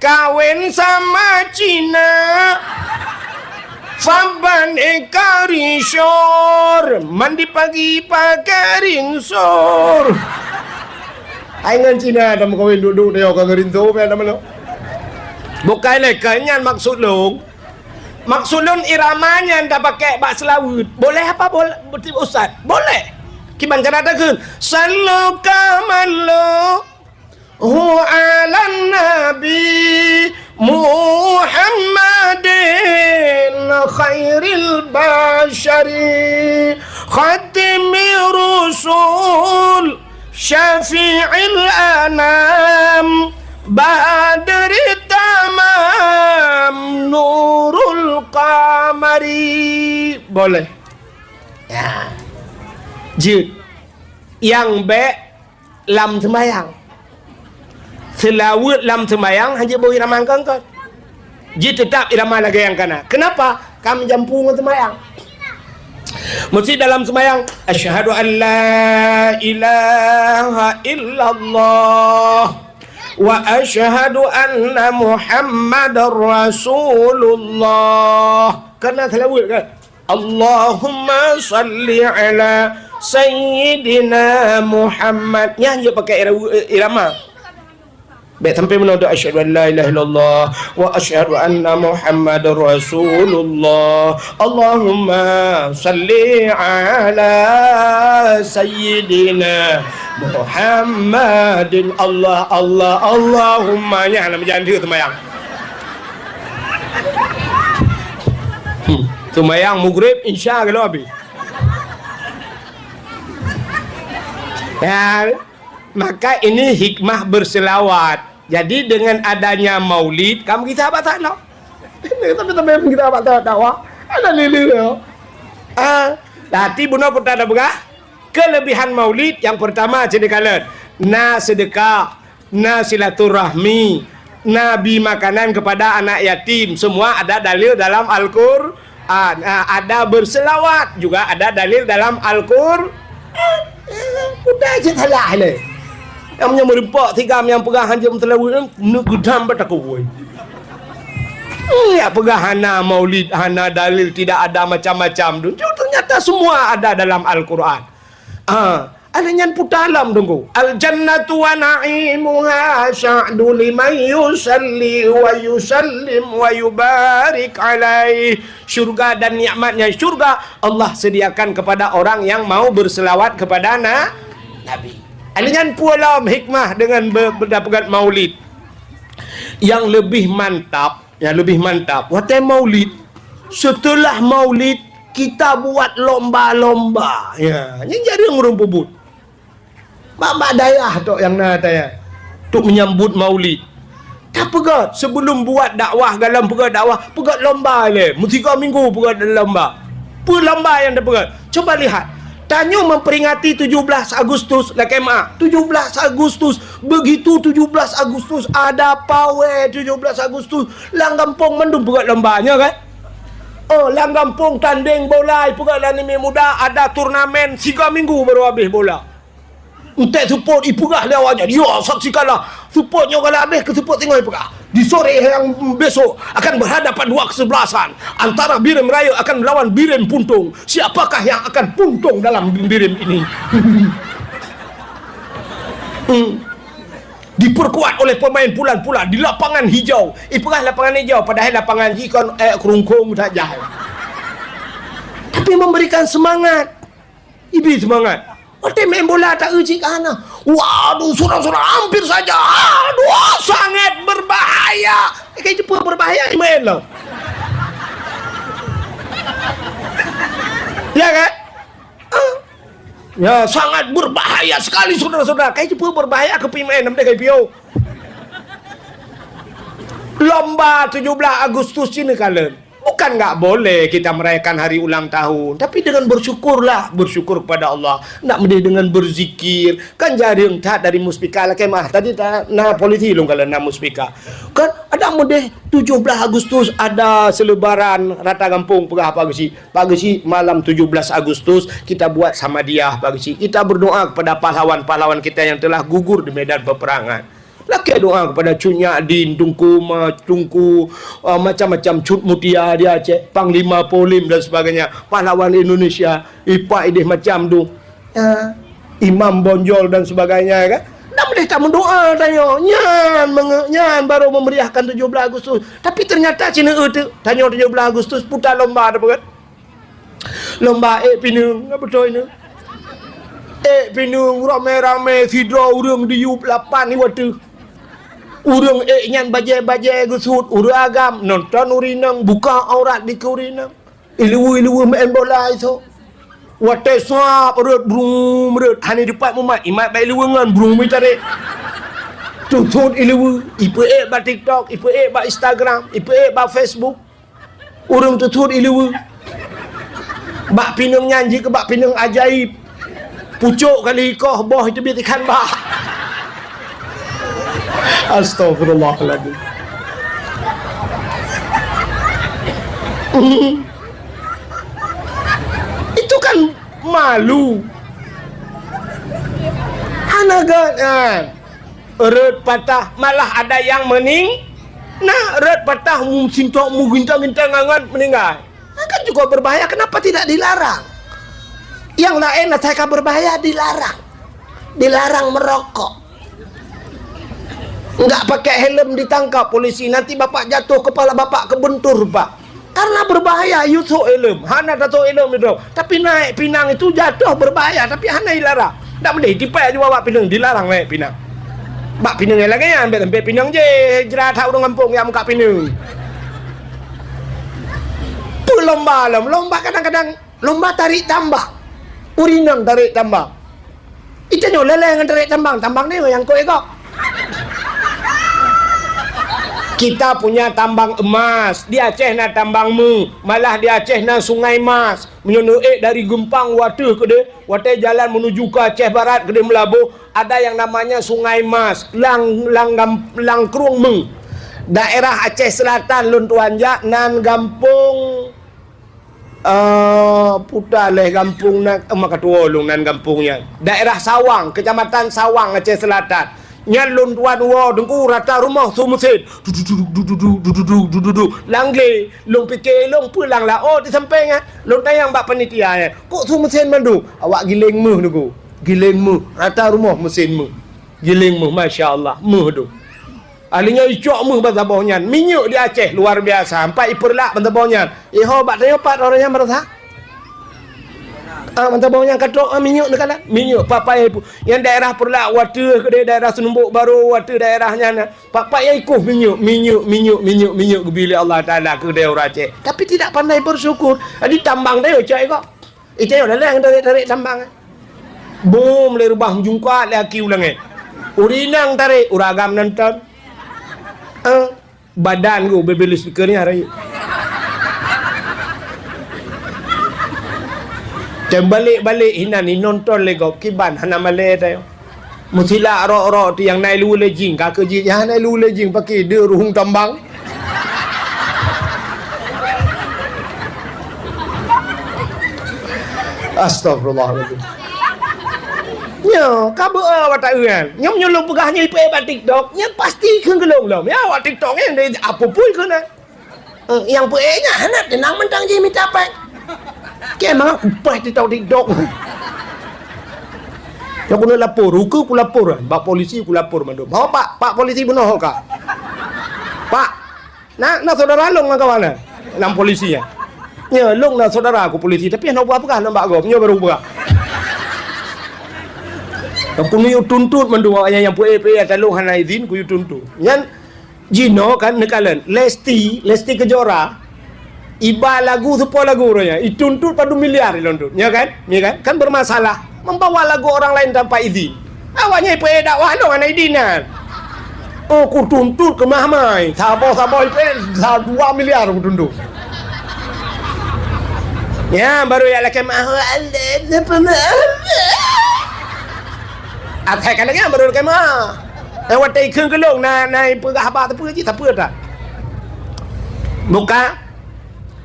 kawin sama Cina Faban karishor mandi pagi pakai rinsor. Aingan Cina dalam kawin duduk dia orang rinso apa nama lo? Bukan lekanya maksud lo. Maksud lo iramanya anda pakai bak selawut. Boleh apa boleh ustaz? Boleh. Kiban kata kan sallu kamallo hu ala nabi Muhammadin khairil bashari khatimi rusul syafi'il anam badri tamam nurul qamari. Boleh ya. Jid yang B lam sembahyang. Selawat lam sembahyang hanya boleh irama kan. Dia tetap irama lagi yang kana. Kenapa? Kami jampung sembahyang. Mesti dalam sembahyang asyhadu an la ilaha illallah wa asyhadu anna Muhammadar Rasulullah. Karena selawat kan. Allahumma salli ala Sayyidina Muhammad. Nyanyi pakai irama. Baik sampai menodok asyhadu an la ilaha illallah wa asyhadu anna Muhammadar Rasulullah. Allahumma salli ala Sayyidina Muhammadin. Allah Allahumma nya nak berjanda sembahyang. Sembahyang maghrib insya Allah habis. Ya, maka ini hikmah berselawat. Jadi dengan adanya maulid, kamu kita apa tak nak? Tapi kita apa tak tahu? Ada lili. Nanti bunuh pun tak ada berah. Kelebihan maulid yang pertama cedekalan. Na sedekah, na silaturahmi, nabi makanan kepada anak yatim. Semua ada dalil dalam Al-Qur'an. Ada berselawat juga ada dalil dalam Al-Qur'an. Udah je salah le. Yang punya merempak tiga yang pegang hanja mentelawin nak gedam batakoi. Ya pegang hana maulid, hana dalil tidak ada macam-macam tu. Ternyata semua ada dalam Al-Quran. Ada yang putalam tunggu. Al-jannatu wa na'imuha sya'du liman yusalli wa yusallim wa yubarik alaih. Syurga dan nikmatnya syurga Allah sediakan kepada orang yang mau berselawat kepada Nabi. Dengan pula hikmah dengan berdapatkan maulid yang lebih mantap, waktu maulid, setelah maulid kita buat lomba-lomba. Ya, yang jadi ngurung pebut. Mak dayah tok yang nataya untuk menyambut maulid. Tak pegat sebelum buat dakwah dalam pegat dakwah, pegat lomba le. Mesti 3 minggu pegat lomba. Lomba yang dah pegat. Coba lihat. Tanyo memperingati 17 Agustus lah kemak. 17 Agustus. Begitu 17 Agustus ada pawe 17 Agustus. Lang kampung mendung pegat lombanya kan? Oh, lang kampung tanding bola, pegat lah ni muda ada turnamen 3 minggu baru habis bola. Untuk support ipegah dia wajah. Ya, saksikanlah. Supportnya kalau habis ke support tengok ipegah. Di sore yang besok akan berhadapan 2 kesebelasan. Antara Birim Raya akan melawan Birim Puntung. Siapakah yang akan puntung dalam Birim ini? Diperkuat oleh pemain pulan-pulan di lapangan hijau. Ipegah lapangan hijau. Padahal lapangan hijau kerungkung saja. Tapi memberikan semangat. Ibi semangat. Waktu main bola tak uji kana. Waduh, surang-surang hampir saja. Aduh, sangat berbahaya. Kayak Jepun berbahaya main loh. Ya kan? Ya, sangat berbahaya sekali saudara-saudara. Kayak Jepun berbahaya ke pemain namanya kayak Pio. Lomba 17 Agustus ini kalian. Bukan nggak boleh kita merayakan hari ulang tahun, tapi dengan bersyukurlah, bersyukur kepada Allah. Nak mesti dengan berzikir. Kan jaring tak dari muspika lah kemah. Tadi tak na polisi long kalau na muspika. Kan ada mesti 17 Agustus ada selebaran rata kampung pegah pagi si malam 17 Agustus kita buat sama dia pagi si. Kita berdoa kepada pahlawan-pahlawan kita yang telah gugur di medan peperangan. Laki doa kepada Cunyak Din, Tungku macam-macam Cut Mutia dia cek, Panglima Polim dan sebagainya, pahlawan Indonesia, Ipak Idih macam tu, Imam Bonjol dan sebagainya kan. Nak boleh tak mendoa tanya, nyan baru memeriahkan 17 Agustus. Tapi ternyata Cina tu tanya 17 Agustus putar lomba ada apa kan? Lomba pinung, apa betul ini? Pinung rame-rame sidra urang di U8 ni waktu. Urang nyan bajai-bajai gusut, urang agam nonton urinang, buka aurat di urinang. Ilu main bola itu. Wate swap rut brum rut hani depan mumat imat bai luwengan brum tarik. Tutut ilu ipe ba TikTok, ipe ba Instagram, ipe ba Facebook. Urang tutut ilu. Bak pinung nyanyi ke bak pinung ajaib. Pucuk kali koh boh itu biar ikan bah. Astagfirullahaladzim. Itu kan malu. Hanagan eret patah, malah ada yang eret patah sintok ginta-ginta ngangan meninggal. Kan juga berbahaya. Kenapa tidak dilarang? Yang lain saya berbahaya dilarang merokok. Enggak pakai helm ditangkap polisi, nanti bapak jatuh, kepala bapak kebentur pak, karena berbahaya. Yuso helm, hana tato helm itu, tapi naik pinang itu jatuh berbahaya, tapi hana dilarang. Tak boleh tipai juga bapak pinang, dilarang naik pinang. Bak pinang lagi ya, ambil pinang je, jerat hak orang kampung yang muka pinang. Lomba kadang-kadang lomba tarik tambang, urinang tarik tambang. Itu leleng tarik tambang ni yang kau ekor. Kita punya tambang emas, di Aceh na tambang mu, malah di Aceh na sungai emas. Menyonoek dari Gempang Wate ke de, Wate jalan menuju ke Aceh Barat ke de Melabu, ada yang namanya sungai emas, lang Kruong Meng. Daerah Aceh Selatan Lun Tuanja nan gampung putaleh gampung nak makatua long nan gampungnya. Daerah Sawang, Kecamatan Sawang Aceh Selatan. Nyalun tuan wa dengku rata rumah su mesin langle long fikir long pulang lah oh di samping long tayang bak panitia kok su mesin mandu awak giling meh tu giling meh rata rumah mesin meh giling meh masya-Allah meh tu alinya icok meh bahasa bawahnya minyak di Aceh luar biasa sampai iperlak bahasa bawahnya ho bak tanya pat orangnya merasa mantap bawahnya katok minyak dekat minyak papai yang daerah Perlak Wate ke daerah Senumbuk Baru Wate daerahnya papai yang ikut minyak bila Allah Taala ke daerah Aceh tapi tidak pandai bersyukur di tambang dia cak kok itu dah yang tarik tambang boom le rubah jungkat laki ulang urinang tarik uragam nonton badan go bebel speaker ni hari dan balik hina ni nonton lego kiban hana male tayo musila ro tu yang nai lu lejing kak kerji yang nai lu lejing pakai de ruhung tambang astagfirullahaladzim nya kabe watak kan nyom nyolong pegahnya ipe bat TikTok nya pasti keun gelong lom ya wat TikTok yang dari apa pun keun yang pe nya hana tenang mentang je minta apa kemang aku pas di TikTok. Yang kena lapor, ruku ku lapor, bak polisi ku lapor mandu. Bawa pak polisi bunuh kak. Pak, nak saudara long nak kawan nam polisi ya. Ya long nak saudara aku polisi, tapi nak buat apa nak bak gom, baru buat. Yang punya tuntut mandu yang punya talung hana izin ku tuntut. Yang Jino kan nekalan, Lesti Kejora. Iba lagu sebuah lagu orangnya dituntut padu miliar dilontut ya kan bermasalah membawa lagu orang lain tanpa izin awaknya ipe dakwah dong anak idinan oh ku tuntut ke mahkamah sabar ipe 2 miliar ku tuntut ya baru ya laki mahal atai kan lagi baru laki mahal watai keung kelong na pegah apa tak buka.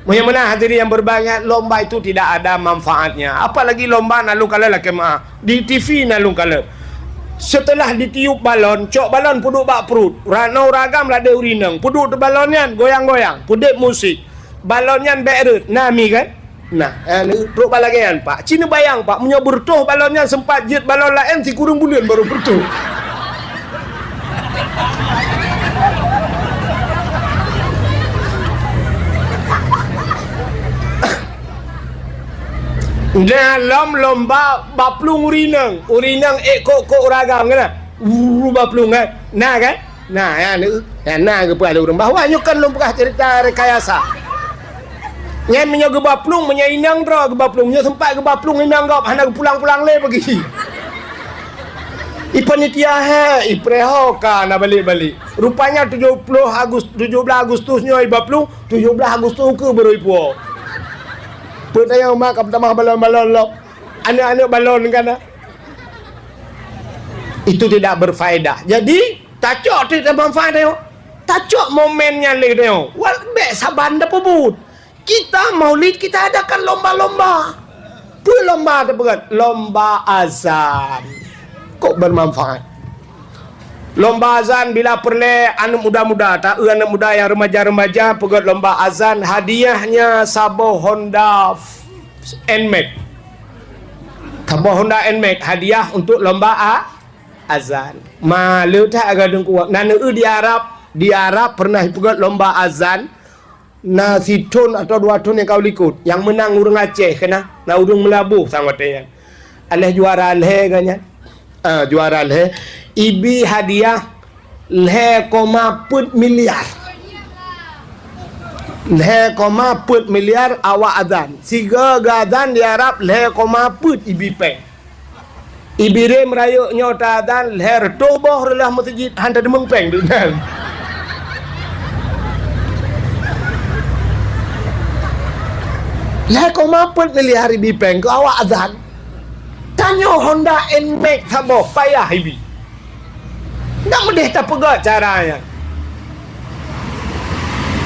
Yang mana hadirin yang berbahagia, lomba itu tidak ada manfaatnya. Apalagi lomba nalung kala lah kemah di TV nalung kala. Setelah ditiup balon, cok balon puduk bak perut. Ranau ragam lah ada urinang. Puduk tu balonnya goyang-goyang, puduk musik. Balonnya berut, nami kan? Nah, perut balagian pak. Cina bayang pak, punya bertuh balonnya sempat jet balon lain si kurung bulan baru bertuh. Dalam lomba baplung urinang kok ragam kan baplung kan ya ke pada orang bahawa kan lomba cerita rekayasa ngan menyo ke baplung menyainang dro ke baplung menyo sempat ke baplung inang gop hana pulang-pulang le pergi ipanitia ipreho kan balik rupanya 17 Agustusnya baplung 17 Agustus ke baru ipo pertanyaan mak pertama balon-balon lo anak-anak balon kan itu tidak berfaedah. Jadi Tacok tu tak manfaat dia. Tacok momennya le dia. Wal be saban dah pebut. Kita maulid kita adakan lomba-lomba. Tu lomba apa kan? Lomba azan. Kok bermanfaat? Lomba azan bila perle anak muda-muda, tak anak muda yang remaja-remaja pegat lomba azan, hadiahnya sabuk Honda NMAX. Sabuk Honda NMAX hadiah untuk lomba azan. Malu tak agak kuat. Nana di Arab pernah pegat lomba azan. Nasi ton atau 2 ton yang kau likut. Yang menang urang Aceh kena. Na urang Melabuh sama dia. Aleh juara aleh ganyan. Juara aleh. Ibi hadiah leh koma put miliar. Leh koma put miliar awak azan. Siga azan di Arab leh koma put ibi peng. Ibi re merayuk nyota azan leh retoboh relah masjid hantar demeng peng dengan. Leh koma put miliar ibi peng ke awak azan. Tanya Honda NMAX sabok payah ibi. Tak mudah tak pegat caranya.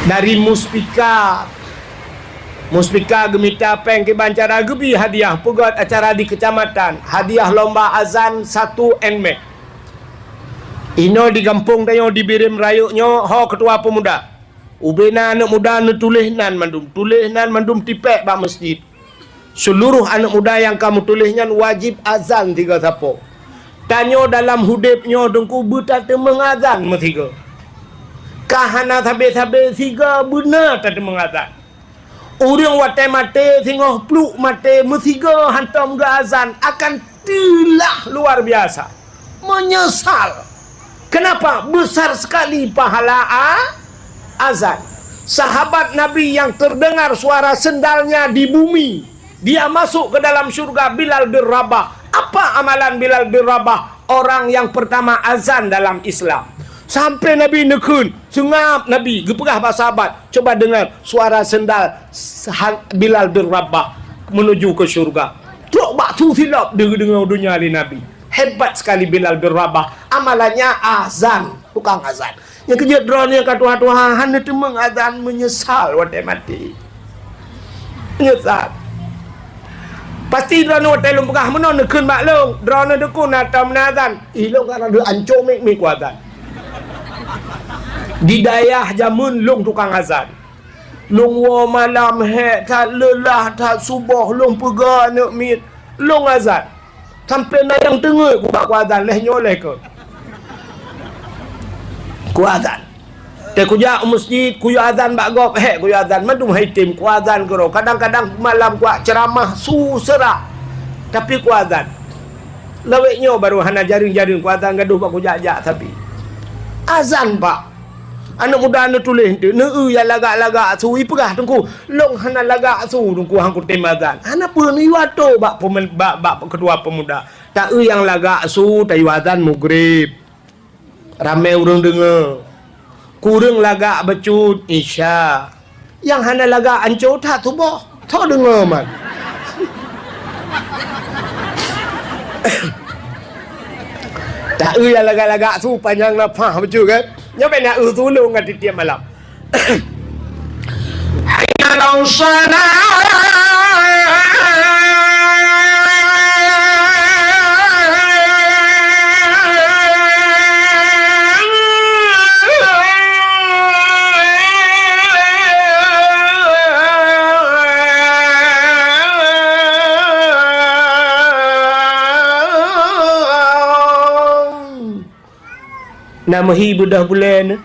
Dari muspika gemita peng ke bancara gebi hadiah pegat acara di kecamatan. Hadiah lomba azan 1 NMAX. Ino di kampung tayo dibirim rayuknya ho ketua pemuda. Ubena anak muda ne tulihnan mandum tipek ba masjid. Seluruh anak muda yang kamu tulisnya wajib azan 3 sapo. Tanyo dalam hudipnya dengku buta temeng azan metiga. Kahana sabe-sabe siga benar tak temeng azan. Urang watai mate singoh pluk mate metiga hantam ga azan akan telah luar biasa. Menyesal. Kenapa? Besar sekali pahala azan. Sahabat Nabi yang terdengar suara sendalnya di bumi, dia masuk ke dalam syurga. Bilal bin Rabah. Apa amalan Bilal bin Rabah? Orang yang pertama azan dalam Islam. Sampai Nabi nekun, sengap Nabi, gepegah para sahabat. Coba dengar suara sendal Bilal bin Rabah menuju ke syurga. Coba tu silap dengar dunia di Nabi. Hebat sekali Bilal bin Rabah. Amalannya azan, tukang azan. Yang kerja drone kat Tuhan itu mengazan menyesal wadah mati. Menyesal. Pasti drone wadah lum pegah mana nekun maklum. Drone dekun atau menazan. Ilung kan ada ancur mik azan. Di dayah jamun lung tukang azan. Lung wa malam he tak lelah tak subuh lung pegah nak mit. Lung azan. Sampai na yang tengah ku bak azan leh nyoleh ke. Ku azan. Te ku ja masjid ku azan bak gop he ku azan madum haitim ku azan kero. Kadang-kadang malam ku ceramah susera. Tapi ku azan. Laweknya baru hana jaring-jaring ku azan gaduh bak ku jak-jak tapi. Azan pak. Anak muda anda tulis tu neu ya lagak-lagak su ipegah tungku. Long hana lagak su tungku hang ku tem azan. Hana pun iwato bak ketua pemuda. Tak yang lagak su tayu azan maghrib. Ramai urang dengar. Kurang lagak becut isya. Yang hana lagak ancur tak tu boh. Tak dengar man. Tak yang lagak-lagak su panjang lapah betul kan? Nyampe nak tolong kat tiap malam. Hayya lau salat. Nama hi bedah bulan.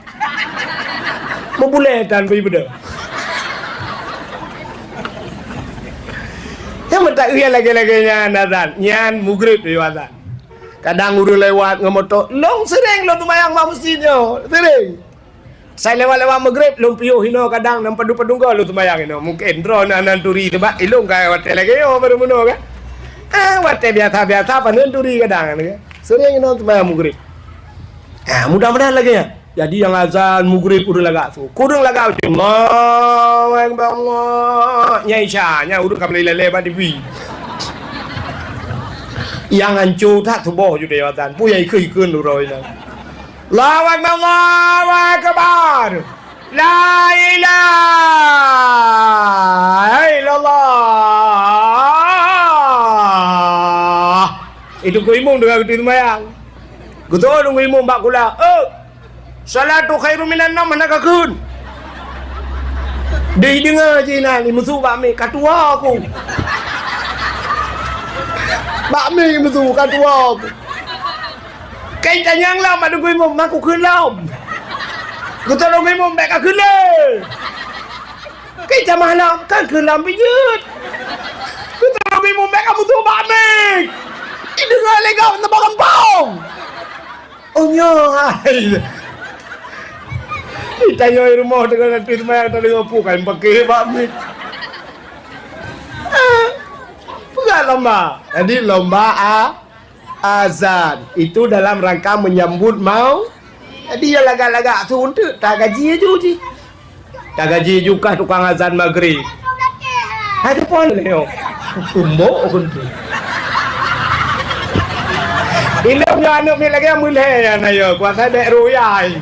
Mau bulan tan pergi bedah. Yang tak iya lagi-laginya nazan. Nyan maghrib di azan. Kadang urus lewat ngomoto, long sering lo tumayang mak masjidnya. Sering. Saya lewat-lewat maghrib long piyo hino kadang nam padu-padu go lo tumayang hino. Mungkin drone anan turi tu ba ilung kaya wate lagi yo baru meno kan. Wate biasa-biasa panen turi kadang kan. Sering hino tumayang maghrib. Mudah-mudahan lagi ya. Jadi yang azan maghrib udah lagak tu. Kurang lagak tu. Allahu Akbar Allah. Nya isya nya udah kamli lele ba diwi. Yang hancur tak subuh juga azan. Pu yang ikut-ikut rồi nè. Allahu Akbar, Allahu Akbar. La ilaha illallah. Itu ku imam dengan kita sembahyang. Ku tahu nunggu imam bak kula. Salatu khairu minan naum mana kakun. Dia dengar je nak ni musuh bak mi katua aku. Bak mi musuh katua aku. Kai tanyang lam ada ku imam aku kun lam. Ku tahu nunggu imam bak kakun le. Kai jamah lam kan kun lam bijut. Ku tahu nunggu imam bak kamu tu bak mi. Ini dengar legau nak kampung. Oh nyoh. Tanya rumah dengan nanti semayang tak dengar apa kan pakai bakmi. Bukan lomba. Jadi lomba azan itu dalam rangka menyambut mau. Jadi ya lagak-lagak suntuk tak gaji aja je. Tak gaji juga tukang azan maghrib. Ada pun leo. Kumbok kun. Ini punya anak ni lagi yang mulai ya nayo. Kuasa dek royai.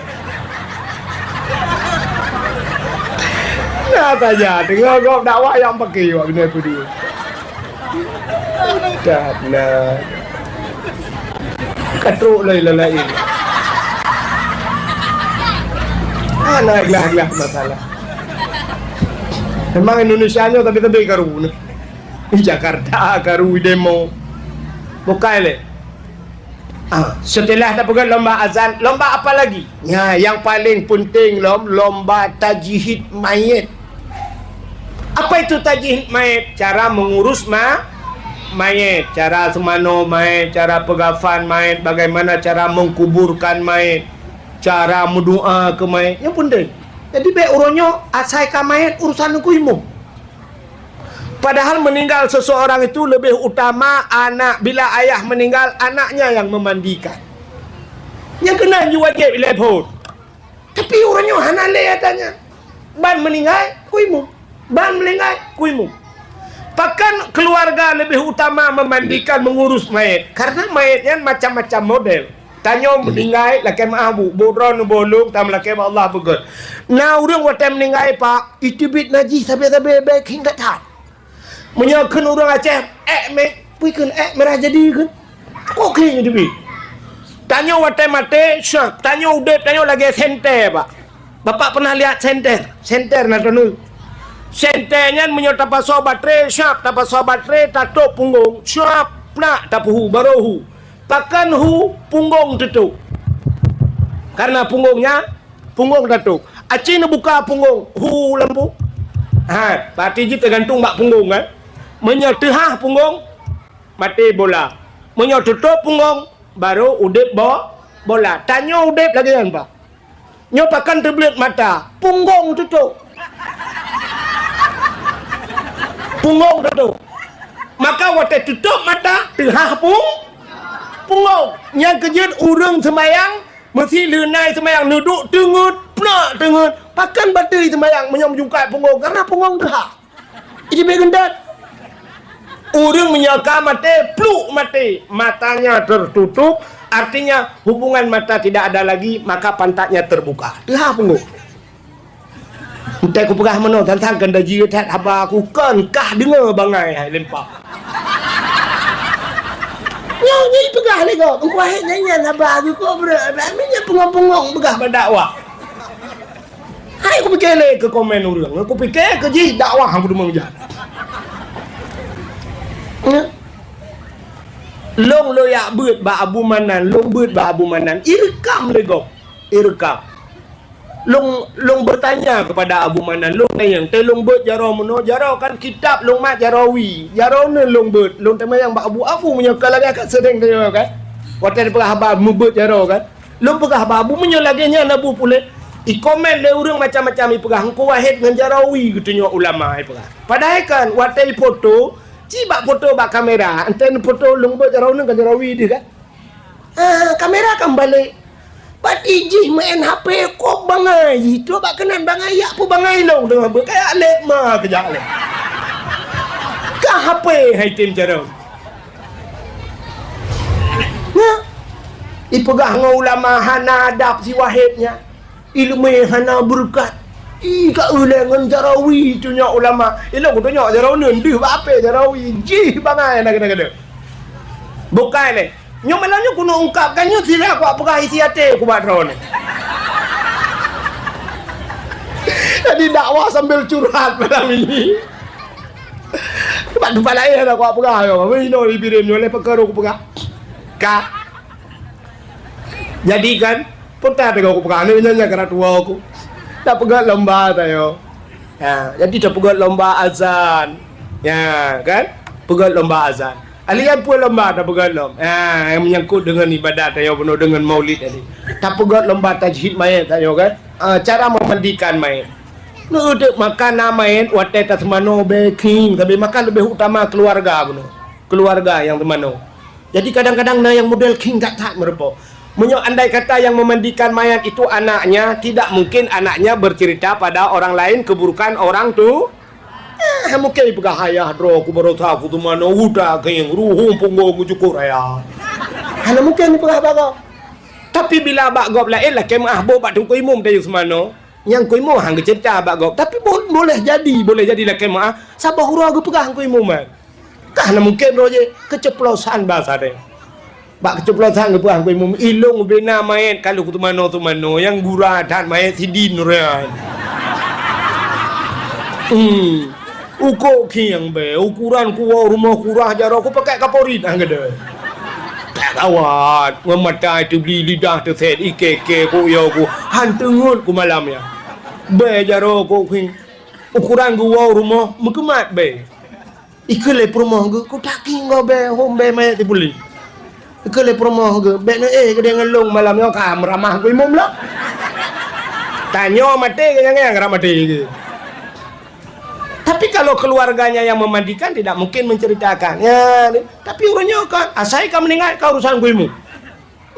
Nah saja dengar gop dakwah yang pakai wak benda tu dia. Tak nak. Katruk lain. Naiklah masalah. Memang Indonesia nya tapi karu ni. Jakarta karu demo. Bukai le. Setelah dah pergi lomba azan, lomba apa lagi? Ya, yang paling penting lomba tajhid mayit. Apa itu tajhid mayit? Cara mengurus mayit, cara semano mayit, cara pegafan mayit, bagaimana cara mengkuburkan mayit, cara berdoa ke mayit. Yang penting. Jadi baik urunnya asaikan mayit urusan ku imam. Padahal meninggal seseorang itu lebih utama anak. Bila ayah meninggal, anaknya yang memandikan. Yang kena juga wajib lepot. Tapi orangnya hanale katanya. Ban meninggal, kuimu. Ban meninggal, kuimu. Bahkan keluarga lebih utama memandikan, mengurus mayat. Karena mayatnya macam-macam model. Tanya meninggal, laki maabu. Bodron, bolong, tam laki Allah begut. Nah, orang waktu meninggal, Pak, itu bit najis sampai-sampai baik hingga tak. Menyakan orang Aceh puikan merah jadi kan okey jadi bi tanya wate mate syak tanya udep tanya lagi senter pak bapak pernah lihat senter nak tanu senternya menyota pasal baterai syak tak pasal baterai tato punggung syak nak tapuhu barohu pakan hu punggung tutup karena punggung tato acing buka punggung hu lampu berarti je tergantung bak punggung kan menyetehah punggung mati bola menyotutup punggung baru udip bola tanya udip lagi kan pak nyopakan terbelit mata punggung tutup maka waktu tutup mata tehah punggung yang kejut urung semayang mesti lenai semayang duduk tengut pakan bateri semayang menyambungkan punggung karena punggung tehah ini begendat. Orang menyangka mati, matanya tertutup, artinya hubungan mata tidak ada lagi, maka pantatnya terbuka. Lah punggung. Entah aku pegah mana, tentang kanda jiwa tak apa aku kan kah dengar bangai hai lempak. Nyai pegah lagi kau, aku hai nyanyian apa aku kau beraminya punggung pegah berdakwah. Hai aku fikir lagi ke komen orang, aku fikir ke ji dakwah aku demam jalan. Long lo yak beut ba Abu Manan, long beut ba Abu Manan, irekam lego, irekam. Long bertanya kepada Abu Manan, long tanya, te long beut jaro mono, jaro kan kitab long mat jarawi, jaro ne long beut, long tema yang ba Abu punya kalau dia kat sedeng tanya kan. Waktu dia pegah ba beut jaro kan. Long pegah ba Abu menyo lagi nya nabu pule. I komen le urang macam-macam i pegah engko wahid dengan jarawi katanya ulama i pegah. Padahal kan waktu i foto Cibak foto bak kamera, enten foto lungbo jarau nang jarawi dia kan. Kamera kan balik. Bat iji main HP kok bangai. Itu bak kenan bangai yak pu bangai long dengan kayak lek ma kejak lek. Ka HP hai tim jarau. Nah. Ipegah dengan ulama hana adab si wahidnya. Ilmu hana berkat. Ika ulengan jarawi tu nya ulama. Ilo ku tanya jarawi nanti apa jarawi. Jih bangai nak kena. Bukan ni. Nyo malanya ku nak ungkapkannya sila aku apakah isi hati aku buat drone. Jadi dakwah sambil curhat malam ini. Tempat tempat lain aku apakah yo. Mino dibirim oleh perkara aku pegah. Ka. Jadi kan putar dengan aku pegah ni nyanyi kerana tua aku. Tak pegat lomba tayo. Ya, jadi dah pegat lomba azan. Ya, kan? Pegat lomba azan. Alian pun lomba tak pegat lom. Ya, yang menyangkut dengan ibadat tayo penuh dengan maulid tadi. Tak pegat lomba tajhid mayat tayo kan? Cara memandikan mayat. Untuk makan mayat watai tak semano baking, tapi makan lebih utama keluarga penuh. Keluarga yang temano. Jadi kadang-kadang yang model king tak merupa. Andai kata yang memandikan mayat itu anaknya, tidak mungkin anaknya bercerita pada orang lain keburukan orang tu. Mungkin pegah ayah dro aku baru tahu tu mana udah keng ruhum punggung cukur ayah. Hanya mungkin pegah bago. Tapi bila bak gop lain lah kemah bo bak tungku imum tayu semano. Yang ku imum hang cerita bak gop. Tapi boleh jadi lah kemah. Sabah huru aku pegah ku imum kan. Karena mungkin roje keceplosan bahasa dia. Bak keceplosan ke puang ku imum ilung bina mayat kalau ku tu mano yang gurah dan mayat sidin real. Uko kiang be ukuran ku rumah kurah jaro aku pakai kaporit angade. Tak kawat memata tu beli lidah tu set ikeke ku yo ku hantengut ku malam ya. Be jaro ku ukuran ku rumah mekemat be. Ikele rumah ku taking go be home be mayat ti beli. Ikele rumah ku be ke dengan long malam yo ka meramah ku imum lah. Tanya mati ke yang ramati ke. Tapi kalau keluarganya yang memandikan tidak mungkin menceritakan. Ya, tapi orangnya kan, saya kan meninggal kau urusan ku imum.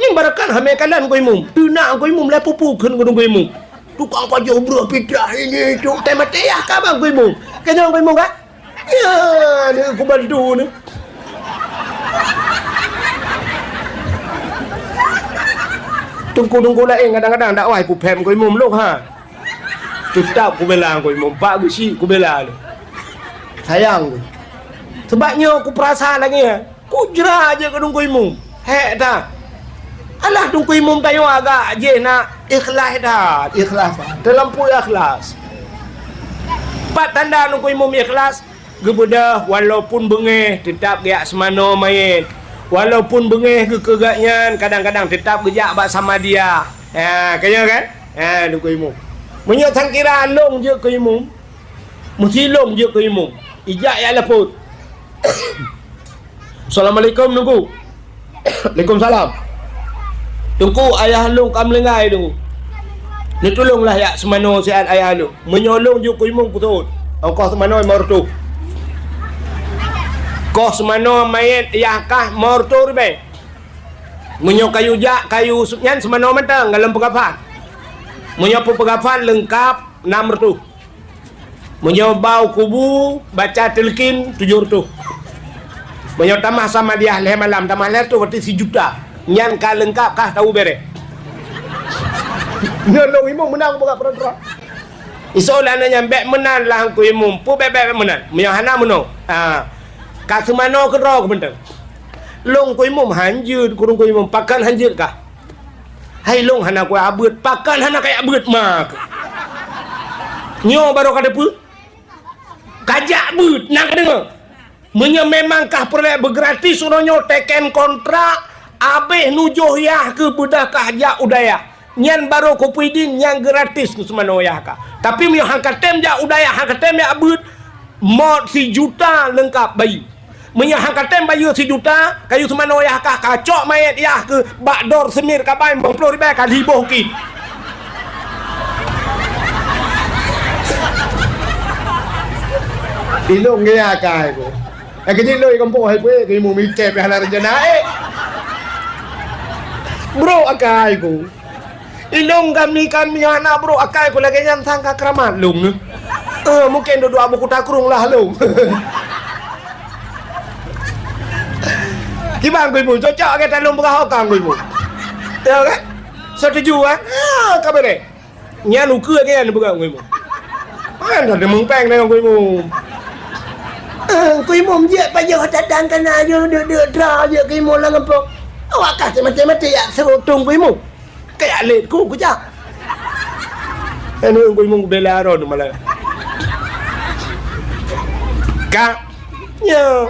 Ini barakan hamekalan ku imum. Tunak ku imum lah pupukan ku imum. Tukang pajak berapa pidah ini tu tema teh ka bang ku imum. Kenapa ku imum kan? Ya, ni aku bantu ni. Tunggu lain kadang-kadang dakwah ku pem ku imum lu ha. Tetap ku bela ku imum, pak besi ku bela lu. Sayang ku. Sebabnya aku perasa lagi ya. Ku jera aja ke tunggu imum. Hek dah. Alah tunggu imum tayo agak je nak ikhlas dah, ikhlas. Terlampau ikhlas. Empat tanda tunggu imum ikhlas. Gebedah walaupun bengeh tetap dia semano main. Walaupun bengeh kegaknya kadang-kadang tetap gejak bersama dia. Ha, kaya kan? Ha, tunggu imum. Punya sangkira long je ke imum. Mesti long je ke imum. Ijak ya leput. Assalamualaikum nunggu. Waalaikumsalam. Tunggu ayah long kam lengai tu. Ni tolonglah ya semano siat ayah lu. Menyolong je ke imum betul. Kau semano mortu. Kau semano mayat yakah mortu ribe. Menyo kayu jak kayu nyan semano mentang dalam pegafan. Menyo pegafan lengkap 6 tu. Menyo bau kubu baca telkin 7 tu. Menyo tamah sama dia leh malam tamah leh tu berarti 1 juta. Nyan ka lengkap kah tahu bere. Nyolong imum menang buka peraturan. Isolah nanya bek menan lah ku imum. Pu bek menan. Menyo hana meno. Ka semano ke ro ke bentang. Long ku imum hanjut kurung ku imum pakan hanjut kah? Hai long hana ku abut pakan hana kayak abut mak. Nyo baru kada pu. Kajak but nak dengar. Menyo memangkah perlu bergratis suronyo teken kontrak abeh nujuh yah ke budak kajak udaya. Nyan baru ku pidin yang gratis ku semano yah ka. Tapi menyo hangkatem jak udaya hangkatem ya abut mod 1 juta lengkap bayi. Menyo hangkatem bayu 1 juta kayu semano yah ka kacok mayat yah ke bakdor semir ka bayi 50 ribu ka liboh ki. Ilong dia kai ko. Kecil loi kampung hai pue ke mu mi kep hala rencana Bro akai ko. Ilong kami anak bro akai ko lagi yang sangka keramat lung. Mungkin dua buku takrung lah lung. Kibang ko mu cocok kita lung berah kang ko mu. Ya kan? Setuju kan? Kabar deh. Nya luka kan bukan kuimu. Kan ada mengpeng dengan kuimu. Kuimu je payah datang kan ayo duduk dra je kuimu lah ngempok. Awak kata mati-mati ya serutung kuimu. Kayak letku ku jak. Anu kuimu bela ron malah. Kak. Ya.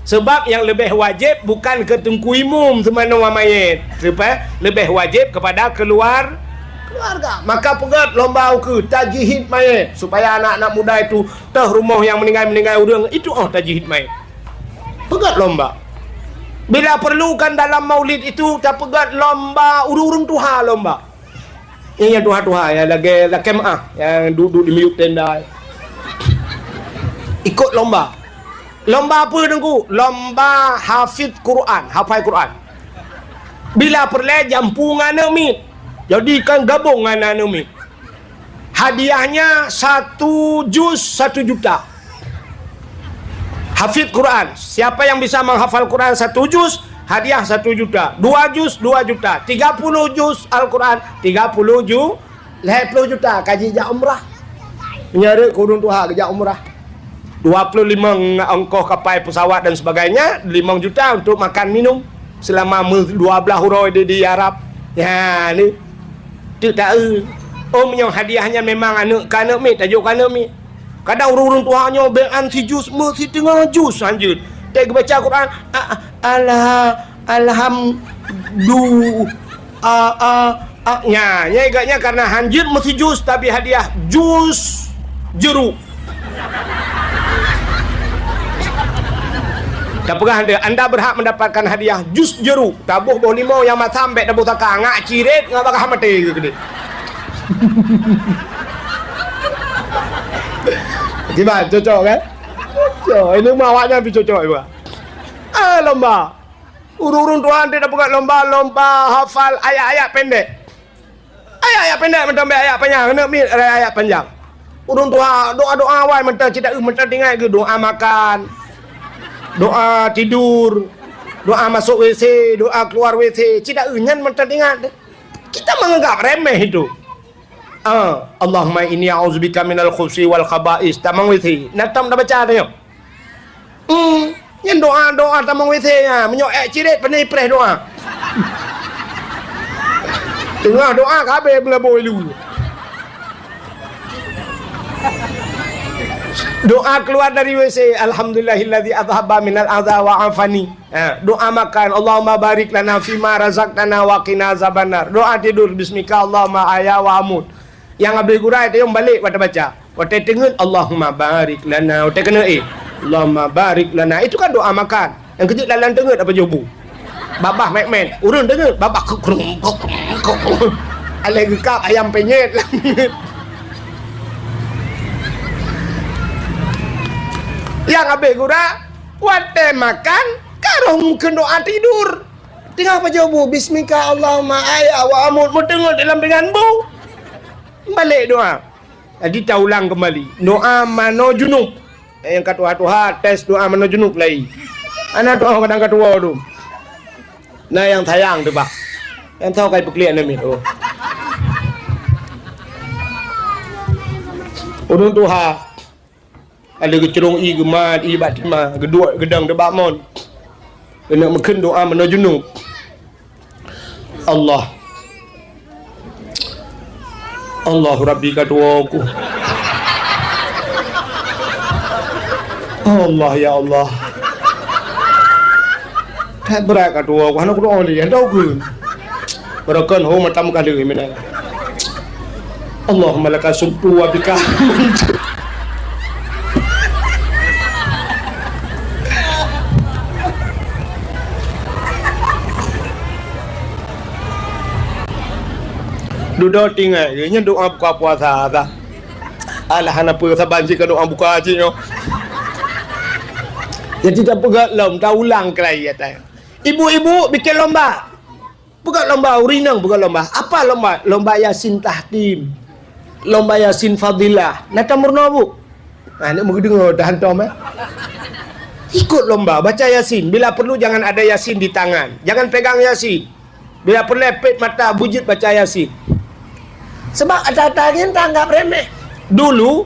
Sebab yang lebih wajib bukan ke tengkuimum semana mayit. Sebab lebih wajib kepada keluarga. Maka pegat lomba ke tajihid mayit supaya anak-anak muda itu tah rumah yang meninggal orang itu tajihid mayit. Pegat lomba. Bila perlukan dalam maulid itu tak pegat lomba urung tuha lomba. Yang tuha-tuha ya lagi kemah yang duduk di miuk tenda. Ikut lomba. Lomba apa tengku? Lomba hafid Quran, hafal Quran. Bila perle jampu ngana mi. Jadi kan gabung ngana mi. Hadiahnya 1 juz 1 juta. Hafid Quran. Siapa yang bisa menghafal Quran 1 juz, hadiah 1 juta. 2 juz 2 juta. 30 juz Al-Quran 30 juz 50 juta kaji jak umrah. Menyari kurun tuha kerja umrah. 25 ongkos kapal pesawat dan sebagainya, 5 juta untuk makan minum selama 12 huruf di Arab. Ya ni tak tahu. Yang hadiahnya memang anak kanak mi, tajuk kanak mi. Kadang urung tuanya bean si juz, si tengah juz anjir. Tak baca Quran, nya agaknya karena hanjir mesti juz tapi hadiah juz jeruk. Tak pernah anda berhak mendapatkan hadiah jus jeruk. Tabuh boh limau yang mat sampai tabuh takang ngak cirit ngak bakal mati ke gede. Gimana cocok kan? Cocok. Ini mah awaknya lebih cocok juga. Lomba. Urung tuan tidak buka lomba hafal ayat-ayat pendek. Ayat-ayat pendek mentang ayat panjang. Kena mi ayat panjang. Urung tuan doa-doa awal mentang tidak mentang tinggal ke doa makan. Doa tidur, doa masuk WC, doa keluar WC, tidak enyan mentang ingat. Kita menganggap remeh itu. Allahumma inni a'udzubika minal khubuthi wal khaba'is. Tamang WC. Natam dah baca dah yo. Yang doa tamang WC nya, menyoek cirit pandai press doa. Tengah doa kabeh belabo lu. Doa keluar dari WC, alhamdulillahillazi adhaba minal adha wa afani. Doa makan, Allahumma barik lana fima razaqtana wa qina azabannar. Doa tidur, bismika Allahumma ahya wa amut. Yang habis gurai tu yang balik baca. Waktu tengut Allahumma barik lana, waktu kena Allahumma barik lana. Itu kan doa makan. Yang kecil lalan tengut apa jobu. Babah mek-mek, urun tengut, babah kukrung. Alai gekap ayam penyet. Yang habis gura wate makan karung ke doa tidur. Tinggal apa jawabu bismika Allahumma ayya wa amut tengok dalam denganmu. Balik doa. Jadi kita ulang kembali. Doa mano junub. Yang kata tes doa mano junub lagi. Anak doa kadang ketua tu. Nah yang sayang tu bah. Yang tahu kai peklian ni tu. Urun tuha ada kecerong gemat batima gedua gedang de bakmon kena meken doa menuju junub. Allah Rabbi kaduaku. Allah ya Allah. Tak berat kaduaku anak doa ni tahu ke. Berakan ho matam kali mina. Allahumma laka subtu wa bika duduk tinggal nya doa buka puasa dah. Alah apa saban si doa buka haji yo. Jadi tak pegat lom dah ulang kelai atas. Ibu-ibu bikin lomba. Bukan lomba urinang, bukan lomba. Apa lomba? Lomba Yasin Tahtim. Lomba Yasin Fadilah. Nata murna bu. Nak mau dengar dah hantam Ikut lomba baca Yasin. Bila perlu jangan ada Yasin di tangan. Jangan pegang Yasin. Bila pelepet mata bujit baca Yasin. Sebab ada-ada ni anggap remeh. Dulu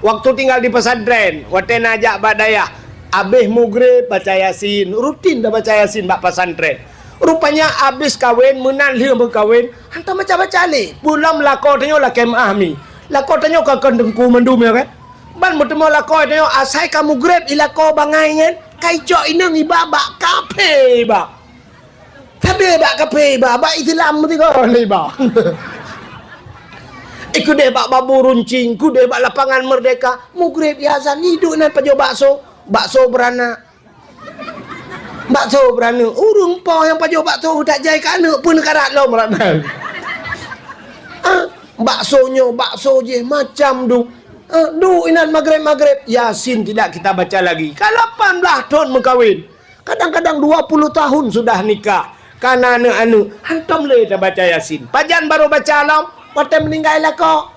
waktu tinggal di pesantren, waktu najak badayah, habis maghrib baca Yasin, rutin dah baca Yasin bak pesantren. Rupanya habis kahwin, menanlir berkahwin, hantar baca-baca alik. Pulang melakor tanya lah kemah mi. Lakor tanya ke kendengku mendum ya kan. Ban bertemu lakor tanya asai kamu grab ilakor bangai kan. Kai cok inang iba bak kape bak. Tabe bak kape bak, bak Islam mesti kau ni bak. Iku deh bak babu runcing, ku deh bak lapangan merdeka. Mugrib Yazan hidup nan pajo bakso, bakso beranak. Bakso beranak. Urung po yang pajo bakso tak jai kana pun karat lo meranak. Bakso je macam tu. Inan maghrib Yasin tidak kita baca lagi. Kalau 18 tahun berkahwin, kadang-kadang 20 tahun sudah nikah. Karena anu hantam le dah baca Yasin. Pajan baru baca alam, waktu meninggal lako.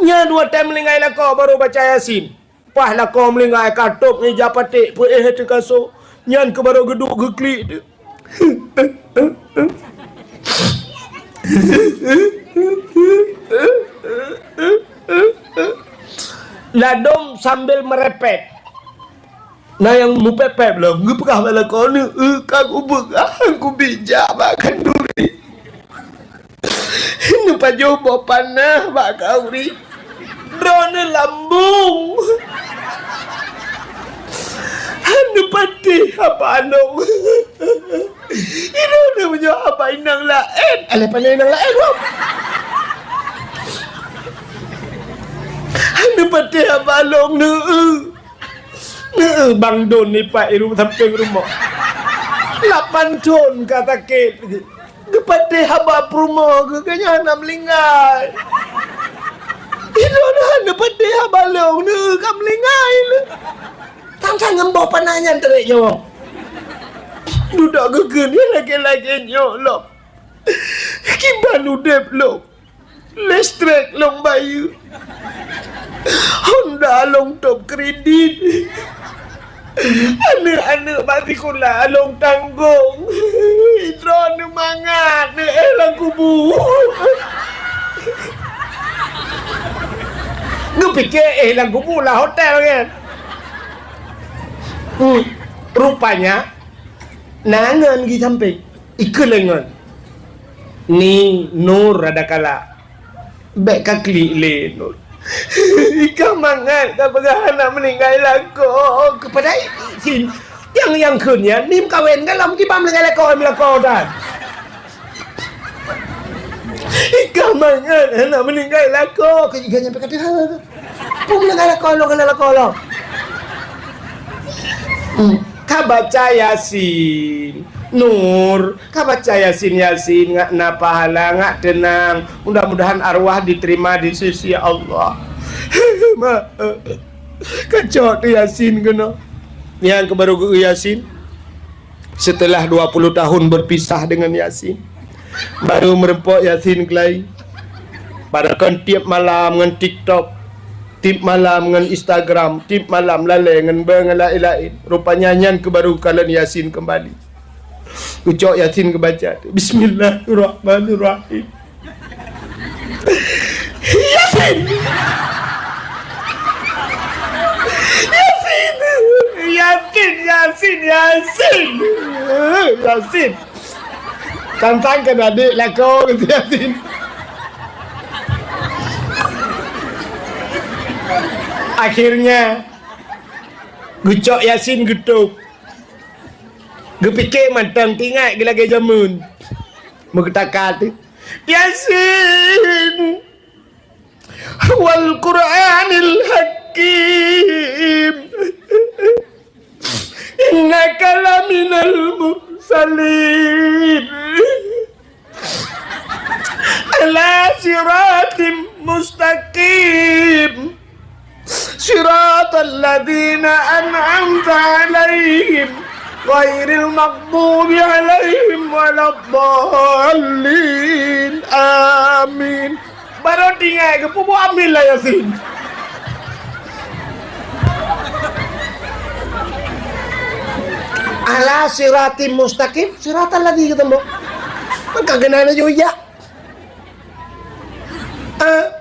Nya 2 tahun meninggal lako baru baca Yasin. Pah lako meninggal katup ni japatik pu tu kaso. Nyan ke baru geduk geklik tu. Ladom sambil merepet. Nah yang mupepep lah, ngepekah bala kau ni, aku begah, aku bijak makan duri. Ini pajo bawa panah bak kau ni. Drone lambung. Anu patih apa anong. Ini udah menjawab apa inang lain. Alih pandai inang lain kau. Anu patih apa anong ni. Bang Don ni pak iru samping rumah 8 ton kata ket kepatih haba rumah ke kanya nak melingai itu dah patih haba long ni kam melingai tang-tang ngembau pananya terik nyawa dudak gegen ni lagi-lagi nyolop kiban udep lo listrik long bayu Honda long top kredit anak-anak mati kula long tanggung hidron ni mangat ni lang kubu ngepikir lang kubu lah hotel kan rupanya nangan gi sampai ikelengan ni Nur ada kala bek kakli le Nur Ika mangat kapag anak meninggal lako kepada sin yang kunnya nim kawin kan lam kibam meninggal lako dan Ika mangat anak meninggal lako kaya nyampe kata pun meninggal lako lo ka baca Yasin Nur, ka baca Yasin ngak na pahala ngak tenang. Mudah-mudahan arwah diterima di sisi Allah. Kacau tu Yasin kena. Yang baru Yasin setelah 20 tahun berpisah dengan Yasin. Baru merempok Yasin kelai. Barakan tiap malam dengan TikTok, tiap malam dengan Instagram, tiap malam lalai dengan lain-lain. Rupanya nyan ke baru kalian Yasin kembali. Ucap Yasin kebaca Bismillahirrahmanirrahim. Yasin Yasin tantangkan adik lah kau kata Yasin. Akhirnya Gucok Yasin getuk. Gepikir mantang tinggal lagi jamun. Mengetakat Yasin wal Qur'anil Hakim innaka laminal mursalin ala siratim mustaqim siratal ladzina an'amta alaihim ghairil maghdubi alaihim waladdallin amin. Baru tinggal ke pupu ambil lah Yasin. Ala siratim mustaqim, siratal ladzi ketemu. Maka kena na juga.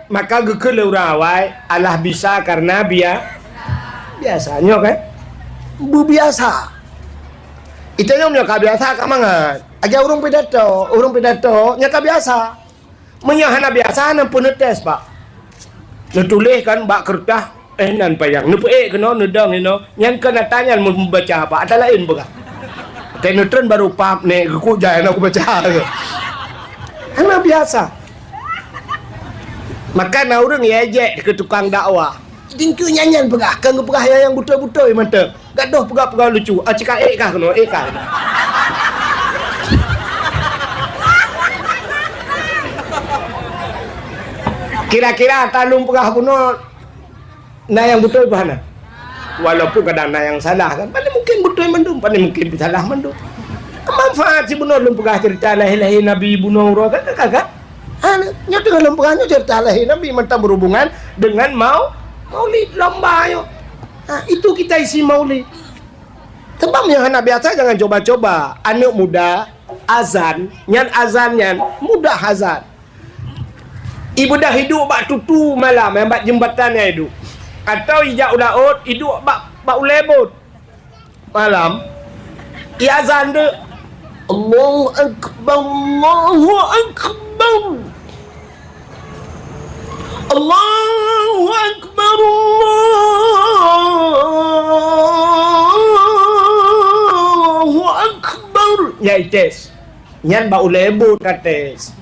Maka gekel urawai alah bisa karena biasanya kan Bu biasa. itu yang punya biasa kak mangat Aja urung pidato, nyaka biasa. menyahana biasa nan pun tes pak nutulis kan bak kertas nan payang nupe kena nedang ino nyan kena tanya mau membaca apa ada lain bukan tenutren baru pap nih aku jangan aku baca Hana biasa. maka na urang ejek ke tukang dakwah Tingku nyanyian pegah, kan pegah yang betul-betul mantap. gaduh pegah lucu cika kah kena kah kira-kira talung pegah kuno nah yang betul bahana walaupun kadang nah yang salah kan paling mungkin betul mandum paling mungkin salah mandum manfaat si benar lum pegah cerita lahir Nabi bunuh kan kagak Nyo dengan lempengnya cerita lahir Nabi mantap berhubungan dengan maulid lomba yo itu kita isi maulid sebab yang anak biasa jangan coba-coba anak muda azan nyan mudah azan ibu dah hidup bak tutu malam yang bak jembatannya hidup atau ijak ulaut hidup bak ulebut malam ia azan de Allahu Akbar Allahu Akbar Allahu Akbar Allahu Akbar ya ites nyan bak ulebut kates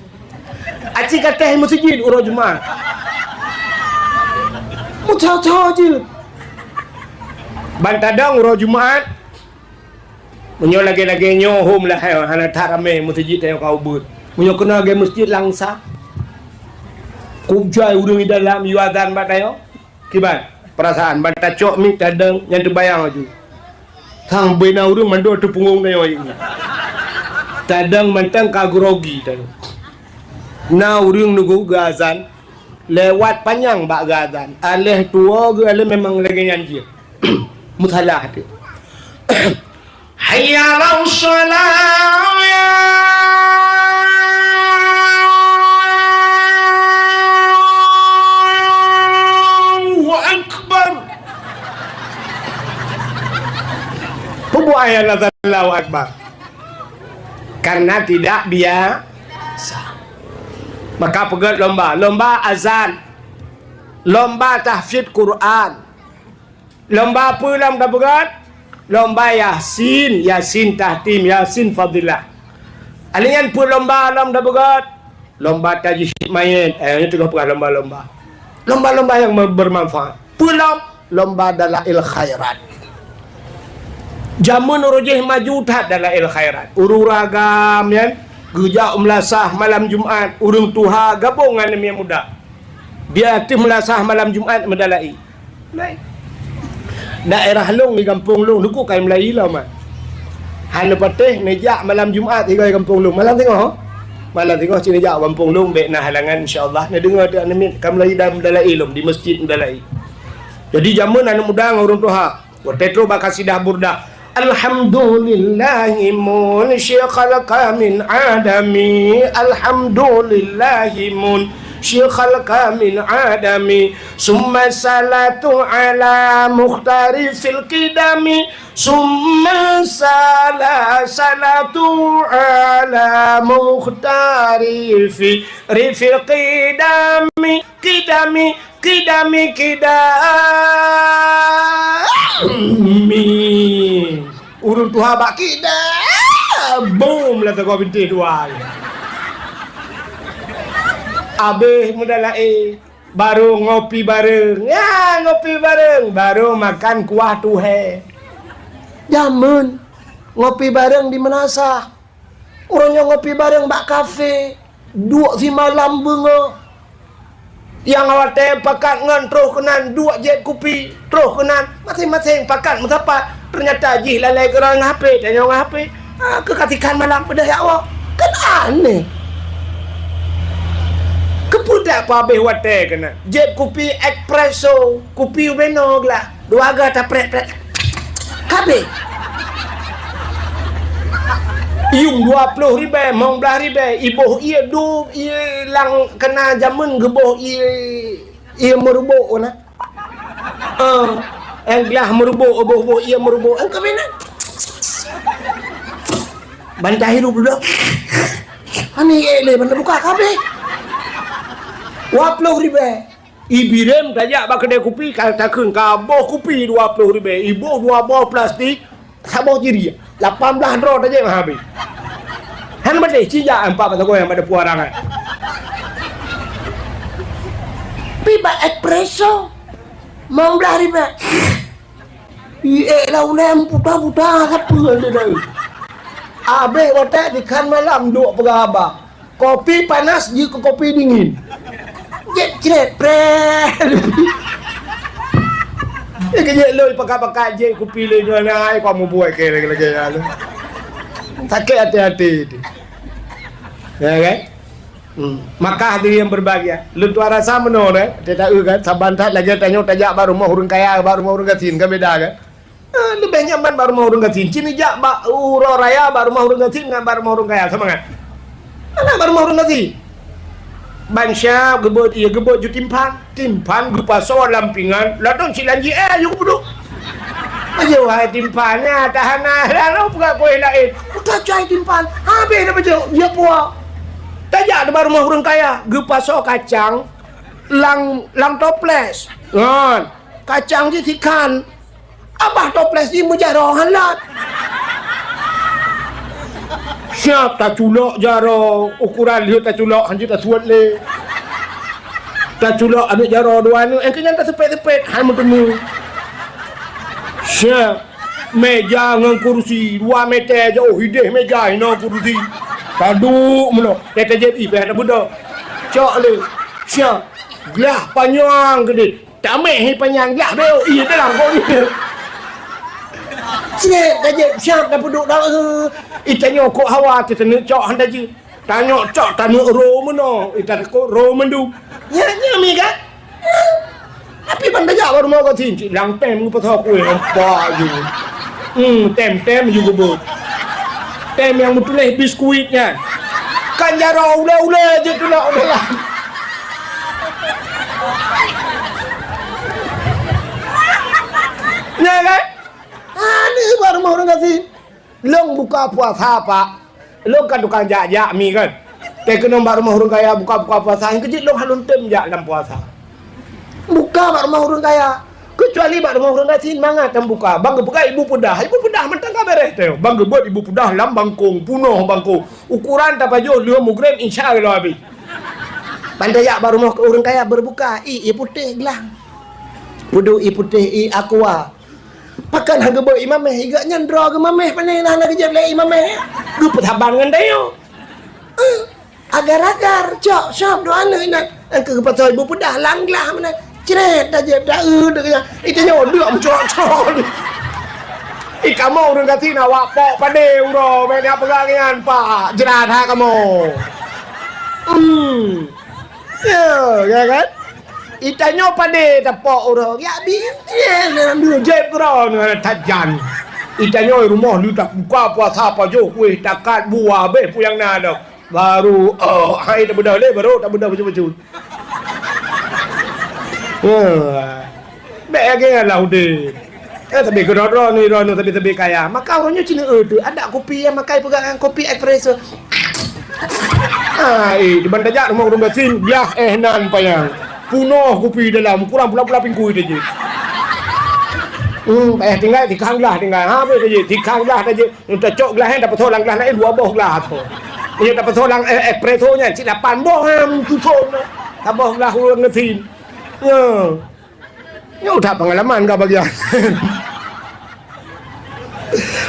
aci kates masjid urang Jumaat Mucha-cha je bantadang urang Jumaat menyo lagi-lagi nyohom lah hana tarame masjid yang kau but menyo kena ge masjid langsa kubjai urang di dalam yuadan batayo kiban perasaan banta cok mi tadang yang terbayang aju tang bena urang mando tu punggung nayo ini tadang mantang kagrogi tadang na urang nugu gazan lewat panjang bak gazan aleh tua ge aleh memang lagi nyanjir muthalah tu hayya 'alas shalah ayat Allahu Akbar karena tidak biasa maka pegat lomba azan lomba tahfidz Quran lomba apa lomba pegat lomba yasin tahtim yasin fadilah alian pun lomba pegat lomba tajwid mayit itu pegat lomba yang bermanfaat pulang lomba dalail khairat Jamun urujih maju tak dalam il khairat. Ururagam yan, gejak melasah malam Jumaat, urung tuha gabungan yang muda. Dia tim melasah malam Jumaat medalai. Baik. Daerah long di kampung long, nuku kai Melayu lah mah. Hana patih nejak malam Jumaat tiga di kampung long. Malam tengok. Malam tengok sini jak kampung long bek nah halangan insya-Allah. Nak dengar tu anak kam Melayu dah medalai long di masjid medalai. Jadi jamun anak muda ngurung tuha. Watetro bakasidah burdah. Alhamdulillahi munsyikal min adami Alhamdulillahi munsyikal min adami Summa salatu ala mukhtari fil qidami Summa salatu ala mukhtari fil qidami Qidami urun tuha bak boom lah tak kau binti dua abeh mudalai baru ngopi bareng baru makan kuah tuhe jamun ngopi bareng di Menasah orangnya ngopi bareng bak kafe 2 si malam bunga yang awak teh pakat ngan terus kenan 2 jet kopi terus kenan masing-masing pakat mutapat ternyata jih lalai gerang HP tanya orang HP kekatikan malam pada ya Allah kan aneh kepudak apa habis wate kena jet kopi espresso kopi ubeno lah 2 harga tak pret kabe Iung 20 ribu, mau 11 ribu. Ibuh ia du, ia lang kena jamun gebuh ia merubuk na. Gelah merubuk, oboh ia merubuk. Engkau mana? Bantai hidup dulu. Ani ele mana buka kabeh. 20 ribu. Ibirem tajak bak kedai kopi kata keun kaboh kopi 20 ribu. Ibu 2 boh plastik saboh jiri 18 ro tajak mah habis. Han bade cija 4 patah yang pada puarangan. Piba espresso 19 ribu. Iya lah ulem puta-puta kapul dah. Abe otak di kan malam duk peraba. Kopi panas jika kopi dingin. Jet pre. Ya kerja loy pakai je kopi le dua ai kamu buat ke lagi. Sakit hati-hati. Ya kan? Maka hadirin yang berbahagia, lu tu rasa menor tidak kan sabantat lagi tanya tajak baru mau urang kaya baru mau urang gasin kan beda kan? Lebih nyaman baru mau urang gasin. Cini jak uro raya baru mau urang gasin kan baru mau urang kaya sama kan? Anak baru mau urang gasin. Bansya gebot ia gebot ju timpan gupa so lampingan ladon silanji ju buduk. Ayo hai timpannya tahanah lalu buka kue lain. Udah cai timpan. Habis dah baca dia puak. Tajak baru mau orang kaya, gepaso kacang, lang toples, ngon, kacang di tikan, abah toples di mujarohan lah. Siap tak culok jaro, ukuran lihat tak culok, hanjut tak suat le. Tak culok anak jaro dua ni, engkau tak sepet-sepet, hal bertemu. Siap, meja dengan kursi, 2 meter jauh, hidih meja, ini kursi. Taduk mula kata jadi pada budak cok le siap gelah panjang gede tameh panjang gelah beo iya dalam kau ni cek aja siap dah duduk dah itanya kok hawa tanya cok handa je tanya cok tanya ro mana ita kok ro mendu ya mi kan tapi bandaya baru mau kau tin lang tem ku patok kuih apa je tem juga bot tem yang bertulis biskuitnya kan jaro ule-ule je tu lah udah ya kan ni baru mau orang kasih long buka puasa pak long kan tukang jak mi kan tapi kena baru mau orang kaya buka puasa yang kecil long halun tem jak dalam puasa buka baru mau orang kaya kecuali baru mau orang kasih mangat dan buka bang buka ibu pedah mentang beres tu bang buat ibu pedah lam bangkong punoh bangkong ukuran tak pajo 5 gram insyaallah habis pandaya baru mau orang kaya berbuka i putih gelang pudu i putih i aqua pakan harga boy imameh iga nyandra ke mameh panai lah lagi jam le imameh gu petaban dengan dayo agar-agar cok syap doa nak ke pasal ibu pedah langlah mana ceret dah je dah dah itu nyo duk mencok-cok ni kamu orang kata nak wak pok pade uro benda pegangan pak jerat ha kamu ya kan itanyo pade tapok uro ya bincin ambil jeb uro tajan itanyo rumah lu tak buka puasa apa jo kuih takat buah be puyang nada baru hai dah bedah le baru tak bedah betul-betul Bagai lah udah. Tapi kalau ni tapi kaya, maka orangnya Cina tu ada kopi yang makai pegangan kopi espresso. Di bandar rumah orang basin, biah nan payang. Punoh kopi dalam, kurang pula pingkui tu je. Tinggal tikang lah tinggal. Apa tu je? Tikang lah tu je. Untuk cok gelah dapat tholang gelah naik 2 boh gelah tu. Dia dapat tholang espresso nya, 8 boh susun. Tambah gelah orang ngesin. Ya udah pengalaman kau bagian.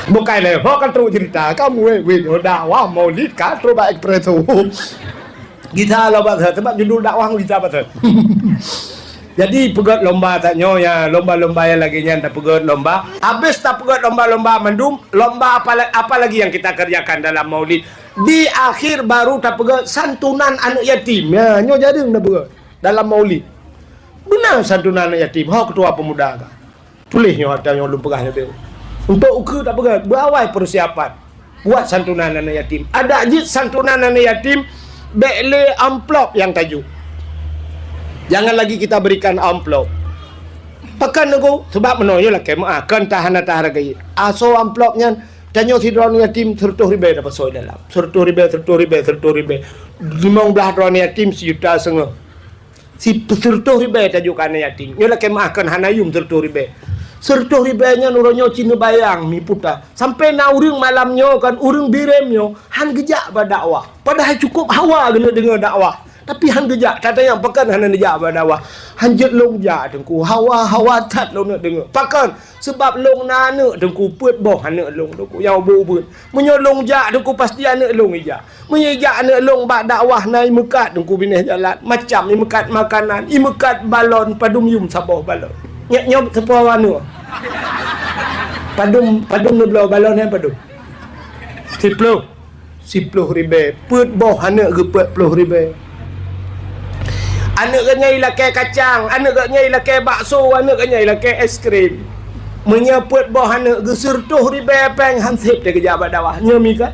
Bukan le, kan terus cerita kamu video dakwah Maulid kan terus baik preso. Kita lomba sebab judul dakwah kita betul. Jadi pegat lomba tanya ya lomba-lomba yang lagi nya pegat lomba. Habis tak pegat lomba-lomba mendum, lomba apa lagi yang kita kerjakan dalam Maulid? Di akhir baru tak pegat santunan anak yatim. Ya, nyo jadi ndak pegat dalam Maulid. Benar santunan anak yatim. Hak ketua pemuda kan. Tulisnya ada yang belum pegahnya dia. Untuk ukur tak pegat, berawal persiapan. buat santunan anak yatim. Ada je santunan anak yatim bekle amplop yang tajuk. Jangan lagi kita berikan amplop. Pakan aku sebab menoyo lah kemah kan tahan gaya. Aso amplopnya tanyo si drone yatim 100,000 dapat soal dalam. 100,000 15 drone yatim 1,5 juta. Si 100,000 tajuk anak yatim. Nyolah kemah kan hanayum 100,000. 100,000 nuronyo Cina bayang mi puta. Sampai na urang malamnyo kan urang biremnyo han gejak berdakwah. Padahal cukup hawa kena dengar dakwah. Tapi han gejak kata yang pakan han gejak berdakwah. Han jet long ja dengku hawa tat long nak dengar. Pakan sebab long nana dengku peut boh anak long dengku yang beut. Menyo long ja dengku pasti anak long ija. Menyejak anak long bak dakwah nai mekat dengku bineh jalan. Macam i mekat makanan, i mekat balon padum yum saboh balon. Nyop sepuh wanu. Padum nu belau balon yang padum. 10,000 peut boh anak ke 40,000. Anak kenyai lakai kacang, anak kenyai lakai bakso, anak kenyai lakai es krim. Menyeput boh anak ke 100,000 peng hansip dia kerja bawah. Nyami kan?